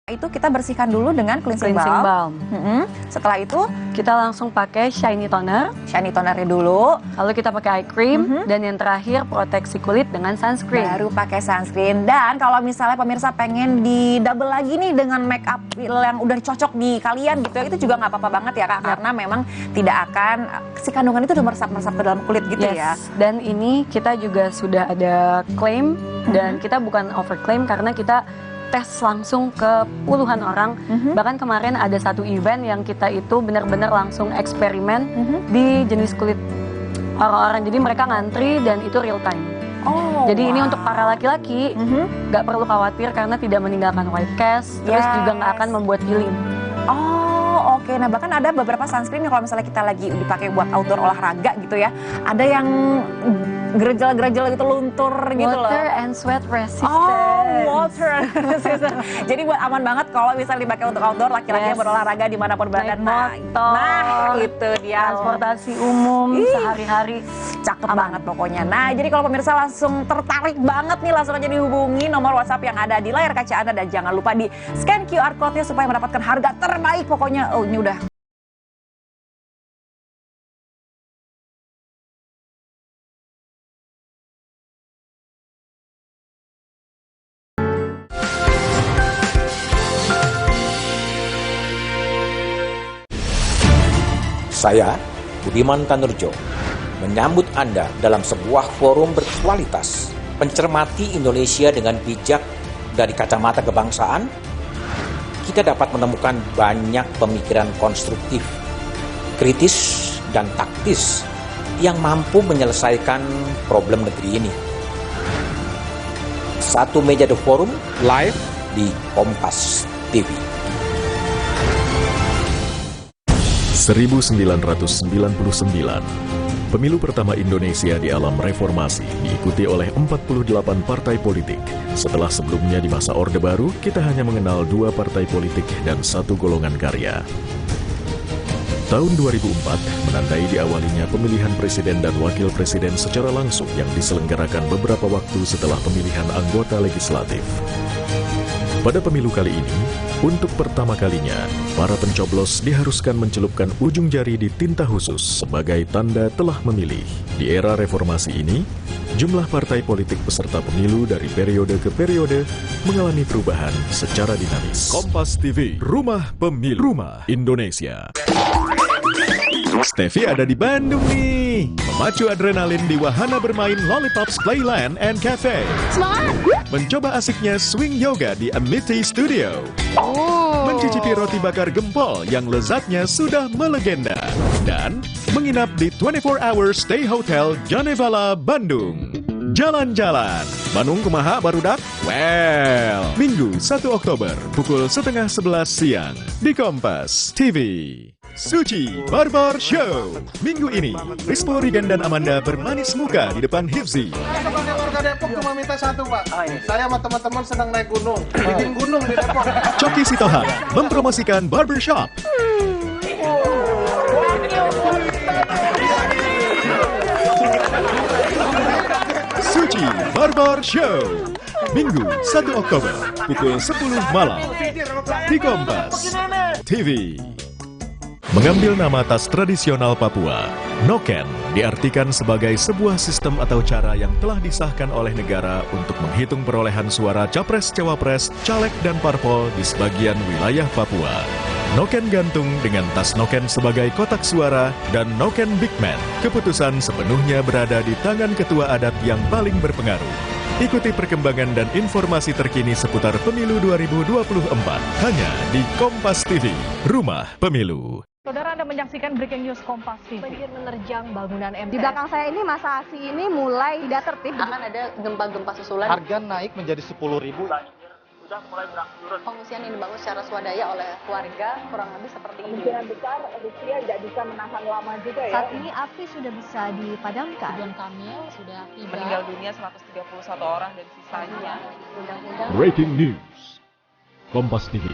S7: Itu kita bersihkan dulu dengan cleansing balm. Setelah itu
S3: kita langsung pakai shiny toner.
S7: Shiny tonernya dulu.
S3: Lalu kita pakai eye cream dan yang terakhir proteksi kulit dengan sunscreen.
S7: Baru pakai sunscreen. Dan kalau misalnya pemirsa pengen di double lagi nih dengan make up yang udah cocok di kalian gitu ya, itu juga nggak apa-apa banget ya Kak, karena memang tidak akan si kandungan itu udah meresap-meresap ke dalam kulit gitu ya.
S3: Dan ini kita juga sudah ada claim dan kita bukan overclaim karena kita tes langsung ke puluhan orang. Bahkan kemarin ada satu event yang kita itu benar-benar langsung eksperimen di jenis kulit orang-orang. Jadi mereka ngantri dan itu real time. Jadi ini untuk para laki-laki nggak perlu khawatir karena tidak meninggalkan white cast, terus juga nggak akan membuat peeling.
S7: Oke. Nah bahkan ada beberapa sunscreen yang kalau misalnya kita lagi dipakai buat outdoor olahraga gitu ya, ada yang gerejel-gerejel gitu, luntur gitu loh.
S3: Water and sweat resistant.
S7: Water resistant. Jadi buat aman banget kalau misalnya dipakai untuk outdoor, laki-laki yang berolahraga dimanapun berada. Nah itu dia.
S3: Transportasi umum sehari-hari.
S7: Cakep banget pokoknya. Nah jadi kalau pemirsa langsung tertarik banget nih, langsung aja dihubungi nomor WhatsApp yang ada di layar kaca Anda. Dan jangan lupa di scan QR code-nya supaya mendapatkan harga terbaik pokoknya. Oh ini udah.
S13: Saya, Budiman Tanurjo, menyambut Anda dalam sebuah forum berkualitas, mencermati Indonesia dengan bijak dari kacamata kebangsaan. Kita dapat menemukan banyak pemikiran konstruktif, kritis, dan taktis yang mampu menyelesaikan problem negeri ini. Satu meja The Forum live di Kompas TV.
S4: 1999, pemilu pertama Indonesia di alam reformasi diikuti oleh 48 partai politik. Setelah sebelumnya di masa Orde Baru, kita hanya mengenal 2 partai politik dan 1 golongan karya. Tahun 2004 menandai diawalinya pemilihan presiden dan wakil presiden secara langsung yang diselenggarakan beberapa waktu setelah pemilihan anggota legislatif. Pada pemilu kali ini, untuk pertama kalinya, para pencoblos diharuskan mencelupkan ujung jari di tinta khusus sebagai tanda telah memilih. Di era reformasi ini, jumlah partai politik peserta pemilu dari periode ke periode mengalami perubahan secara dinamis. Kompas TV, Rumah Pemilu, Rumah Indonesia. Steffi ada di Bandung nih. Memacu adrenalin di wahana bermain Lollipops Playland and Cafe.
S12: Semangat!
S4: Mencoba asiknya swing yoga di Amity Studio. Mencicipi roti bakar gempol yang lezatnya sudah melegenda. Dan menginap di 24 Hour Stay Hotel Janevala, Bandung. Jalan-jalan, Bandung kumaha barudak? Well, Minggu 1 Oktober pukul 10:30 siang di Kompas TV. Suci Barbar Show. Minggu ini, Rispo, Rigan, dan Amanda bermanis muka di depan Hifzi.
S11: Sebagai warga Depok cuma minta satu, Pak. Saya sama teman-teman sedang naik gunung. Bikin gunung di Depok.
S4: Coki Sitohang mempromosikan barbershop. Suci Barbar Show. Minggu 1 Oktober pukul 10 malam di Kompas TV. Mengambil nama tas tradisional Papua, Noken diartikan sebagai sebuah sistem atau cara yang telah disahkan oleh negara untuk menghitung perolehan suara capres-cawapres, caleg, dan parpol di sebagian wilayah Papua. Noken gantung dengan tas Noken sebagai kotak suara dan Noken Big Man. Keputusan sepenuhnya berada di tangan ketua adat yang paling berpengaruh. Ikuti perkembangan dan informasi terkini seputar Pemilu 2024 hanya di Kompas TV, Rumah Pemilu.
S15: Saudara, Anda menyaksikan Breaking News Kompas TV. Banjir menerjang bangunan MTS.
S18: Di belakang saya ini masa aksi ini mulai tidak tertib.
S15: Akan ada gempa-gempa susulan.
S19: Harga naik menjadi 10.000.
S15: Sudah mulai berangsur. Pengungsian yang dibangun secara swadaya oleh warga kurang lebih seperti ini.
S17: Kemungkinan besar Rusia tidak bisa menahan lama juga ya.
S23: Saat ini api sudah bisa dipadamkan.
S17: Ridwan Kamil sudah tiba. Meninggal dunia 131 orang dan sisanya.
S4: Breaking News Kompas TV.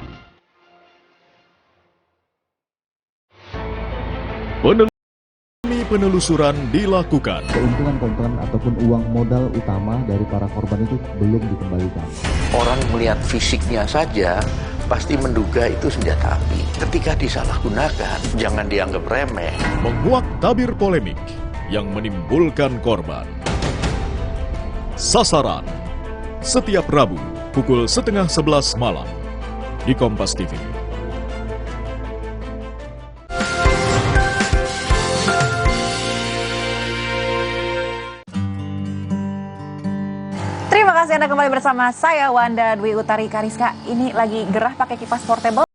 S4: Penelusuran dilakukan.
S20: Keuntungan ataupun uang modal utama dari para korban itu belum dikembalikan.
S22: Orang melihat fisiknya saja pasti menduga itu senjata api. Ketika disalahgunakan, jangan dianggap remeh.
S4: Menguak tabir polemik yang menimbulkan korban. Sasaran, setiap Rabu pukul 10:30 malam di Kompas TV.
S7: Terima kasih Anda kembali bersama saya Wanda Dwi Utari Kariska. Ini lagi gerah pakai kipas portable.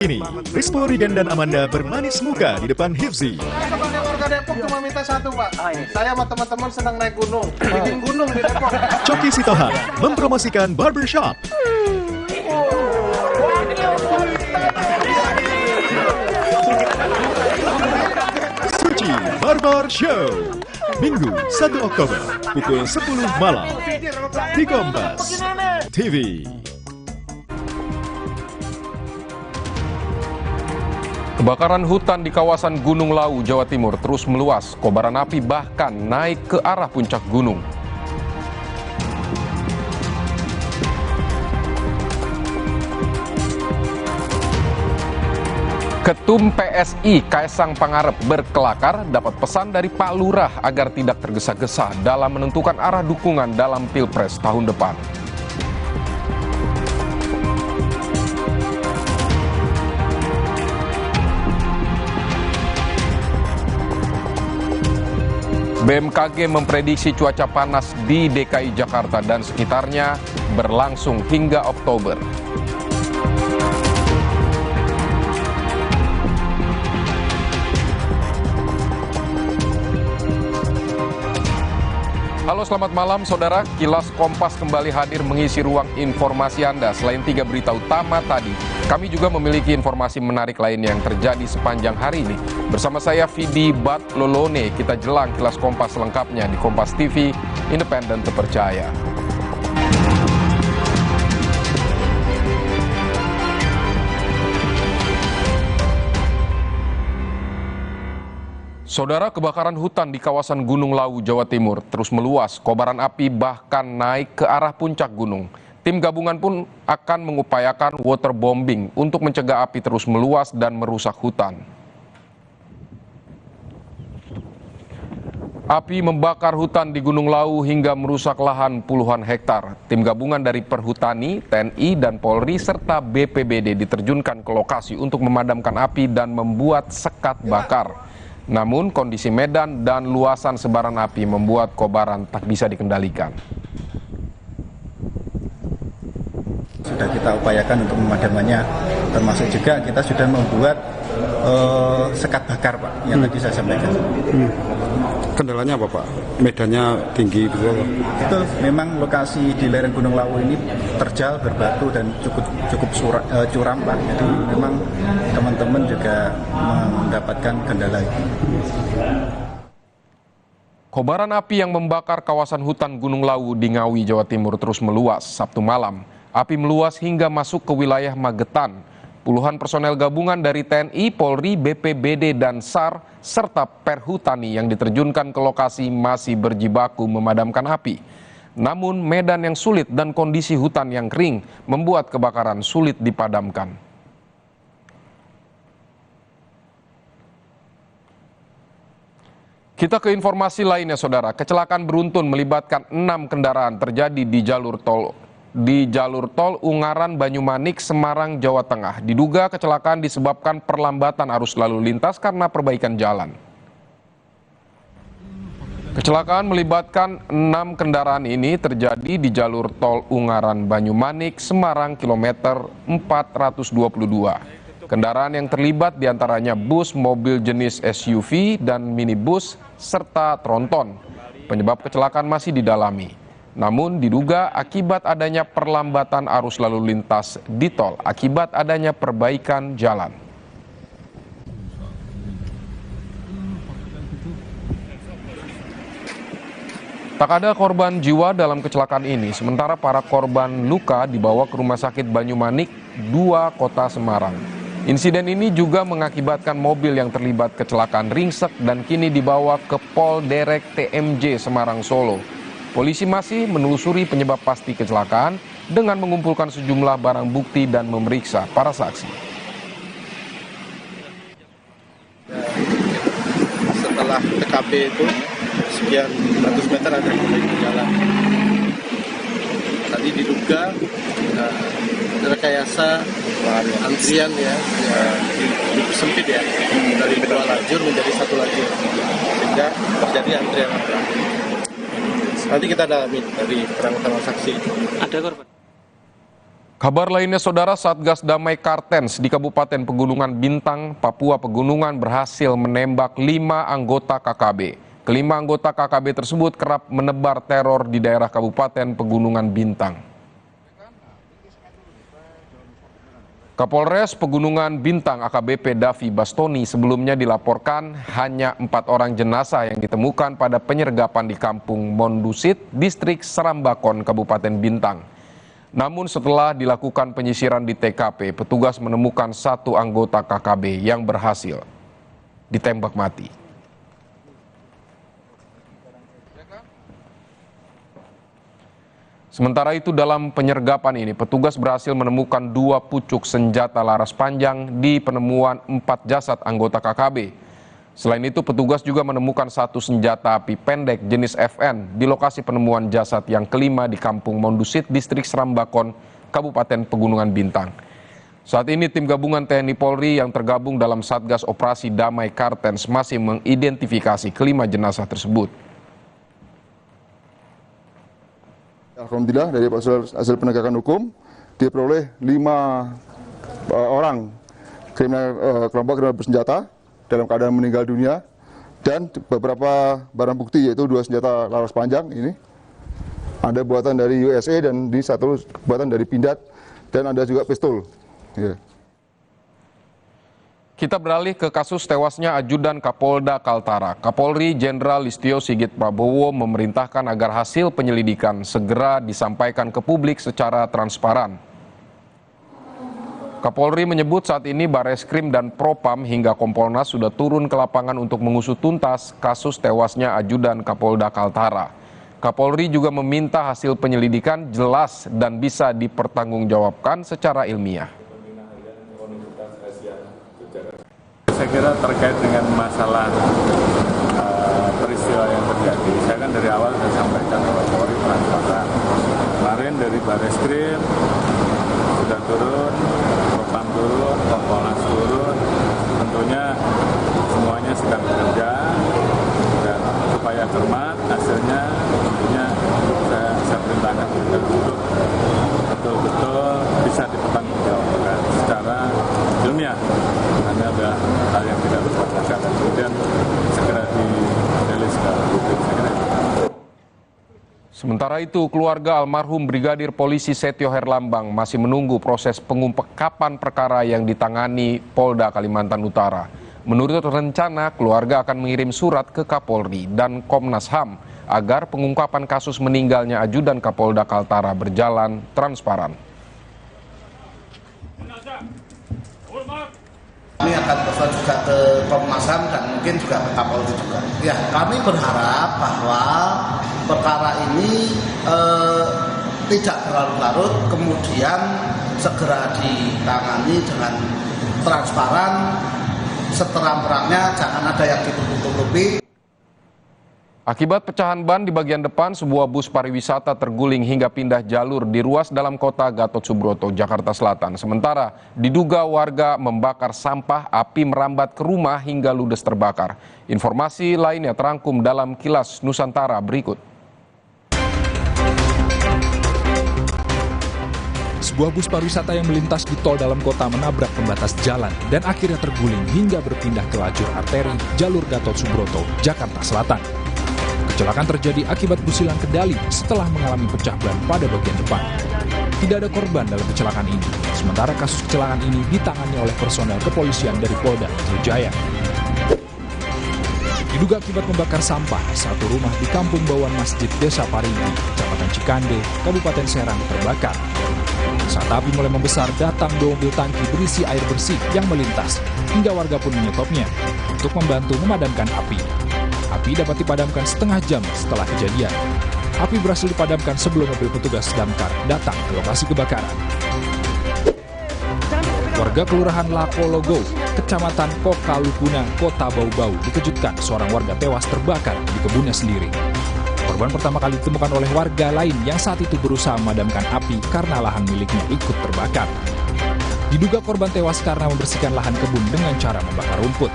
S4: Ini, Rispo, Rigen, dan Amanda bermanis muka di depan Hifzi.
S11: Sebagai warga Depok cuma minta satu, Pak. Saya sama teman-teman sedang naik gunung, bikin gunung di Depok.
S4: Coki Sitohang mempromosikan barbershop. Suci Barber Show, Minggu 1 Oktober pukul 10 malam di Kompas TV.
S2: Kebakaran hutan di kawasan Gunung Lawu, Jawa Timur terus meluas. Kobaran api bahkan naik ke arah puncak gunung. Ketum PSI Kaesang Pangarep berkelakar dapat pesan dari Pak Lurah agar tidak tergesa-gesa dalam menentukan arah dukungan dalam Pilpres tahun depan. BMKG memprediksi cuaca panas di DKI Jakarta dan sekitarnya berlangsung hingga Oktober. Halo, selamat malam saudara. Kilas Kompas kembali hadir mengisi ruang informasi Anda. Selain 3 berita utama tadi, kami juga memiliki informasi menarik lainnya yang terjadi sepanjang hari ini. Bersama saya Vidi Batlolone, kita jelang Kilas Kompas selengkapnya di Kompas TV, independen terpercaya. Saudara, kebakaran hutan di kawasan Gunung Lawu, Jawa Timur terus meluas. Kobaran api bahkan naik ke arah puncak gunung. Tim gabungan pun akan mengupayakan waterbombing untuk mencegah api terus meluas dan merusak hutan. Api membakar hutan di Gunung Lawu hingga merusak lahan puluhan hektar. Tim gabungan dari Perhutani, TNI, dan Polri serta BPBD diterjunkan ke lokasi untuk memadamkan api dan membuat sekat bakar. Namun kondisi medan dan luasan sebaran api membuat kobaran tak bisa dikendalikan.
S10: Sudah kita upayakan untuk memadamannya, termasuk juga kita sudah membuat sekat bakar, Pak, yang tadi saya sampaikan.
S14: Kendalanya apa, Pak? Medannya tinggi, betul?
S10: Betul, memang lokasi di lereng Gunung Lawu ini terjal, berbatu, dan cukup curam, Pak. Jadi memang teman-teman juga mendapatkan kendala itu.
S2: Kobaran api yang membakar kawasan hutan Gunung Lawu di Ngawi, Jawa Timur terus meluas. Sabtu malam, api meluas hingga masuk ke wilayah Magetan. Puluhan personel gabungan dari TNI, Polri, BPBD, dan SAR, serta Perhutani yang diterjunkan ke lokasi masih berjibaku memadamkan api. Namun medan yang sulit dan kondisi hutan yang kering membuat kebakaran sulit dipadamkan. Kita ke informasi lainnya, saudara. Kecelakaan beruntun melibatkan 6 kendaraan terjadi di jalur tol Ungaran Banyumanik, Semarang, Jawa Tengah. Diduga kecelakaan disebabkan perlambatan arus lalu lintas karena perbaikan jalan. Kecelakaan melibatkan 6 kendaraan ini terjadi di jalur tol Ungaran Banyumanik, Semarang, kilometer 422. Kendaraan yang terlibat diantaranya bus, mobil jenis SUV, dan minibus, serta tronton. Penyebab kecelakaan masih didalami. Namun diduga akibat adanya perlambatan arus lalu lintas di tol akibat adanya perbaikan jalan. Tak ada korban jiwa dalam kecelakaan ini, sementara para korban luka dibawa ke Rumah Sakit Banyumanik 2 Kota Semarang. Insiden ini juga mengakibatkan mobil yang terlibat kecelakaan ringsek dan kini dibawa ke Pol Derek TMJ Semarang Solo. Polisi masih menelusuri penyebab pasti kecelakaan dengan mengumpulkan sejumlah barang bukti dan memeriksa para saksi.
S11: Setelah TKP itu sekian ratus meter ada perbaikan jalan. Tadi diduga rekayasa antrian ya sempit ya, dari 2 lajur menjadi 1 lajur sehingga terjadi antrian. Nanti kita dalami dari keterangan saksi.
S2: Ada korban? Kabar lainnya, Saudara, Satgas Damai Kartens di Kabupaten Pegunungan Bintang, Papua Pegunungan berhasil menembak 5 anggota KKB. Kelima anggota KKB tersebut kerap menebar teror di daerah Kabupaten Pegunungan Bintang. Kapolres Pegunungan Bintang AKBP Davi Bastoni sebelumnya dilaporkan hanya 4 orang jenazah yang ditemukan pada penyergapan di Kampung Mondusit, Distrik Serambakon, Kabupaten Bintang. Namun setelah dilakukan penyisiran di TKP, petugas menemukan 1 anggota KKB yang berhasil ditembak mati. Sementara itu, dalam penyergapan ini, petugas berhasil menemukan 2 pucuk senjata laras panjang di penemuan 4 jasad anggota KKB. Selain itu, petugas juga menemukan 1 senjata api pendek jenis FN di lokasi penemuan jasad yang kelima di Kampung Mondusit, Distrik Serambakon, Kabupaten Pegunungan Bintang. Saat ini tim gabungan TNI Polri yang tergabung dalam Satgas Operasi Damai Kartens masih mengidentifikasi kelima jenazah tersebut.
S1: Alhamdulillah dari hasil penegakan hukum diperoleh 5 orang kelompok kriminal bersenjata dalam keadaan meninggal dunia, dan beberapa barang bukti yaitu 2 senjata laras panjang ini, ada buatan dari USA dan 1 buatan dari Pindad, dan ada juga pistol. Yeah.
S2: Kita beralih ke kasus tewasnya Ajudan Kapolda Kaltara. Kapolri Jenderal Listio Sigit Prabowo memerintahkan agar hasil penyelidikan segera disampaikan ke publik secara transparan. Kapolri menyebut saat ini Bareskrim dan Propam hingga Kompolnas sudah turun ke lapangan untuk mengusut tuntas kasus tewasnya Ajudan Kapolda Kaltara. Kapolri juga meminta hasil penyelidikan jelas dan bisa dipertanggungjawabkan secara ilmiah.
S6: Saya kira terkait dengan masalah peristiwa yang terjadi, saya kan dari awal sudah sampaikan bahwa Polri transparan. Kemarin dari Bareskrim sudah turun, Propam turun, Kompolnas turun, tentunya semuanya sedang bekerja, dan supaya cermat hasilnya tentunya saya perintahkan untuk betul-betul bisa dipertanggungjawabkan secara ilmiah, karena ada hal yang tidak berpasangan dan kemudian segera dirilis ke publik.
S2: Sementara itu, keluarga almarhum Brigadir Polisi Setio Herlambang masih menunggu proses pengungkapan perkara yang ditangani Polda Kalimantan Utara. Menurut rencana, keluarga akan mengirim surat ke Kapolri dan Komnas HAM agar pengungkapan kasus meninggalnya Ajudan Kapolda Kaltara berjalan transparan.
S21: Kami akan bersurat juga ke Komnas HAM dan mungkin juga ke Kapolri juga. Ya, kami berharap bahwa perkara ini tidak berlarut-larut, kemudian segera ditangani dengan transparan, seterang-terangnya, jangan ada yang ditutup-tutupi.
S2: Akibat pecahan ban di bagian depan, sebuah bus pariwisata terguling hingga pindah jalur di ruas dalam kota Gatot Subroto, Jakarta Selatan. Sementara diduga warga membakar sampah, api merambat ke rumah hingga ludes terbakar. Informasi lainnya terangkum dalam Kilas Nusantara berikut.
S24: Sebuah bus pariwisata yang melintas di tol dalam kota menabrak pembatas jalan dan akhirnya terguling hingga berpindah ke lajur arteri jalur Gatot Subroto, Jakarta Selatan. Kecelakaan terjadi akibat bus hilang kendali setelah mengalami pecah ban pada bagian depan. Tidak ada korban dalam kecelakaan ini, sementara kasus kecelakaan ini ditangani oleh personel kepolisian dari Polda Metro Jaya. Diduga akibat membakar sampah, satu rumah di Kampung Bawaan Masjid Desa Parigi, Kecamatan Cikande, Kabupaten Serang terbakar. Saat api mulai membesar, datang 2 mobil tangki berisi air bersih yang melintas, hingga warga pun menyetopnya untuk membantu memadamkan api. Api dapat dipadamkan setengah jam setelah kejadian. Api berhasil dipadamkan sebelum mobil petugas damkar datang ke lokasi kebakaran. Warga Kelurahan Lapologo, Kecamatan Kokalukuna, Kota Bau-Bau dikejutkan seorang warga tewas terbakar di kebunnya sendiri. Korban pertama kali ditemukan oleh warga lain yang saat itu berusaha memadamkan api karena lahan miliknya ikut terbakar. Diduga korban tewas karena membersihkan lahan kebun dengan cara membakar rumput.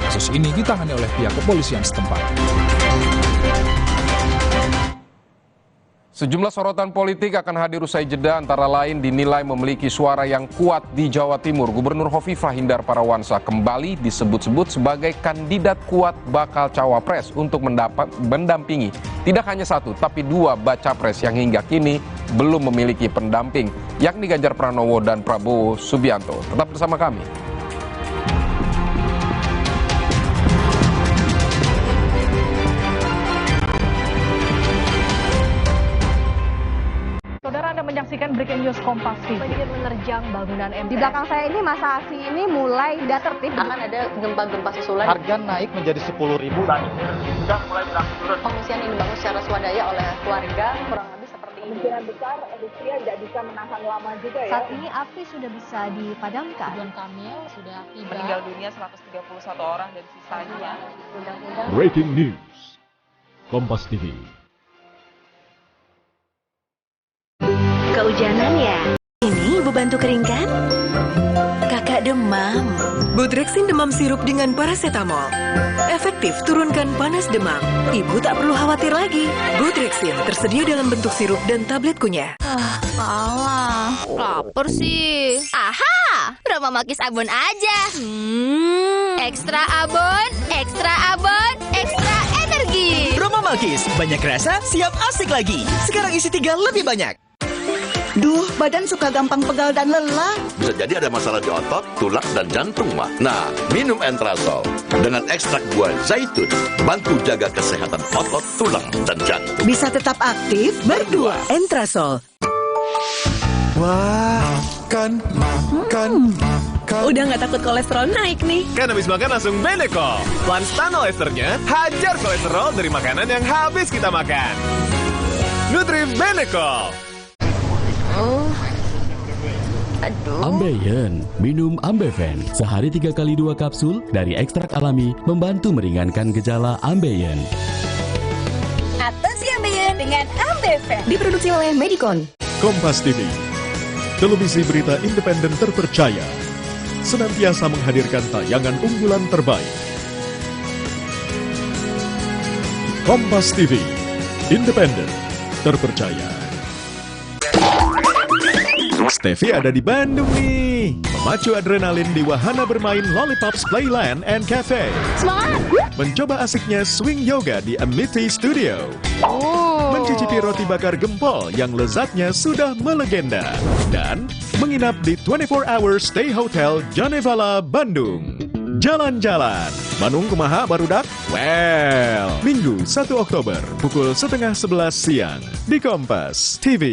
S24: Kasus ini ditangani oleh pihak kepolisian setempat.
S2: Sejumlah sorotan politik akan hadir usai jeda, antara lain dinilai memiliki suara yang kuat di Jawa Timur. Gubernur Hovifah Indar Parawansa kembali disebut-sebut sebagai kandidat kuat bakal cawapres untuk mendampingi tidak hanya satu, tapi dua baca pres yang hingga kini belum memiliki pendamping, yakni Ganjar Pranowo dan Prabowo Subianto. Tetap bersama kami.
S15: Menyaksikan Breaking News Kompas TV.
S18: Sedikit menerjang bangunan MTS. Di belakang saya ini masa aksi ini mulai tidak tertib.
S15: Akan ada gempa-gempa susulan.
S19: Harga naik menjadi 10.000.
S15: Sudah mulai berangsur turun. Pengungsian ini dibangun secara swadaya oleh keluarga, kurang lebih seperti ini.
S17: Kemungkinan besar Rusia tidak bisa menahan lama juga ya.
S18: Saat ini api sudah bisa dipadamkan.
S17: Ridwan Kamil sudah tiba. Meninggal dunia 131 orang dan sisanya undang-undang.
S4: Breaking News Kompas TV.
S5: Kehujanan ya? Ini ibu bantu keringkan? Kakak demam. Budrexin demam sirup dengan paracetamol. Efektif turunkan panas demam. Ibu tak perlu khawatir lagi. Budrexin tersedia dalam bentuk sirup dan tablet kunyah.
S23: Alah, lapar sih. Aha, Roma Makis abon aja. Ekstra abon, ekstra abon, ekstra energi.
S8: Roma Makis, banyak rasa, siap asik lagi. Sekarang isi 3 lebih banyak.
S9: Duh, badan suka gampang pegal dan lelah.
S16: Bisa jadi ada masalah di otot, tulang, dan jantung, Mak. Nah, minum Entrasol dengan ekstrak buah zaitun, bantu jaga kesehatan otot, tulang, dan jantung.
S9: Bisa tetap aktif berdua. Entrasol.
S8: Wah, makan.
S5: Udah nggak takut kolesterol naik nih.
S25: Kan habis makan langsung Benecol. Lanstan esternya hajar kolesterol dari makanan yang habis kita makan. Nutrif Benecol.
S26: Aduh. Ambeien, minum Ambeven. Sehari 3 kali 2 kapsul dari ekstrak alami membantu meringankan gejala Ambeien.
S23: Atasi Ambeien dengan Ambeven.
S5: Diproduksi oleh Medicon.
S4: Kompas TV, televisi berita independen terpercaya, senantiasa menghadirkan tayangan unggulan terbaik. Kompas TV, independen, terpercaya. Steffi ada di Bandung nih. Memacu adrenalin di wahana bermain Lollipops Playland and Cafe.
S23: Semangat!
S4: Mencoba asiknya swing yoga di Amity Studio. Mencicipi roti bakar gempol yang lezatnya sudah melegenda. Dan menginap di 24 Hours Stay Hotel Janevala, Bandung. Jalan-jalan. Bandung kumaha barudak? Well, Minggu 1 Oktober pukul 10:30 siang di Kompas TV.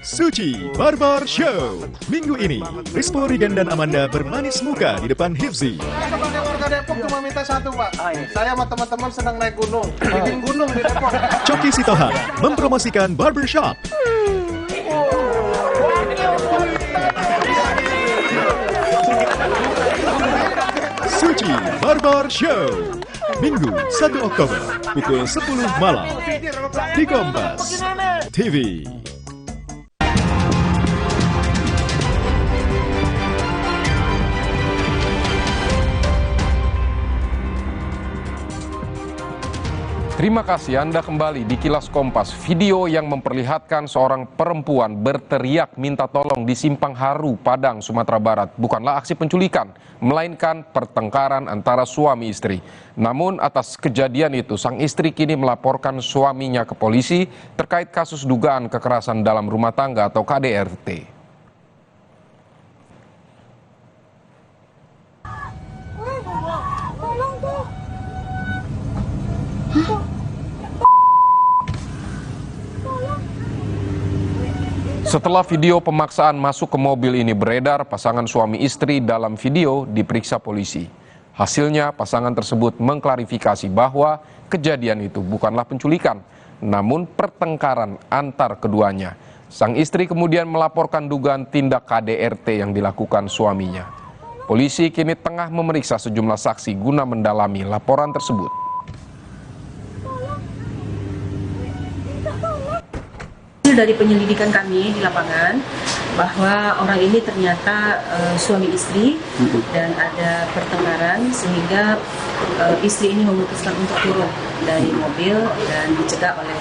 S4: Suci Barbar Show. Minggu ini, Rispo, Rigen, dan Amanda bermanis muka di depan Hifzi.
S21: Warga Depok cuma minta satu, Pak. Saya sama teman-teman senang naik gunung. Bikin gunung di Depok.
S4: Coki Sitohang mempromosikan barbershop. Suci Barbar Show. Minggu 1 Oktober pukul 10 malam di Kompas TV.
S2: Terima kasih Anda kembali di Kilas Kompas. Video yang memperlihatkan seorang perempuan berteriak minta tolong di Simpang Haru, Padang, Sumatera Barat bukanlah aksi penculikan, melainkan pertengkaran antara suami istri. Namun atas kejadian itu, sang istri kini melaporkan suaminya ke polisi terkait kasus dugaan kekerasan dalam rumah tangga atau KDRT. Setelah video pemaksaan masuk ke mobil ini beredar, pasangan suami istri dalam video diperiksa polisi. Hasilnya, pasangan tersebut mengklarifikasi bahwa kejadian itu bukanlah penculikan, namun pertengkaran antar keduanya. Sang istri kemudian melaporkan dugaan tindak KDRT yang dilakukan suaminya. Polisi kini tengah memeriksa sejumlah saksi guna mendalami laporan tersebut.
S3: hasil dari penyelidikan kami di lapangan bahwa orang ini ternyata suami istri dan ada pertengkaran sehingga istri ini memutuskan untuk turun dari mobil dan dicegah oleh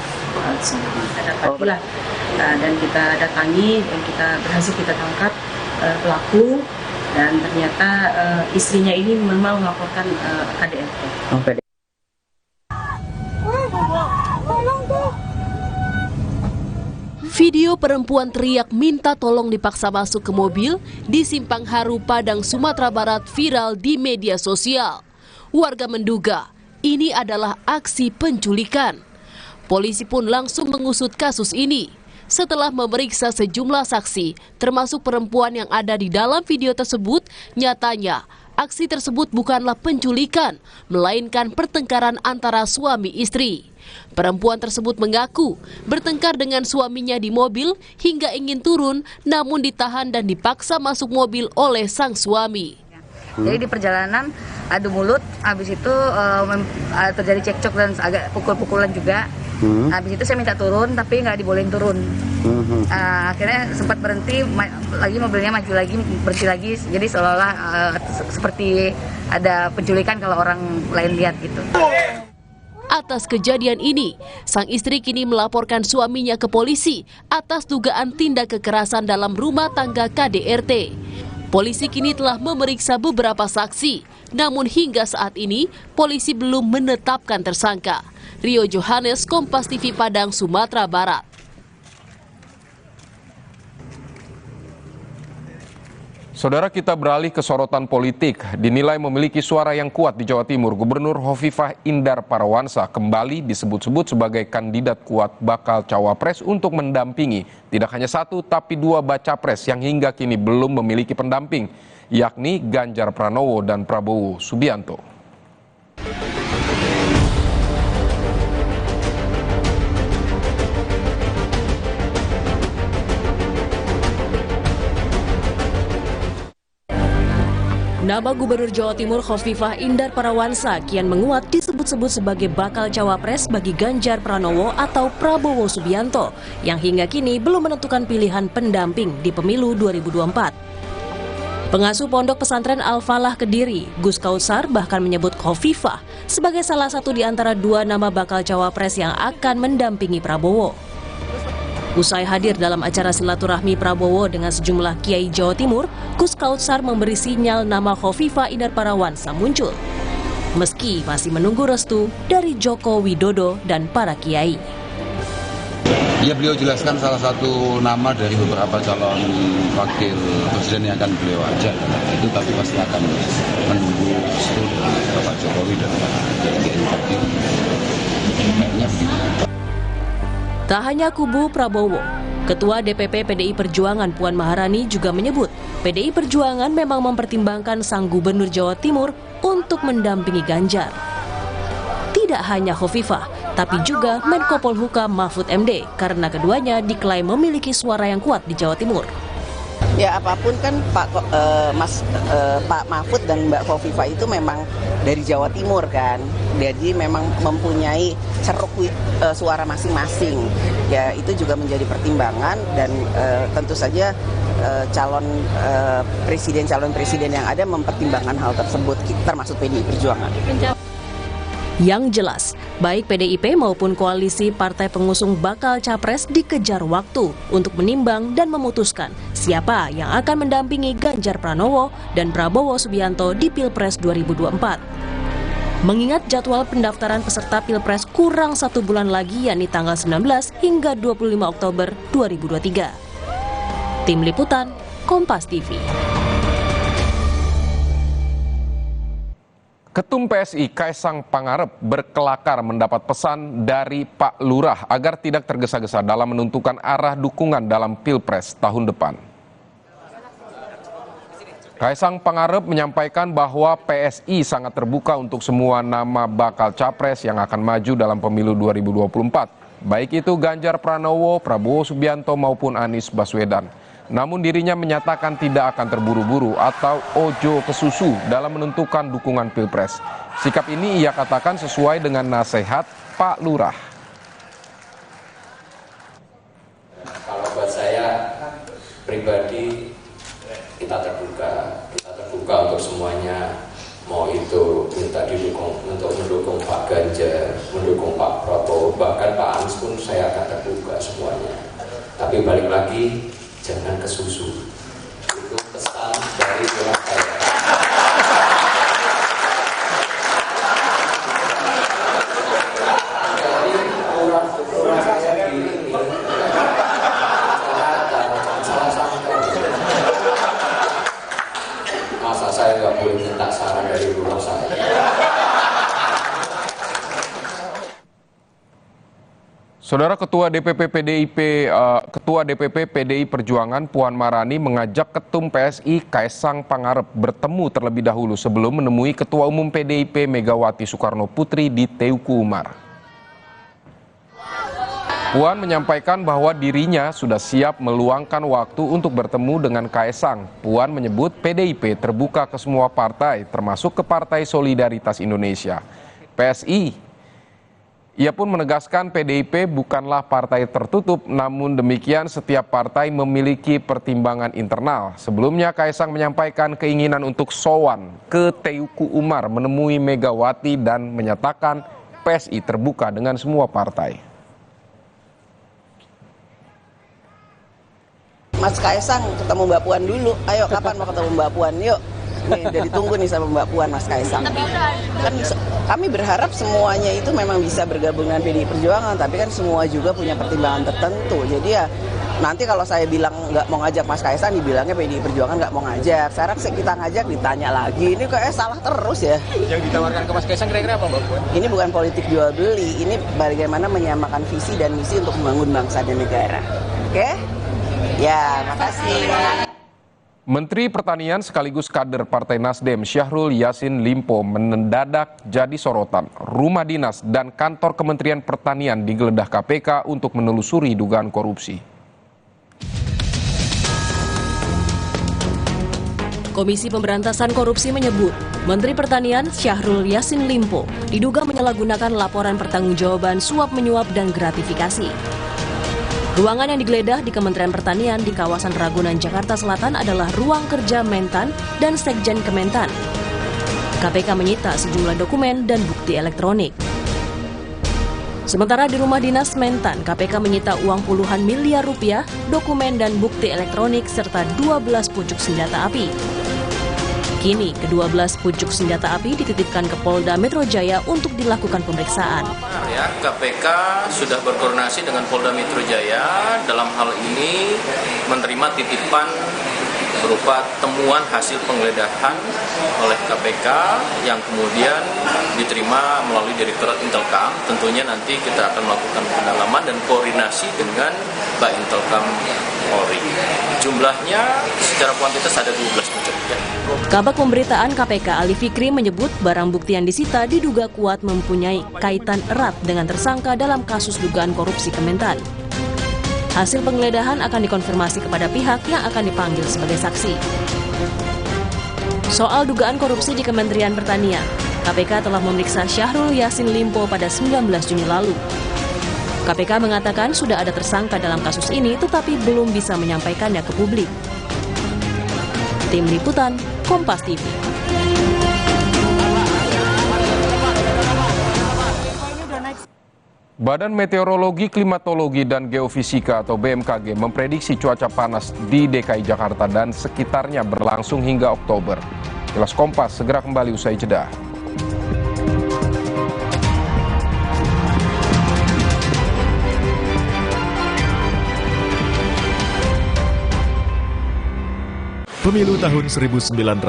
S3: suami. Dan kita datangi dan kita berhasil kita tangkap pelaku, dan ternyata istrinya ini memang melaporkan KDRT.
S7: Video perempuan teriak minta tolong dipaksa masuk ke mobil di Simpang Haru, Padang, Sumatera Barat viral di media sosial. Warga menduga ini adalah aksi penculikan. Polisi pun langsung mengusut kasus ini. Setelah memeriksa sejumlah saksi, termasuk perempuan yang ada di dalam video tersebut, nyatanya aksi tersebut bukanlah penculikan, melainkan pertengkaran antara suami istri. Perempuan tersebut mengaku bertengkar dengan suaminya di mobil hingga ingin turun, namun ditahan dan dipaksa masuk mobil oleh sang suami.
S12: Jadi di perjalanan adu mulut, habis itu terjadi cekcok dan agak pukul-pukulan juga. Habis itu saya minta turun, tapi nggak dibolehin turun. Akhirnya sempat berhenti, lagi mobilnya maju lagi, berhenti lagi. Jadi seolah-olah seperti ada penculikan kalau orang lain lihat gitu.
S7: Atas kejadian ini, sang istri kini melaporkan suaminya ke polisi atas dugaan tindak kekerasan dalam rumah tangga KDRT. Polisi kini telah memeriksa beberapa saksi, namun hingga saat ini polisi belum menetapkan tersangka. Rio Johannes, Kompas TV, Padang, Sumatera Barat.
S2: Saudara, kita beralih ke sorotan politik. Dinilai memiliki suara yang kuat di Jawa Timur, Gubernur Hovifah Indar Parawansa kembali disebut-sebut sebagai kandidat kuat bakal cawapres untuk mendampingi tidak hanya satu tapi dua baca pres yang hingga kini belum memiliki pendamping, yakni Ganjar Pranowo dan Prabowo Subianto.
S7: Nama Gubernur Jawa Timur Hovifah Indar Parawansa kian menguat disebut-sebut sebagai bakal cawapres bagi Ganjar Pranowo atau Prabowo Subianto yang hingga kini belum menentukan pilihan pendamping di pemilu 2024. Pengasuh Pondok Pesantren Al-Falah Kediri, Gus Kautsar, bahkan menyebut Hovifah sebagai salah satu di antara dua nama bakal cawapres yang akan mendampingi Prabowo. Usai hadir dalam acara silaturahmi Prabowo dengan sejumlah kiai Jawa Timur, Gus Kautsar memberi sinyal nama Hovifah Indar Parawansa muncul. Meski masih menunggu restu dari Joko Widodo dan para kiai.
S14: Ya, beliau jelaskan salah satu nama dari beberapa calon wakil presiden yang akan beliau ajak. Itu tapi pasti akan menunggu restu dari Bapak Jokowi dan Pak Kiai. Kayaknya begitu.
S7: Tak hanya kubu Prabowo, Ketua DPP PDI Perjuangan Puan Maharani juga menyebut PDI Perjuangan memang mempertimbangkan sang Gubernur Jawa Timur untuk mendampingi Ganjar. Tidak hanya Hovifah, tapi juga Menko Polhukam Mahfud MD karena keduanya diklaim memiliki suara yang kuat di Jawa Timur.
S13: Ya apapun kan Pak Mahfud dan Mbak Hovifah itu memang dari Jawa Timur kan, jadi memang mempunyai ceruk suara masing-masing. Ya itu juga menjadi pertimbangan dan tentu saja calon presiden yang ada mempertimbangkan hal tersebut, termasuk PDI Perjuangan.
S7: Yang jelas, baik PDIP maupun koalisi partai pengusung bakal capres dikejar waktu untuk menimbang dan memutuskan siapa yang akan mendampingi Ganjar Pranowo dan Prabowo Subianto di Pilpres 2024. Mengingat jadwal pendaftaran peserta Pilpres kurang 1 bulan lagi, yakni tanggal 19 hingga 25 Oktober 2023. Tim Liputan, Kompas TV.
S2: Ketum PSI Kaisang Pangarep berkelakar mendapat pesan dari Pak Lurah agar tidak tergesa-gesa dalam menentukan arah dukungan dalam Pilpres tahun depan. Kaisang Pangarep menyampaikan bahwa PSI sangat terbuka untuk semua nama bakal capres yang akan maju dalam pemilu 2024, baik itu Ganjar Pranowo, Prabowo Subianto maupun Anies Baswedan. Namun dirinya menyatakan tidak akan terburu-buru atau ojo kesusu dalam menentukan dukungan Pilpres. Sikap ini ia katakan sesuai dengan nasihat Pak Lurah.
S1: Ganjar, mendukung Pak Prabowo, bahkan Pak Anies pun saya akan terbuka semuanya. Tapi balik lagi, jangan kesusu. Itu pesan dari pihak saya. Masa saya nggak boleh minta saran dari rumah saya.
S2: Saudara Ketua DPP PDI Perjuangan Puan Maharani mengajak Ketum PSI Kaesang Pangarep bertemu terlebih dahulu sebelum menemui Ketua Umum PDIP Megawati Soekarno Putri di Teuku Umar. Puan menyampaikan bahwa dirinya sudah siap meluangkan waktu untuk bertemu dengan Kaesang. Puan menyebut PDIP terbuka ke semua partai, termasuk ke Partai Solidaritas Indonesia, PSI. Ia pun menegaskan PDIP bukanlah partai tertutup, namun demikian setiap partai memiliki pertimbangan internal. Sebelumnya Kaesang menyampaikan keinginan untuk sowan ke Teuku Umar menemui Megawati dan menyatakan PSI terbuka dengan semua partai.
S13: Mas Kaesang ketemu Mbak Puan dulu. Ayo, kapan mau ketemu Mbak Puan? Yuk. Nih, udah ditunggu nih sama Mbak Puan, Mas Kaesang. Kan kami berharap semuanya itu memang bisa bergabung dengan PDI Perjuangan, tapi kan semua juga punya pertimbangan tertentu. Jadi ya nanti kalau saya bilang nggak mau ngajak Mas Kaesang, dibilangnya PDI Perjuangan nggak mau ngajak. Sekarang kita ngajak, ditanya lagi. Ini kayak salah terus ya. Yang ditawarkan ke Mas Kaesang kira-kira apa, Mbak Puan? Ini bukan politik jual beli. Ini bagaimana menyamakan visi dan misi untuk membangun bangsa dan negara. Oke? Ya, makasih.
S2: Menteri Pertanian sekaligus kader Partai Nasdem Syahrul Yassin Limpo mendadak jadi sorotan. Rumah dinas dan kantor Kementerian Pertanian digeledah KPK untuk menelusuri dugaan korupsi.
S7: Komisi Pemberantasan Korupsi menyebut Menteri Pertanian Syahrul Yassin Limpo diduga menyalahgunakan laporan pertanggungjawaban suap menyuap dan gratifikasi. Ruangan yang digeledah di Kementerian Pertanian di kawasan Ragunan, Jakarta Selatan adalah ruang kerja Mentan dan Sekjen Kementan. KPK menyita sejumlah dokumen dan bukti elektronik. Sementara di rumah dinas Mentan, KPK menyita uang puluhan miliar rupiah, dokumen dan bukti elektronik serta 12 pucuk senjata api. Kini, ke-12 pucuk senjata api dititipkan ke Polda Metro Jaya untuk dilakukan pemeriksaan.
S6: Ya, KPK sudah berkoordinasi dengan Polda Metro Jaya dalam hal ini menerima titipan berupa temuan hasil penggeledahan oleh KPK yang kemudian diterima melalui Direktorat Intelkam. Tentunya nanti kita akan melakukan pendalaman dan koordinasi dengan Mbak Intelkam Polri. Jumlahnya secara kuantitas ada 12 pucuk.
S7: Kabak Pemberitaan KPK Ali Fikri menyebut barang bukti yang disita diduga kuat mempunyai kaitan erat dengan tersangka dalam kasus dugaan korupsi Kementan. Hasil penggeledahan akan dikonfirmasi kepada pihak yang akan dipanggil sebagai saksi. Soal dugaan korupsi di Kementerian Pertanian, KPK telah memeriksa Syahrul Yassin Limpo pada 19 Juni lalu. KPK mengatakan sudah ada tersangka dalam kasus ini tetapi belum bisa menyampaikannya ke publik. Tim Liputan, Kompas TV.
S2: Badan Meteorologi, Klimatologi, dan Geofisika atau BMKG memprediksi cuaca panas di DKI Jakarta dan sekitarnya berlangsung hingga Oktober. Kilas Kompas segera kembali usai jeda.
S4: Pemilu tahun 1977,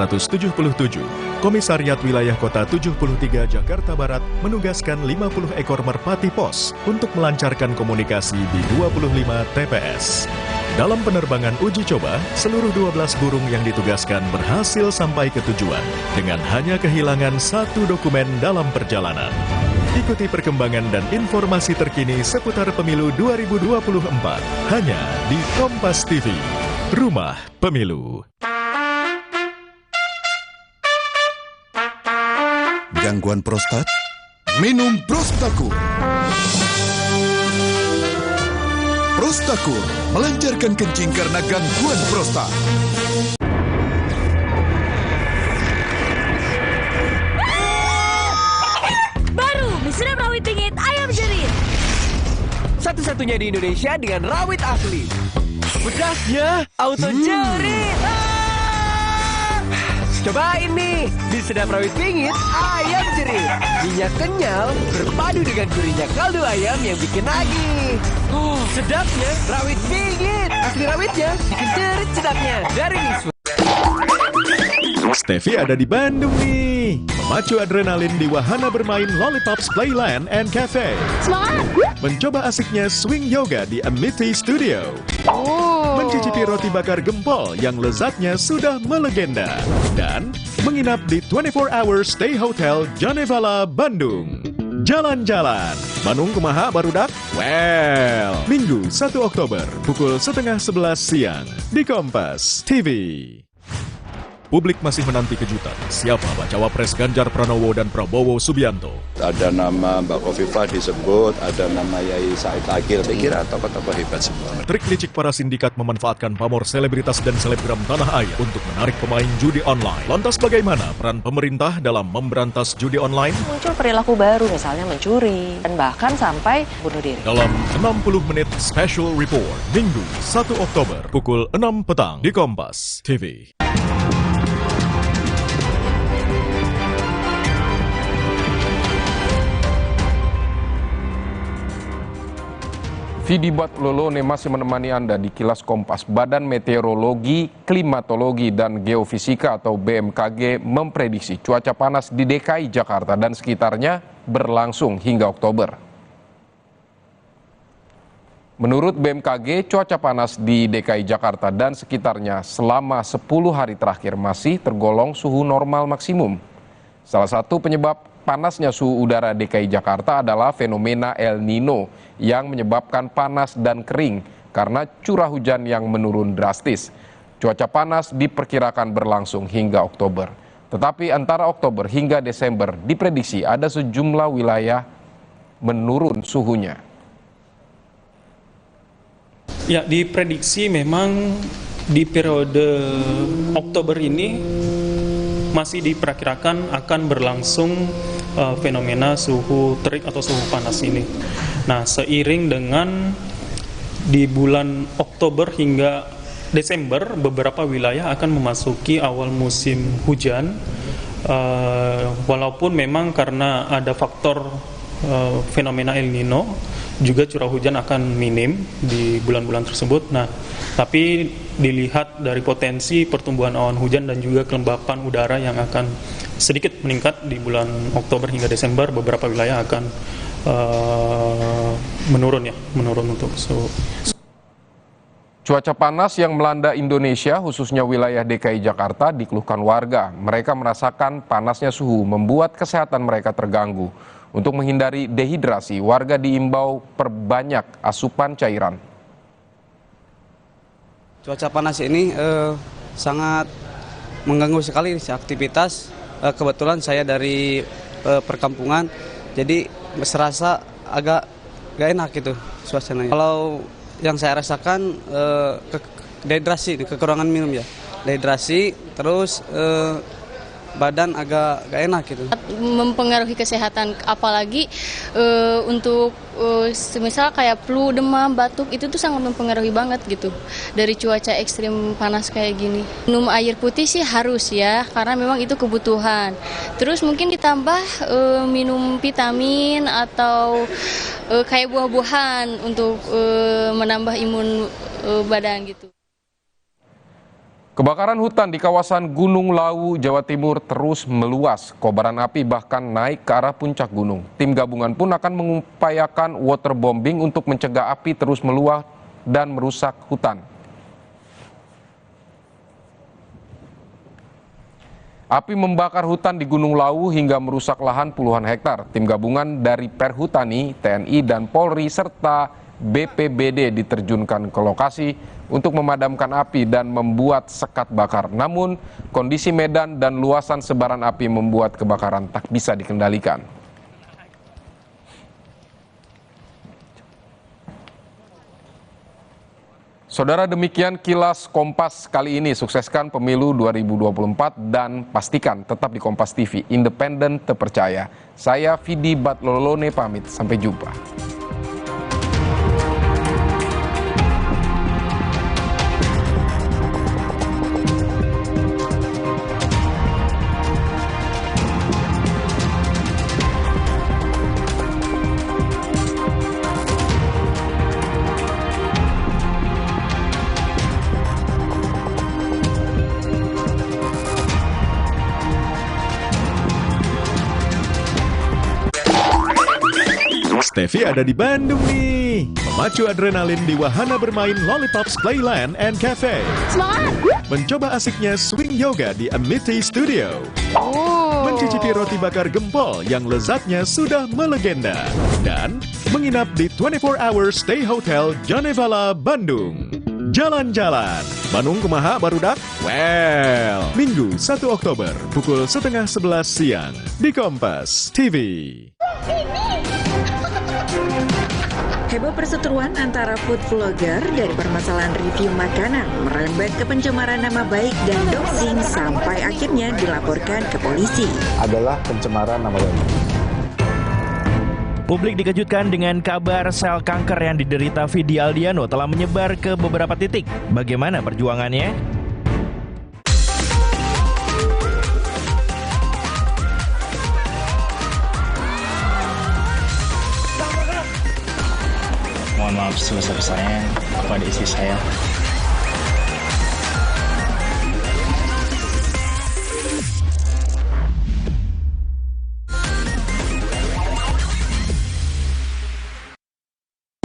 S4: Komisariat Wilayah Kota 73 Jakarta Barat menugaskan 50 ekor merpati pos untuk melancarkan komunikasi di 25 TPS. Dalam penerbangan uji coba, seluruh 12 burung yang ditugaskan berhasil sampai ke tujuan dengan hanya kehilangan satu dokumen dalam perjalanan. Ikuti perkembangan dan informasi terkini seputar Pemilu 2024 hanya di Kompas TV, Rumah Pemilu.
S10: Gangguan prostat? Minum Prostakur. Prostakur melancarkan kencing karena gangguan prostat.
S11: Baru
S5: Sedap rawit pingit ayam jerit.
S8: Satu-satunya di Indonesia dengan rawit asli. Pedasnya auto jerit. Cobain nih, di Sedap Rawit Pingit ayam jerit. Minyak kenyal berpadu dengan gurihnya kaldu ayam yang bikin nagih. Sedapnya rawit pingit. Asli rawitnya bikin jerit sedapnya. Dari Niswa.
S4: Steffi ada di Bandung nih. Memacu adrenalin di wahana bermain Lollipops Playland and Cafe.
S23: Semangat!
S4: Mencoba asiknya swing yoga di Amity Studio. Mencicipi roti bakar gempol yang lezatnya sudah melegenda. Dan menginap di 24 Hours Stay Hotel Janevala, Bandung. Jalan-jalan. Bandung kumaha barudak? Well, Minggu 1 Oktober pukul 10:30 siang di Kompas TV. Publik masih menanti kejutan. Siapa bacawa pres Ganjar Pranowo dan Prabowo Subianto?
S11: Ada nama Mbak Khofifah disebut, ada nama Yai Said Akil. Saya kira tokoh-tokoh hebat semua.
S4: Trik licik para sindikat memanfaatkan pamor selebritas dan selebgram tanah air untuk menarik pemain judi online. Lantas bagaimana peran pemerintah dalam memberantas judi online?
S15: Muncul perilaku baru, misalnya mencuri, dan bahkan sampai bunuh diri.
S4: Dalam 60 menit special report, Minggu 1 Oktober, pukul 6 petang di Kompas TV.
S2: Vidi Batlolone masih menemani Anda di Kilas Kompas. Badan Meteorologi, Klimatologi, dan Geofisika atau BMKG memprediksi cuaca panas di DKI Jakarta dan sekitarnya berlangsung hingga Oktober. Menurut BMKG, cuaca panas di DKI Jakarta dan sekitarnya selama 10 hari terakhir masih tergolong suhu normal maksimum. Salah satu penyebab panasnya suhu udara DKI Jakarta adalah fenomena El Nino yang menyebabkan panas dan kering karena curah hujan yang menurun drastis. Cuaca panas diperkirakan berlangsung hingga Oktober. Tetapi antara Oktober hingga Desember diprediksi ada sejumlah wilayah menurun suhunya.
S19: Ya, diprediksi memang di periode Oktober ini masih diperkirakan akan berlangsung fenomena suhu terik atau suhu panas ini. Nah, seiring dengan di bulan Oktober hingga Desember, beberapa wilayah akan memasuki awal musim hujan, walaupun memang karena ada faktor fenomena El Nino, juga curah hujan akan minim di bulan-bulan tersebut. Nah, tapi dilihat dari potensi pertumbuhan awan hujan dan juga kelembapan udara yang akan sedikit meningkat di bulan Oktober hingga Desember, beberapa wilayah akan menurun untuk suhu.
S2: Cuaca panas yang melanda Indonesia, khususnya wilayah DKI Jakarta, dikeluhkan warga. Mereka merasakan panasnya suhu membuat kesehatan mereka terganggu. Untuk menghindari dehidrasi, warga diimbau perbanyak asupan cairan.
S20: Cuaca panas ini sangat mengganggu sekali aktivitas. Kebetulan saya dari perkampungan, jadi serasa agak gak enak gitu suasananya. Kalau yang saya rasakan dehidrasi, kekurangan minum ya, dehidrasi, terus badan agak gak enak gitu.
S22: Mempengaruhi kesehatan, apalagi untuk semisal kayak flu, demam, batuk, itu tuh sangat mempengaruhi banget gitu dari cuaca ekstrim panas kayak gini. Minum air putih sih harus ya, karena memang itu kebutuhan. Terus mungkin ditambah minum vitamin atau kayak buah-buahan untuk menambah imun badan gitu.
S2: Kebakaran hutan di kawasan Gunung Lawu, Jawa Timur terus meluas. Kobaran api bahkan naik ke arah puncak gunung. Tim gabungan pun akan mengupayakan waterbombing untuk mencegah api terus meluas dan merusak hutan. Api membakar hutan di Gunung Lawu hingga merusak lahan puluhan hektar. Tim gabungan dari Perhutani, TNI, dan Polri serta BPBD diterjunkan ke lokasi untuk memadamkan api dan membuat sekat bakar. Namun, kondisi medan dan luasan sebaran api membuat kebakaran tak bisa dikendalikan. Saudara, demikian kilas Kompas kali ini. Sukseskan pemilu 2024 dan pastikan tetap di Kompas TV, independen terpercaya. Saya Vidi Batlolone pamit, sampai jumpa.
S4: Steffi ada di Bandung nih. Memacu adrenalin di wahana bermain Lollipops Playland and Cafe.
S23: Semangat!
S4: Mencoba asiknya swing yoga di Amity Studio. Mencicipi roti bakar gempol yang lezatnya sudah melegenda. Dan menginap di 24 Hour Stay Hotel Janevala, Bandung. Jalan-jalan. Bandung kumaha barudak? Well, Minggu 1 Oktober pukul 10:30 siang di Kompas TV.
S5: Heboh perseteruan antara food vlogger dari permasalahan review makanan merembet ke pencemaran nama baik dan doxing sampai akhirnya dilaporkan ke polisi.
S9: Adalah pencemaran nama baik.
S16: Publik dikejutkan dengan kabar sel kanker yang diderita Vidi Aldiano telah menyebar ke beberapa titik. Bagaimana perjuangannya?
S17: Mohon maaf sebesar-besarnya kepada istri saya.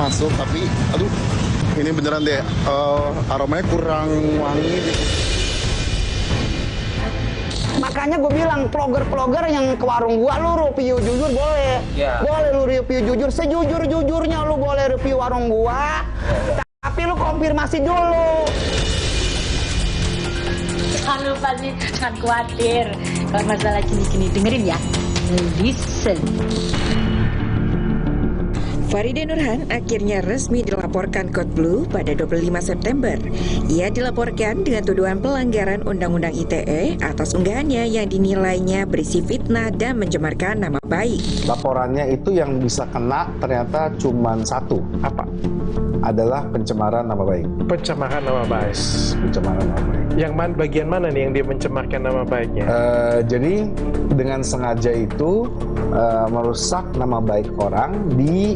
S9: Masuk tapi aduh ini beneran deh aromanya kurang wangi.
S18: Makanya gue bilang vlogger-vlogger yang ke warung gua lu review jujur boleh. Boleh lu review jujur, sejujur-jujurnya lu boleh review warung gua. Tapi lu konfirmasi dulu.
S24: Jangan lupa nih, jangan khawatir. Kalau masalah gini-gini dengerin ya. Listen.
S5: Faride Nurhan akhirnya resmi dilaporkan Code Blue pada 25 September. Ia dilaporkan dengan tuduhan pelanggaran Undang-Undang ITE atas unggahannya yang dinilainya berisi fitnah dan mencemarkan nama baik.
S9: Laporannya itu yang bisa kena ternyata cuma satu. Apa? Adalah pencemaran nama baik.
S25: Pencemaran nama baik.
S9: Pencemaran nama baik.
S25: Yang bagian mana nih yang dia mencemarkan nama baiknya?
S9: Jadi dengan sengaja itu merusak nama baik orang di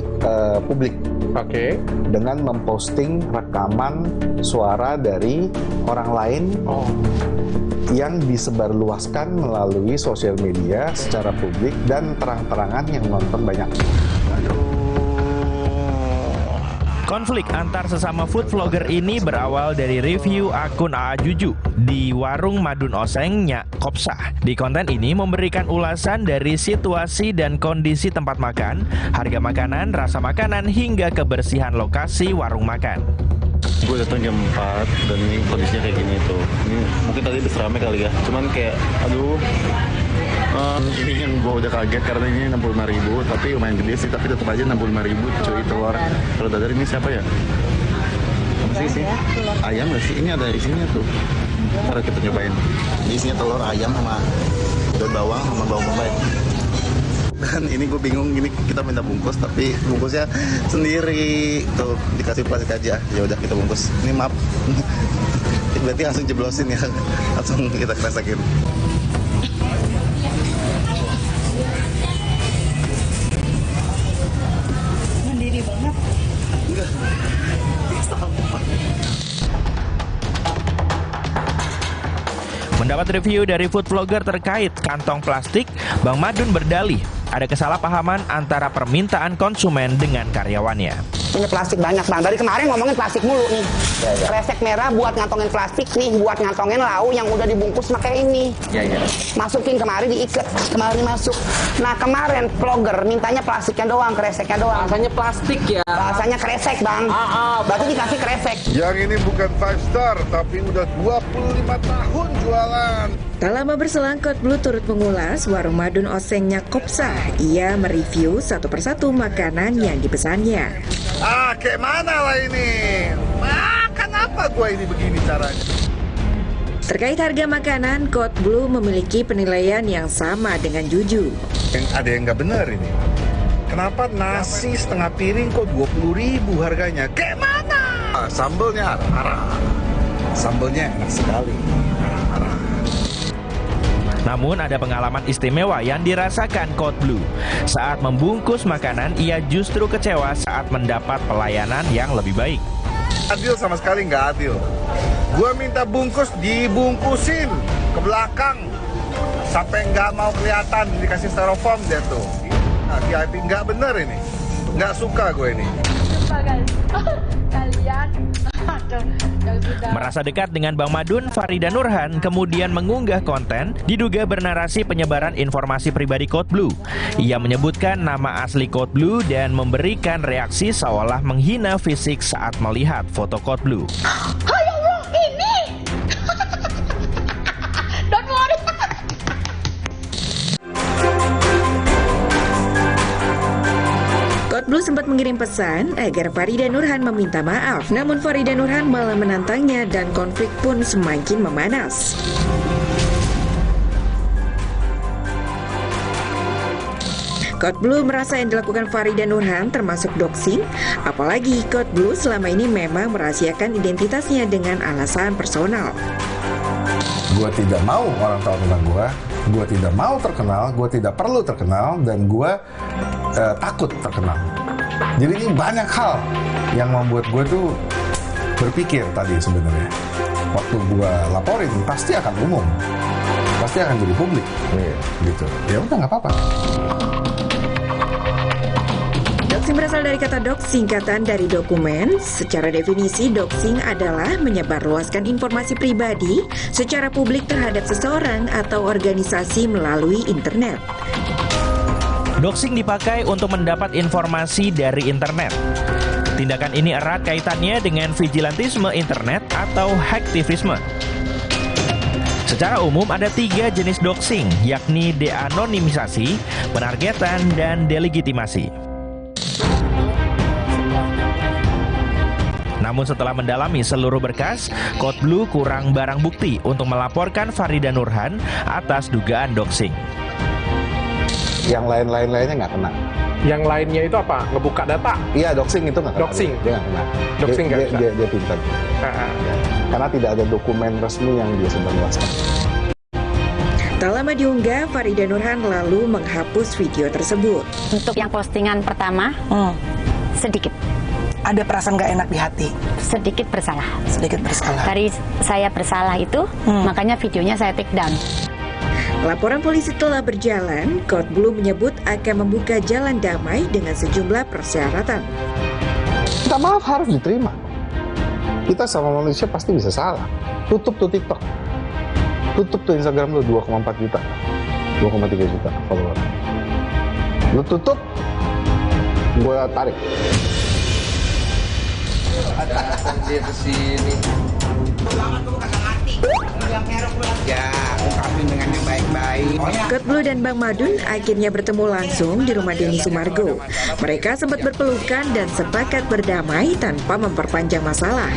S9: publik.
S25: Oke.
S9: Dengan memposting rekaman suara dari orang lain yang disebarluaskan melalui sosial media secara publik dan terang-terangan yang nonton banyak.
S16: Konflik antar sesama food vlogger ini berawal dari review akun AA Juju di warung Madun Oseng Nyak Kopsah. Di konten ini memberikan ulasan dari situasi dan kondisi tempat makan, harga makanan, rasa makanan, hingga kebersihan lokasi warung makan.
S17: Gue datang jam 4 dan ini kondisinya kayak gini tuh. Ini mungkin tadi habis rame kali ya. Cuman kayak aduh. Ini yang gue udah kaget karena ini 65.000, tapi lumayan gede sih, tapi tetap aja 65.000 cuy telur. Kalau dadar ini siapa ya? Apa sih isinya? Ayam nggak sih? Ini ada isinya tuh. Ntar kita nyobain. Ini isinya telur, ayam sama daun bawang sama bawang bombay. Dan ini gue bingung, ini kita minta bungkus tapi bungkusnya sendiri tuh dikasih plastik aja. Ya udah kita bungkus. Ini maaf. Berarti langsung jeblosin ya, langsung kita kresekin.
S18: Mandiri banget.
S17: Enggak.
S16: Mendapat review dari food vlogger terkait kantong plastik, Bang Madun berdalih ada kesalahpahaman antara permintaan konsumen dengan karyawannya.
S18: Ini plastik banyak bang, dari kemarin ngomongin plastik mulu nih. Kresek merah buat ngantongin plastik nih, buat ngantongin lauk yang udah dibungkus pakai ini. Masukin kemarin diikat, kemarin masuk. Nah kemarin vlogger mintanya plastiknya doang, kreseknya doang.
S27: Rasanya plastik ya?
S18: Rasanya kresek bang. Berarti dikasih kresek.
S9: Yang ini bukan 5 star, tapi udah 25 tahun jualan.
S5: Tak lama berselang, Code Blue turut mengulas warung Madun Oseng Nyak Kopsah. Ia mereview satu persatu makanan yang dipesannya.
S9: Kayak mana lah ini? Makan
S1: Kenapa gue ini begini caranya?
S3: Terkait harga makanan, Code Blue memiliki penilaian yang sama dengan Juju.
S1: Ada yang nggak benar ini. Kenapa nasi setengah piring kok 20.000 harganya? Kayak mana? Sambelnya arah. Sambelnya enak sekali.
S16: Namun ada pengalaman istimewa yang dirasakan Code Blue. Saat membungkus makanan, ia justru kecewa saat mendapat pelayanan yang lebih baik.
S1: Adil sama sekali nggak adil. Gua minta bungkus dibungkusin ke belakang sampai nggak mau kelihatan, dikasih styrofoam dia tuh. Nah, VIP nggak bener ini, nggak suka gue ini.
S16: Merasa dekat dengan Bang Madun, Farida Nurhan kemudian mengunggah konten diduga bernarasi penyebaran informasi pribadi Code Blue. Ia menyebutkan nama asli Code Blue dan memberikan reaksi seolah menghina fisik saat melihat foto Code Blue.
S24: Don't worry.
S3: Code Blue sempat mengirim pesan agar Farida Nurhan meminta maaf. Namun Farida Nurhan malah menantangnya dan konflik pun semakin memanas. Code Blue merasa yang dilakukan Farida Nurhan termasuk doxing. Apalagi Code Blue selama ini memang merahasiakan identitasnya dengan alasan personal.
S9: Gue tidak mau orang tahu tentang gue tidak mau terkenal, gue tidak perlu terkenal, dan gue takut terkenal. Jadi ini banyak hal yang membuat gue tuh berpikir tadi sebenarnya. Waktu gue laporin pasti akan umum, pasti akan jadi publik, gitu. Ya udah nggak apa-apa.
S3: Doxing berasal dari kata dox, singkatan dari dokumen. Secara definisi, doxing adalah menyebarluaskan informasi pribadi secara publik terhadap seseorang atau organisasi melalui internet.
S16: Doxing dipakai untuk mendapat informasi dari internet. Tindakan ini erat kaitannya dengan vigilantisme internet atau hacktivisme. Secara umum ada 3 jenis doxing, yakni deanonimisasi, penargetan, dan delegitimasi. Namun setelah mendalami seluruh berkas, Code Blue kurang barang bukti untuk melaporkan Farida Nurhan atas dugaan doxing.
S9: Yang lainnya nggak kena.
S25: Yang lainnya itu apa? Ngebuka data?
S9: Iya, doxing itu nggak kena.
S25: Doxing?
S9: Dia nggak kena.
S25: Doxing nggak bisa?
S9: Dia pintar. Ya. Karena tidak ada dokumen resmi yang dia sebarluaskan.
S3: Tak lama diunggah, Farida Nurhan lalu menghapus video tersebut.
S12: Untuk yang postingan pertama, sedikit.
S14: Ada perasaan gak enak di hati?
S12: Sedikit bersalah.
S14: Sedikit bersalah.
S12: Dari saya bersalah itu, makanya videonya saya take down.
S3: Laporan polisi telah berjalan. Code Blue menyebut akan membuka jalan damai dengan sejumlah persyaratan.
S9: Minta maaf harus diterima. Kita sama manusia pasti bisa salah. Tutup tuh TikTok. Tutup tuh Instagram lu 2,4 juta. 2,3 juta follower. Lu tutup, gue tarik.
S21: Ada dia kesini.
S18: Ya, ungkapin dengan yang baik-baik.
S3: Code Blue dan Bang Madun akhirnya bertemu langsung di rumah Denny Sumargo. Mereka sempat berpelukan dan sepakat berdamai tanpa memperpanjang masalah.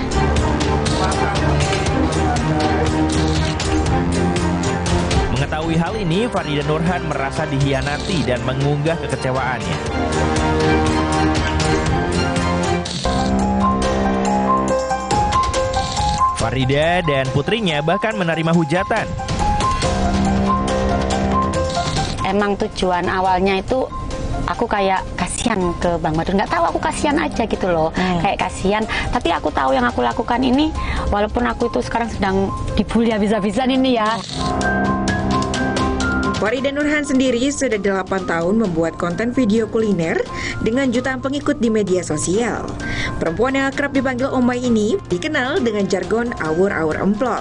S16: Mengetahui hal ini, Farida Nurhan merasa dihianati dan mengunggah kekecewaannya. Farida dan putrinya bahkan menerima hujatan.
S12: Emang tujuan awalnya itu aku kayak kasihan ke Bang Madun, nggak tahu aku kasihan aja gitu loh, kayak kasihan. Tapi aku tahu yang aku lakukan ini, walaupun aku itu sekarang sedang dibully habis-habisan ini ya.
S3: Farida Nurhan sendiri sudah 8 tahun membuat konten video kuliner dengan jutaan pengikut di media sosial. Perempuan yang akrab dipanggil Omai ini dikenal dengan jargon awur-awur emplok.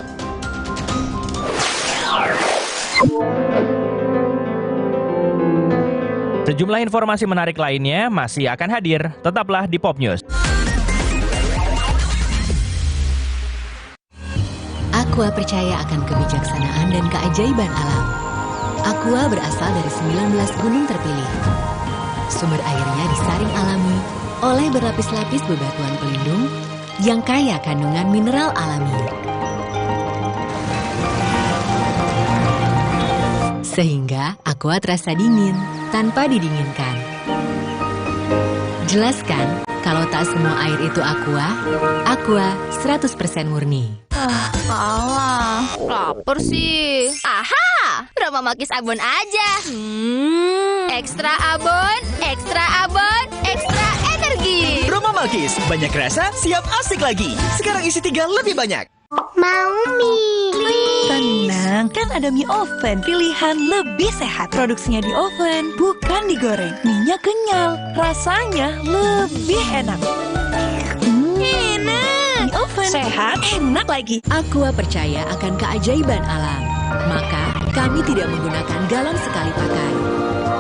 S16: Sejumlah informasi menarik lainnya masih akan hadir. Tetaplah di Pop News.
S26: Aqua percaya akan kebijaksanaan dan keajaiban alam. Aqua berasal dari 19 gunung terpilih. Sumber airnya disaring alami oleh berlapis-lapis bebatuan pelindung yang kaya kandungan mineral alami. Sehingga Aqua terasa dingin tanpa didinginkan. Jelaskan kalau tak semua air itu Aqua 100% murni.
S23: Alah, lapar sih. Aha, Roma Makis Abon aja. Ekstra abon, ekstra abon, ekstra energi.
S6: Roma Makis, banyak rasa, siap asik lagi. Sekarang isi 3 lebih banyak.
S23: Mau mie.
S5: Tenang, kan ada mie oven, pilihan lebih sehat. Produksinya di oven, bukan digoreng. Mie-nya kenyal, rasanya lebih enak. Enak. Mie oven, sehat, enak lagi.
S26: Aqua percaya akan keajaiban alam. Maka, kami tidak menggunakan galon sekali pakai.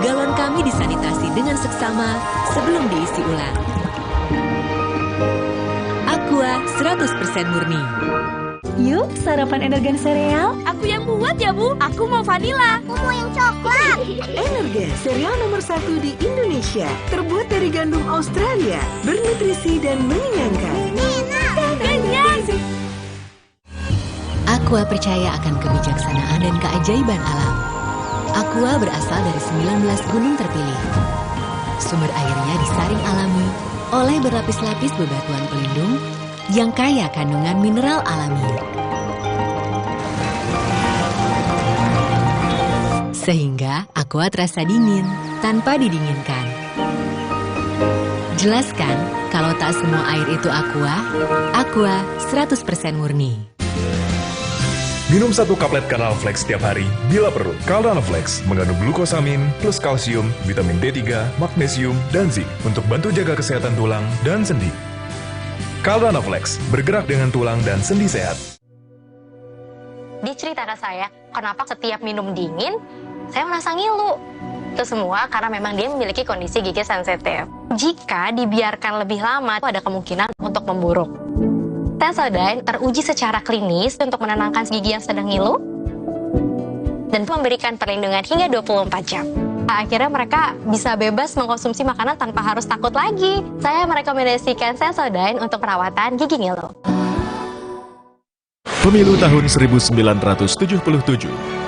S26: Galon kami disanitasi dengan seksama sebelum diisi ulang. Aqua 100% murni.
S5: Yuk, sarapan Energen sereal.
S23: Aku yang buat ya, Bu. Aku mau vanila. Aku mau yang coklat.
S5: Energen, sereal nomor 1 di Indonesia. Terbuat dari gandum Australia, bernutrisi dan mengenyangkan.
S23: Kenyang.
S26: Aqua percaya akan kebijaksanaan dan keajaiban alam. Aqua berasal dari 19 gunung terpilih. Sumber airnya disaring alami oleh berlapis-lapis bebatuan pelindung yang kaya kandungan mineral alami. Sehingga Aqua terasa dingin tanpa didinginkan. Jelaskan kalau tak semua air itu Aqua 100% murni.
S7: Minum 1 kaplet Carnalflex setiap hari bila perlu. Carnalflex mengandung glukosamin plus kalsium, vitamin D3, magnesium, dan zinc untuk bantu jaga kesehatan tulang dan sendi. Carnalflex bergerak dengan tulang dan sendi sehat.
S12: Diceritakan saya, kenapa setiap minum dingin, saya merasa ngilu. Itu semua karena memang dia memiliki kondisi gigi sensitif. Jika dibiarkan lebih lama, ada kemungkinan untuk memburuk. Sensodyne teruji secara klinis untuk menenangkan gigi yang sedang ngilu dan memberikan perlindungan hingga 24 jam. Akhirnya mereka bisa bebas mengkonsumsi makanan tanpa harus takut lagi. Saya merekomendasikan Sensodyne untuk perawatan gigi ngilu.
S4: Pemilu tahun 1977,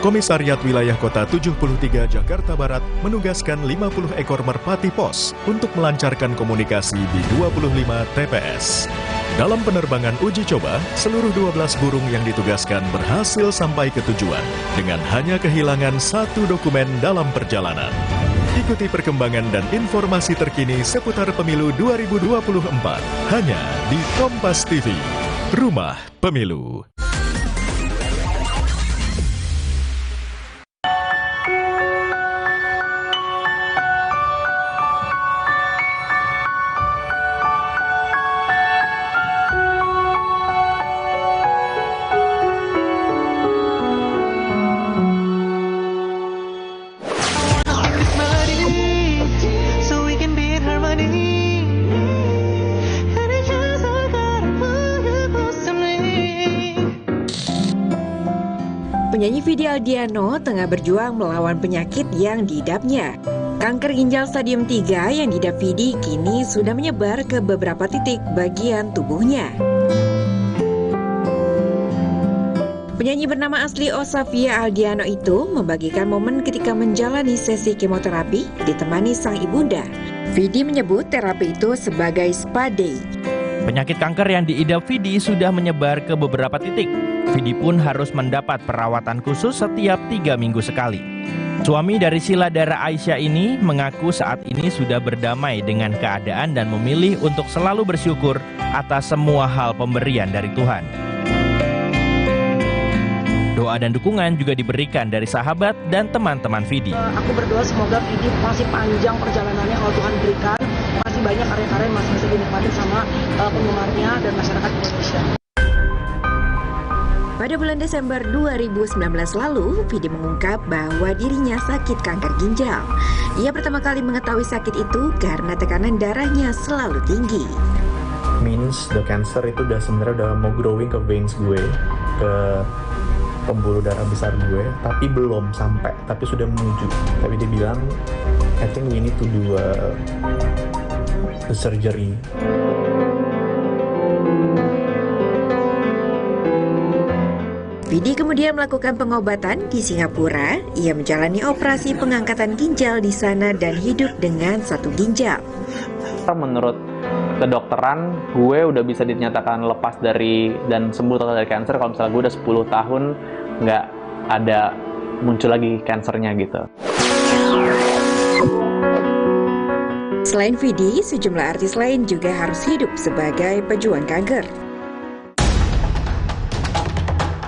S4: Komisariat Wilayah Kota 73 Jakarta Barat menugaskan 50 ekor merpati pos untuk melancarkan komunikasi di 25 TPS. Dalam penerbangan uji coba, seluruh 12 burung yang ditugaskan berhasil sampai ke tujuan dengan hanya kehilangan 1 dokumen dalam perjalanan. Ikuti perkembangan dan informasi terkini seputar pemilu 2024 hanya di Kompas TV, Rumah Pemilu.
S3: Penyanyi Vidi Aldiano tengah berjuang melawan penyakit yang diidapnya. Kanker ginjal stadium 3 yang diidap Vidi kini sudah menyebar ke beberapa titik bagian tubuhnya. Penyanyi bernama asli Osavia Aldiano itu membagikan momen ketika menjalani sesi kemoterapi ditemani sang ibunda. Vidi menyebut terapi itu sebagai spa day.
S16: Penyakit kanker yang diidap Vidi sudah menyebar ke beberapa titik. Vidi pun harus mendapat perawatan khusus setiap 3 minggu sekali. Suami dari Sheila Dara Aisyah ini mengaku saat ini sudah berdamai dengan keadaan dan memilih untuk selalu bersyukur atas semua hal pemberian dari Tuhan. Doa dan dukungan juga diberikan dari sahabat dan teman-teman Vidi.
S14: Aku berdoa semoga Vidi masih panjang perjalanannya kalau Tuhan berikan. Masih banyak karya-karya yang masih bisa dinikmati sama penggemarnya dan masyarakat Indonesia.
S3: Pada bulan Desember 2019 lalu, Vidi mengungkap bahwa dirinya sakit kanker ginjal. Ia pertama kali mengetahui sakit itu karena tekanan darahnya selalu tinggi.
S8: Means the cancer itu sebenarnya udah mau growing ke veins gue, ke pembuluh darah besar gue, tapi belum sampai, tapi sudah menuju. Tapi dia bilang, I think we need to do a surgery.
S3: Vidi kemudian melakukan pengobatan di Singapura. Ia menjalani operasi pengangkatan ginjal di sana dan hidup dengan satu ginjal.
S10: Menurut kedokteran, gue udah bisa dinyatakan lepas dari dan sembuh total dari kanker kalau misalnya gue udah 10 tahun nggak ada muncul lagi kankernya gitu.
S3: Selain Vidi, sejumlah artis lain juga harus hidup sebagai pejuang kanker.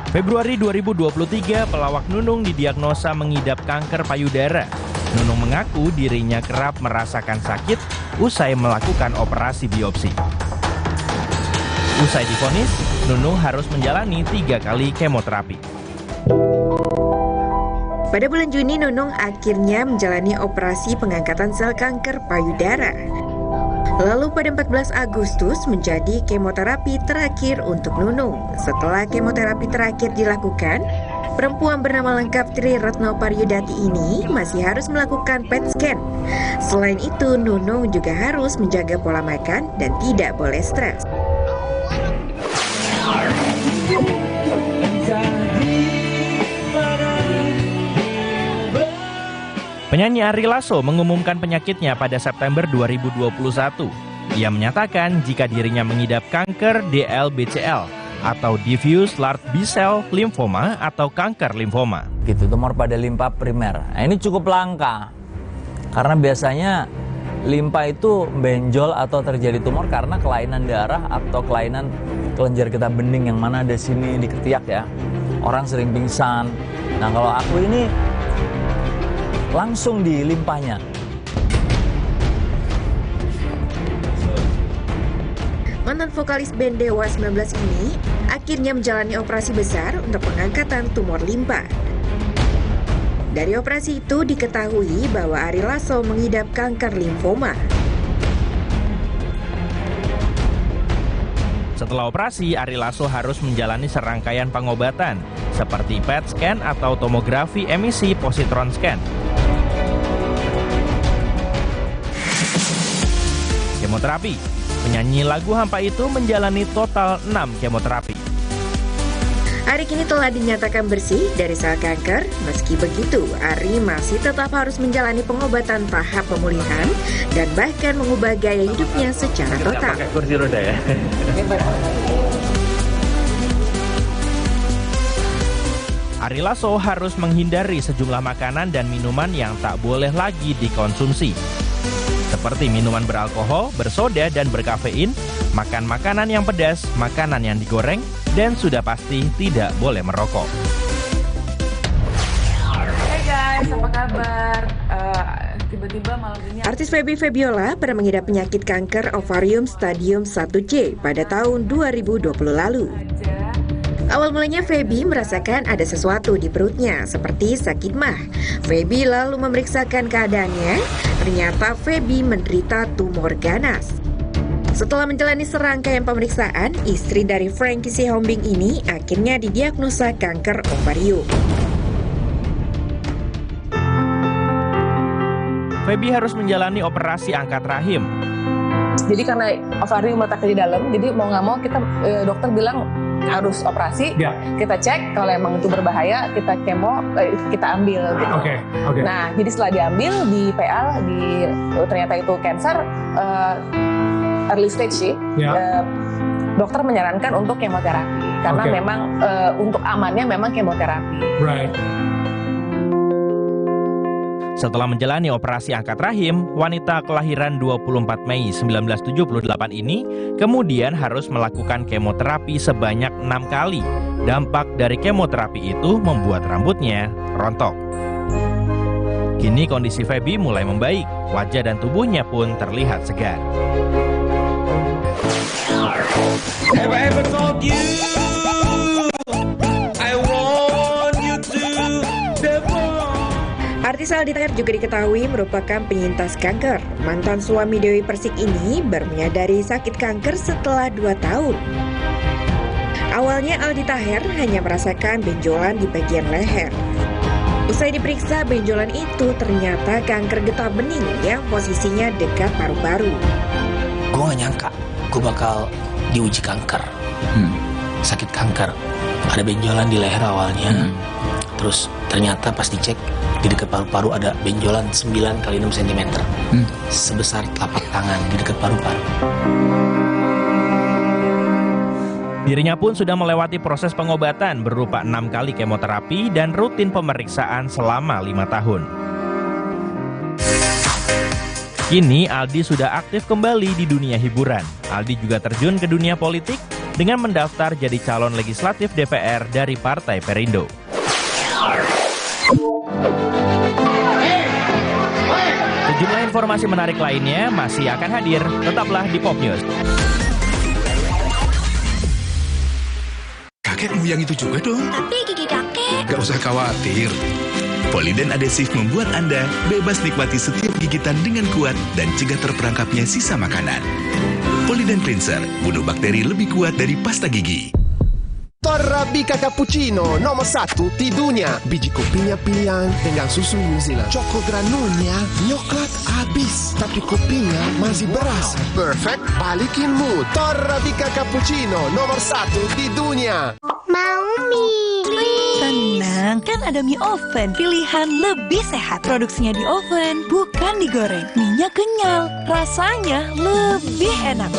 S16: Februari 2023, pelawak Nunung didiagnosa mengidap kanker payudara. Nunung mengaku dirinya kerap merasakan sakit usai melakukan operasi biopsi. Usai divonis, Nunung harus menjalani 3 kali kemoterapi.
S3: Pada bulan Juni, Nunung akhirnya menjalani operasi pengangkatan sel kanker payudara. Lalu pada 14 Agustus menjadi kemoterapi terakhir untuk Nunung. Setelah kemoterapi terakhir dilakukan, perempuan bernama lengkap Tri Retno Paryudati ini masih harus melakukan PET scan. Selain itu, Nunung juga harus menjaga pola makan dan tidak boleh stres.
S16: Penyanyi Ari Lasso mengumumkan penyakitnya pada September 2021. Ia menyatakan jika dirinya mengidap kanker DLBCL atau diffuse large B-cell lymphoma atau kanker limfoma.
S11: Gitu, tumor pada limpa primer. Nah, ini cukup langka karena biasanya limpa itu benjol atau terjadi tumor karena kelainan darah atau kelainan kelenjar getah bening yang mana ada sini di ketiak ya. Orang sering pingsan. Nah, kalau aku ini langsung di limpanya.
S3: Mantan vokalis band Dewa 19 ini akhirnya menjalani operasi besar untuk pengangkatan tumor limpa. Dari operasi itu diketahui bahwa Ari Lasso mengidap kanker limfoma.
S16: Setelah operasi, Ari Lasso harus menjalani serangkaian pengobatan seperti PET scan atau tomografi emisi positron scan. Kemoterapi. Penyanyi lagu Hampa itu menjalani total 6 kemoterapi.
S3: Ari kini telah dinyatakan bersih dari sel kanker. Meski begitu, Ari masih tetap harus menjalani pengobatan tahap pemulihan dan bahkan mengubah gaya hidupnya secara total.
S10: Pakai kursi roda ya.
S16: Ari Lasso harus menghindari sejumlah makanan dan minuman yang tak boleh lagi dikonsumsi. Seperti minuman beralkohol, bersoda, dan berkafein, makan makanan yang pedas, makanan yang digoreng, dan sudah pasti tidak boleh merokok.
S13: Hai guys, apa kabar? Tiba-tiba malam ini...
S3: Artis Feby Febiola pernah mengidap penyakit kanker ovarium stadium 1C pada tahun 2020 lalu. Awal mulanya Feby merasakan ada sesuatu di perutnya, seperti sakit mah. Feby lalu memeriksakan keadaannya, ternyata Feby menderita tumor ganas. Setelah menjalani serangkaian pemeriksaan, istri dari Frankie Sihombing ini akhirnya didiagnosa kanker ovarium.
S16: Feby harus menjalani operasi angkat rahim.
S13: Jadi karena ovarium letaknya di dalam, jadi mau nggak mau kita dokter bilang harus operasi, kita cek kalau emang itu berbahaya, kita kemo, kita ambil gitu.
S15: Okay.
S13: Nah, jadi setelah diambil di PL, ternyata itu cancer early stage sih. Dokter menyarankan untuk kemoterapi karena memang untuk amannya memang kemoterapi.
S15: Right.
S16: Setelah menjalani operasi angkat rahim, wanita kelahiran 24 Mei 1978 ini kemudian harus melakukan kemoterapi sebanyak 6 kali. Dampak dari kemoterapi itu membuat rambutnya rontok. Kini kondisi Feby mulai membaik, wajah dan tubuhnya pun terlihat segar.
S3: Artis Aldi Taher juga diketahui merupakan penyintas kanker. Mantan suami Dewi Persik ini baru menyadari sakit kanker setelah 2 tahun. Awalnya Aldi Taher hanya merasakan benjolan di bagian leher. Usai diperiksa, benjolan itu ternyata kanker getah bening yang posisinya dekat paru-paru.
S19: Gue gak nyangka gue bakal diuji kanker.
S2: sakit kanker. Ada benjolan di leher awalnya. Terus ternyata pas dicek di dekat paru-paru ada benjolan 9 x 6 cm. Sebesar telapak tangan di dekat paru-paru.
S16: Dirinya pun sudah melewati proses pengobatan berupa 6 kali kemoterapi dan rutin pemeriksaan selama 5 tahun. Kini Aldi sudah aktif kembali di dunia hiburan. Aldi juga terjun ke dunia politik dengan mendaftar jadi calon legislatif DPR dari Partai Perindo. Sejumlah informasi menarik lainnya masih akan hadir. Tetaplah di Pop News.
S15: Kakekmu yang itu juga dong.
S23: Tapi gigi kakek.
S15: Gak usah khawatir. Poliden Adhesive membuat Anda bebas nikmati setiap gigitan dengan kuat dan cegah terperangkapnya sisa makanan. Poliden Cleanser, bunuh bakteri lebih kuat dari pasta gigi.
S17: Torrabica cappuccino nomor 1 di dunia. Biji kopinya pilihan dengan susu New Zealand. Choco granulnya nyoklat habis, tapi kopinya masih beras. Perfect, balikin mood. Torrabica cappuccino nomor 1 di dunia.
S23: Mau mie.
S19: Tenang, kan ada mie oven. Pilihan lebih sehat. Produksinya di oven, bukan digoreng. Mie-nya kenyal, rasanya lebih enak.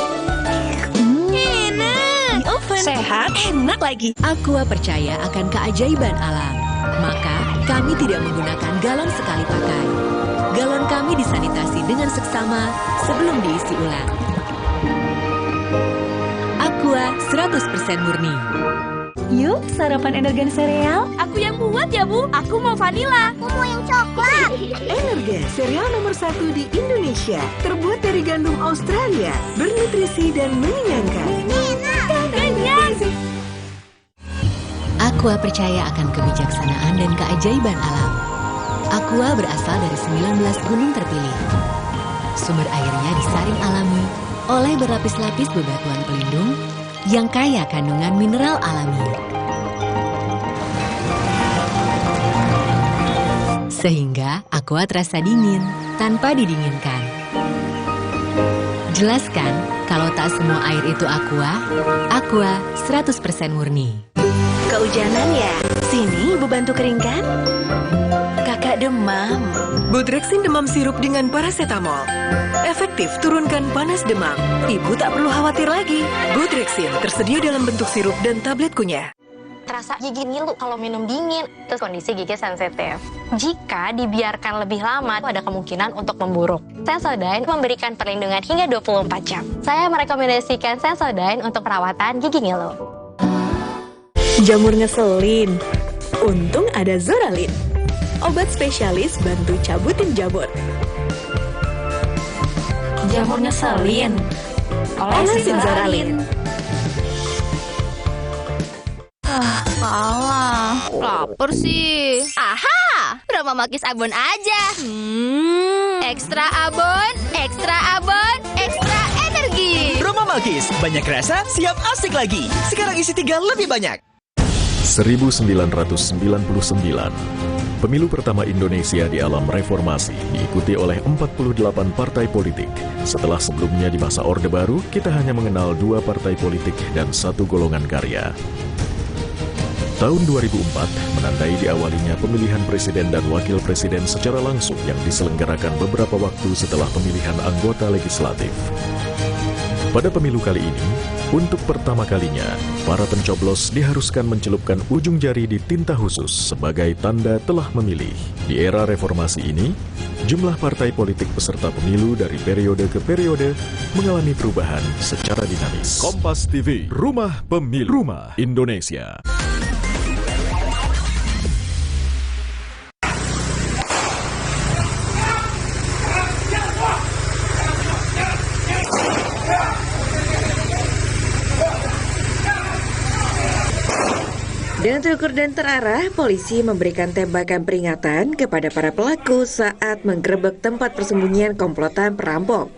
S23: Enak.
S19: Oven sehat, enak lagi.
S26: Aqua percaya akan keajaiban alam. Maka, kami tidak menggunakan galon sekali pakai. Galon kami disanitasi dengan seksama sebelum diisi ulang. Aqua 100% murni.
S19: Yuk, sarapan Energen sereal.
S23: Aku yang buat ya, Bu. Aku mau vanila. Aku mau yang coklat.
S19: Energen, sereal nomor 1 di Indonesia. Terbuat dari gandum Australia. Bernutrisi dan mengenyangkan.
S23: Kenyang.
S26: Aqua percaya akan kebijaksanaan dan keajaiban alam. Aqua berasal dari 19 gunung terpilih. Sumber airnya disaring alami oleh berlapis-lapis bebatuan pelindung yang kaya kandungan mineral alami. Sehingga Aqua terasa dingin tanpa didinginkan. Jelaskan kalau tak semua air itu Aqua 100% murni.
S5: Kehujanan ya? Sini ibu bantu keringkan. Kakak demam. Butrexin demam sirup dengan parasetamol. Efektif turunkan panas demam. Ibu tak perlu khawatir lagi. Butrexin tersedia dalam bentuk sirup dan tablet kunyah.
S12: Terasa gigi ngilu kalau minum dingin. Terus kondisi gigi sensitif. Jika dibiarkan lebih lama, ada kemungkinan untuk memburuk. Sensodyne memberikan perlindungan hingga 24 jam. Saya merekomendasikan Sensodyne untuk perawatan gigi ngilu.
S19: Jamur ngeselin. Untung ada Zoralin. Obat spesialis bantu cabutin jamur.
S12: Jamur ngeselin.
S19: Olesin Zoralin.
S23: Alah, lapar sih. Aha, Roma Makis Abon aja. Ekstra abon, ekstra abon, ekstra energi.
S6: Roma Malkis, banyak rasa, siap asik lagi. Sekarang isi 3 lebih banyak.
S4: 1999, pemilu pertama Indonesia di alam reformasi diikuti oleh 48 partai politik. Setelah sebelumnya di masa Orde Baru, kita hanya mengenal 2 partai politik dan 1 golongan karya. Tahun 2004 menandai diawalinya pemilihan presiden dan wakil presiden secara langsung yang diselenggarakan beberapa waktu setelah pemilihan anggota legislatif. Pada pemilu kali ini, untuk pertama kalinya, para pencoblos diharuskan mencelupkan ujung jari di tinta khusus sebagai tanda telah memilih. Di era reformasi ini, jumlah partai politik peserta pemilu dari periode ke periode mengalami perubahan secara dinamis. Kompas TV, Rumah Pemilu, Rumah Indonesia.
S3: Dengan terukur dan terarah, polisi memberikan tembakan peringatan kepada para pelaku saat menggerebek tempat persembunyian komplotan perampok.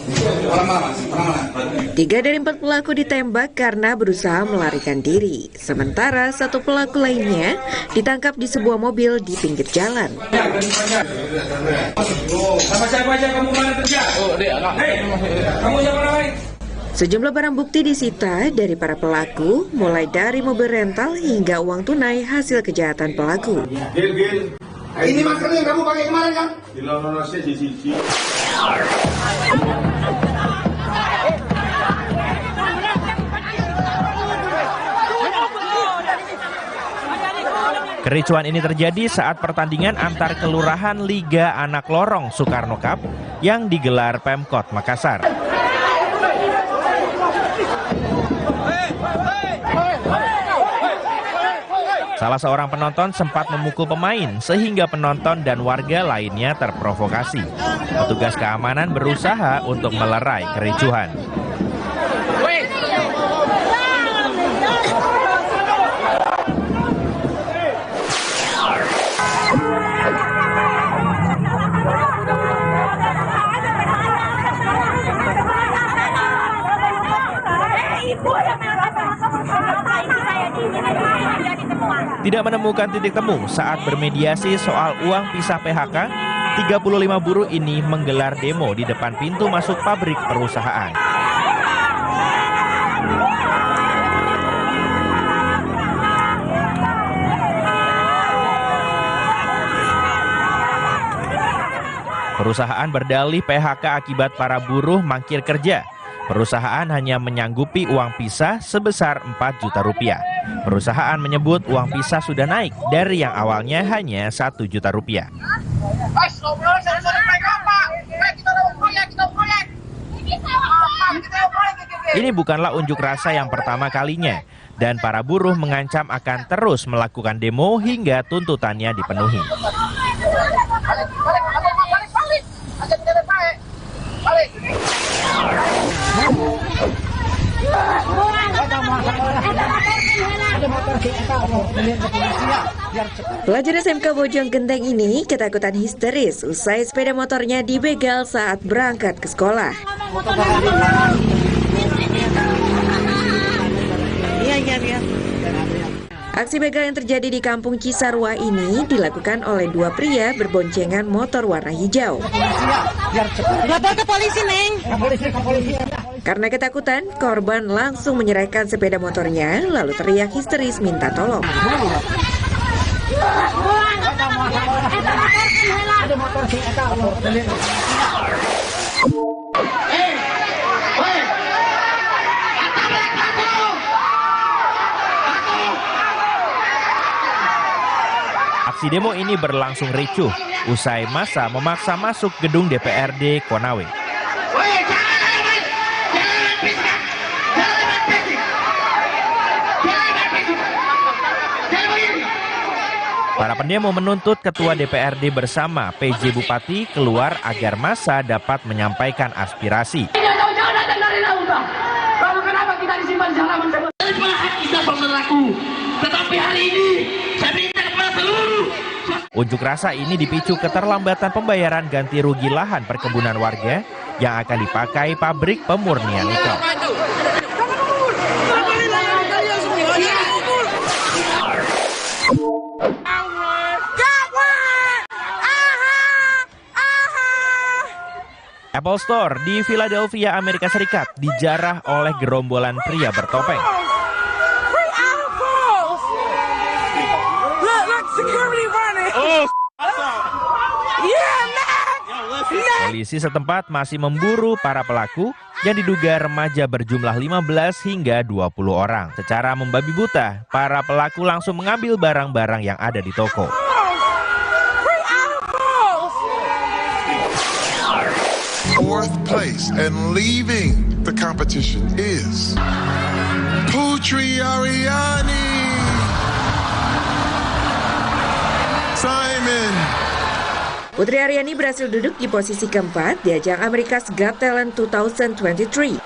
S3: 3 dari 4 pelaku ditembak karena berusaha melarikan diri. Sementara 1 pelaku lainnya ditangkap di sebuah mobil di pinggir jalan.
S1: Sama siapa aja kamu mana kerja? Kamu siapa namanya?
S3: Sejumlah barang bukti disita dari para pelaku, mulai dari mobil rental hingga uang tunai hasil kejahatan pelaku.
S1: Ini masker yang kamu pakai kemarin kan? Di
S16: Kericuan ini terjadi saat pertandingan antar kelurahan Liga Anak Lorong Soekarno Cup yang digelar Pemkot Makassar. Salah seorang penonton sempat memukul pemain sehingga penonton dan warga lainnya terprovokasi. Petugas keamanan berusaha untuk melerai kericuhan. Tidak menemukan titik temu saat bermediasi soal uang pisah PHK, 35 buruh ini menggelar demo di depan pintu masuk pabrik perusahaan. Perusahaan berdalih PHK akibat para buruh mangkir kerja. Perusahaan hanya menyanggupi uang pisah sebesar 4 juta rupiah. Perusahaan menyebut uang pisah sudah naik dari yang awalnya hanya 1 juta rupiah. Ini bukanlah unjuk rasa yang pertama kalinya, dan para buruh mengancam akan terus melakukan demo hingga tuntutannya dipenuhi.
S3: Pelajar SMK Bojong Genteng ini ketakutan histeris usai sepeda motornya dibegal saat berangkat ke sekolah. Aksi begal yang terjadi di Kampung Cisarua ini dilakukan oleh 2 pria berboncengan motor warna hijau.
S1: Lapor ke polisi, Neng.
S3: Karena ketakutan, korban langsung menyerahkan sepeda motornya lalu teriak histeris minta tolong.
S16: Aksi demo ini berlangsung ricuh usai massa memaksa masuk gedung DPRD Konawe. Para pendemo menuntut Ketua DPRD bersama PJ Bupati keluar agar massa dapat menyampaikan aspirasi.
S1: Kenapa kita disimpan di halaman hak kita berlaku, tetapi hari ini saya minta kepada seluruh.
S16: Unjuk rasa ini dipicu keterlambatan pembayaran ganti rugi lahan perkebunan warga yang akan dipakai pabrik pemurnian nikel. Apple Store di Philadelphia, Amerika Serikat dijarah oleh gerombolan pria bertopeng. Polisi setempat masih memburu para pelaku yang diduga remaja berjumlah 15 hingga 20 orang. Secara membabi buta, para pelaku langsung mengambil barang-barang yang ada di toko.
S9: Fourth place and leaving the competition is Putri Ariani Simon.
S3: Putri Aryani berhasil duduk di posisi keempat di ajang America's Got Talent 2023.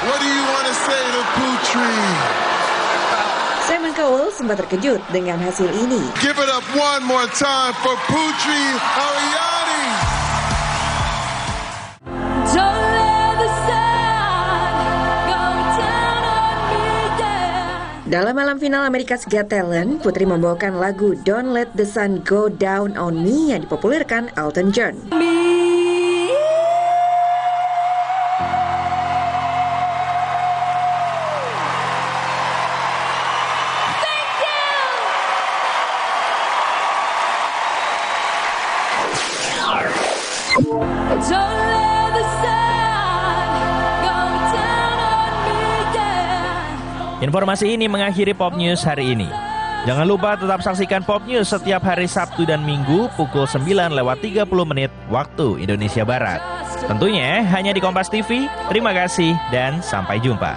S9: What do you want to say to Putri?
S3: Simon Cowell sempat terkejut dengan hasil ini.
S9: Give it up one more time for Putri Ariani.
S3: Dalam malam final America's Got Talent, Putri membawakan lagu Don't Let the Sun Go Down on Me yang dipopulerkan Elton John.
S16: Informasi ini mengakhiri Pop News hari ini. Jangan lupa tetap saksikan Pop News setiap hari Sabtu dan Minggu pukul 9:30 waktu Indonesia Barat. Tentunya hanya di Kompas TV. Terima kasih dan sampai jumpa.